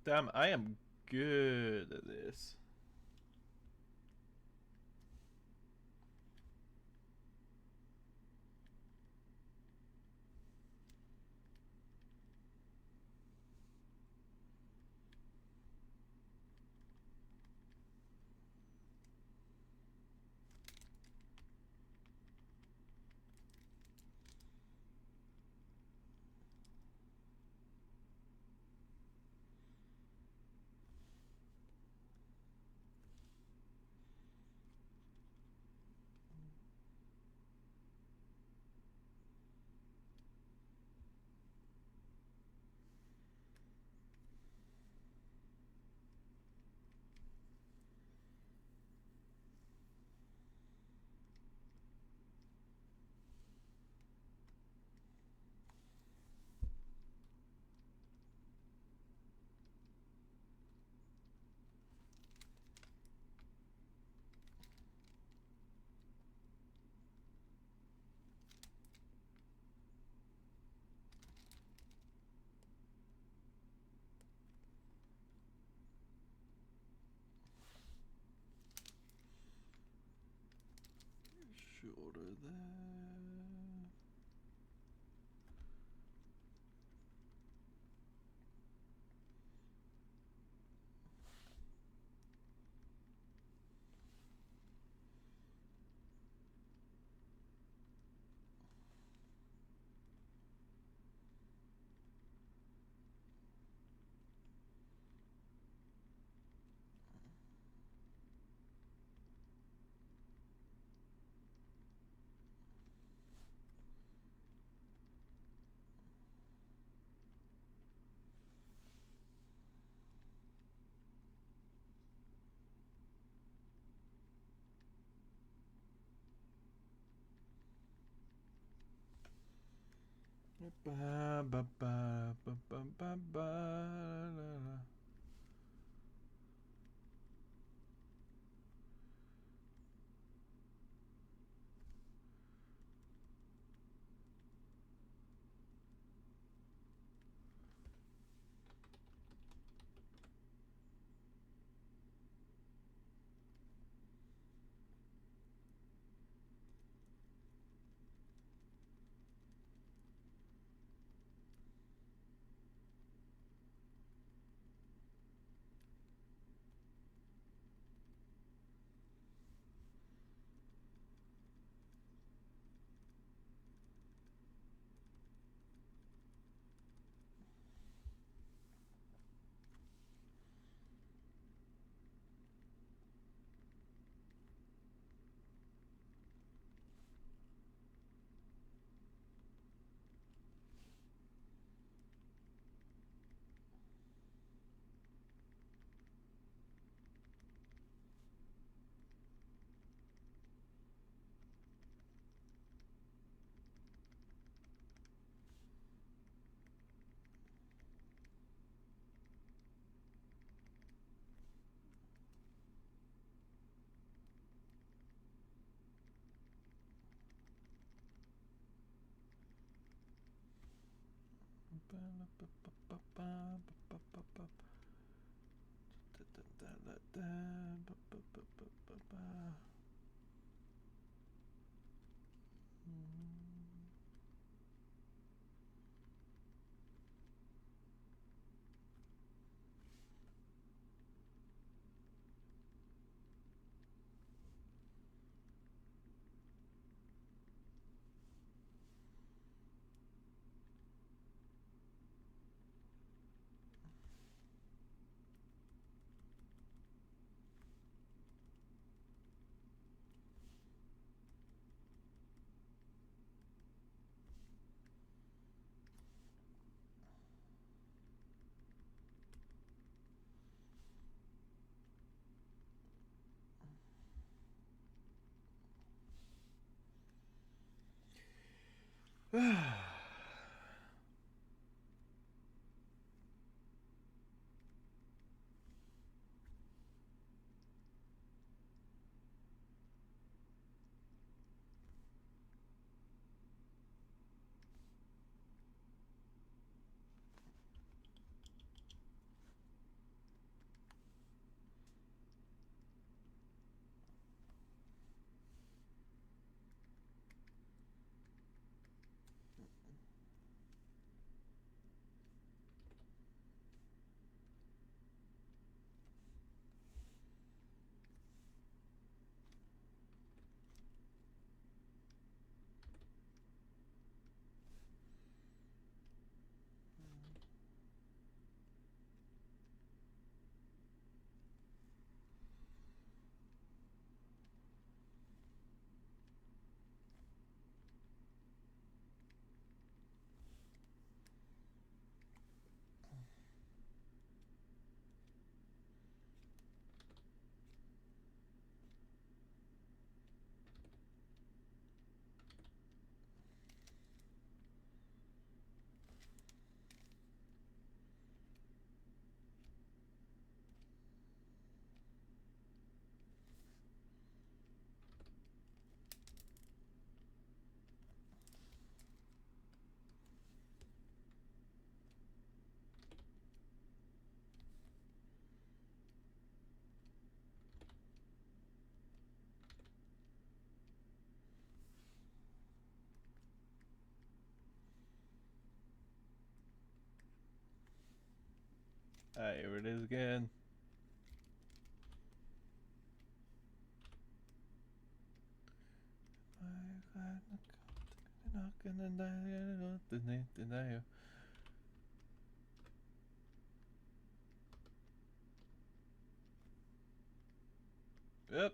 Damn, I am good at this. Ba, ba, ba, ba, ba, ba, ba, la, la. Here it is again. Yep.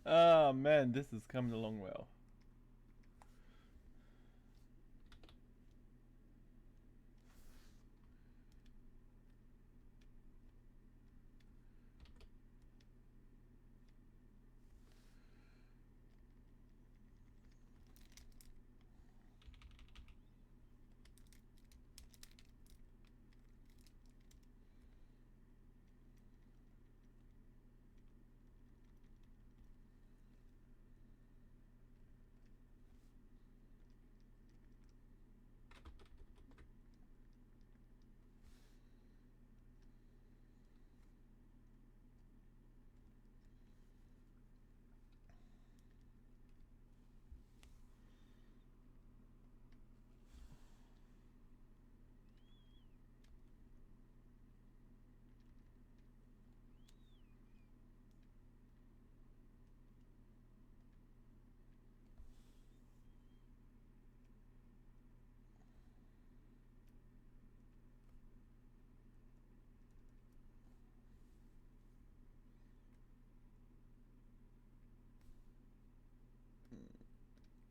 Oh man, this is coming along well.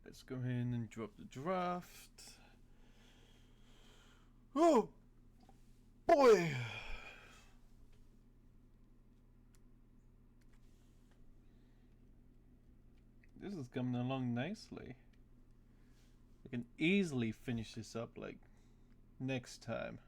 Let's go ahead and drop the draft. Oh boy! This is coming along nicely. I can easily finish this up like next time.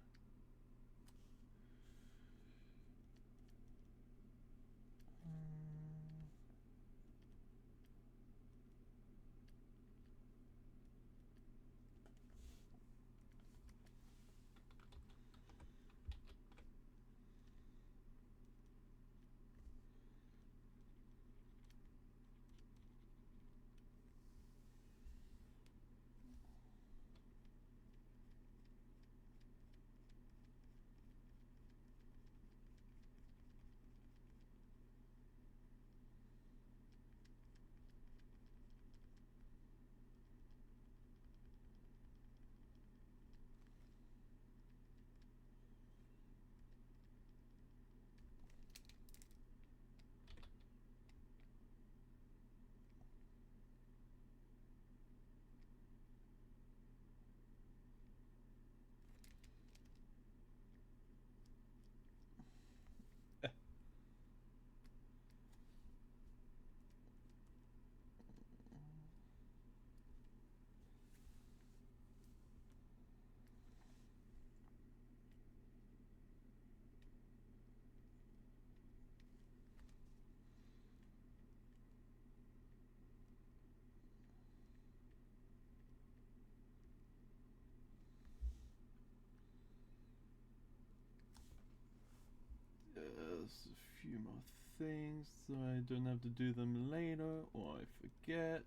There's a few more things so I don't have to do them later or I forget.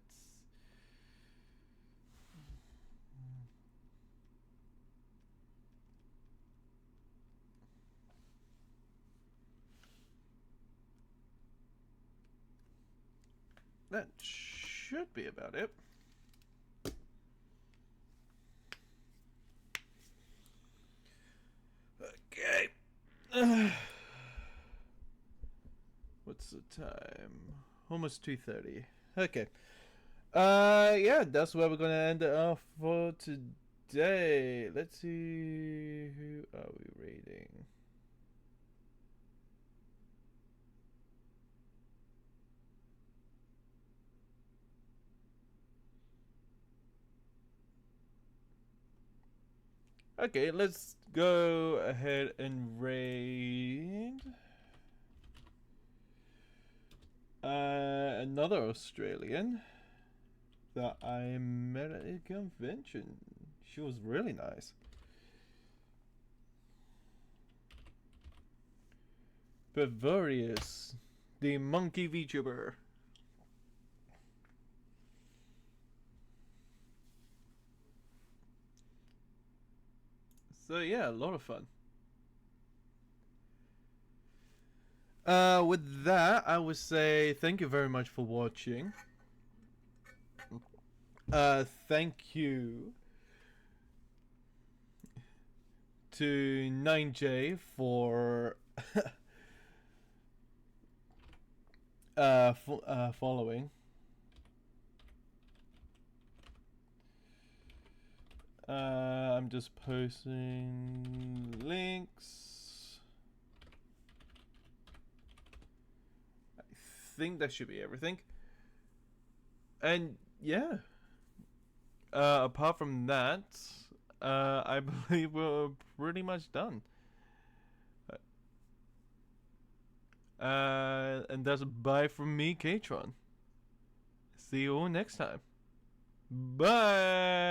That should be about it. Okay. What's the time? Almost 2:30. Okay. Yeah, that's where we're gonna end it off for today. Let's see, who are we rating? Okay, let's go ahead and raid another Australian that I met at a convention. She was really nice. Bavarius, the monkey VTuber. So yeah, a lot of fun. With that, I would say thank you very much for watching. Thank you to 9J for following. I'm just posting links. I think that should be everything. And yeah, apart from that, I believe we're pretty much done. And that's a bye from me, Katron. See you all next time. Bye.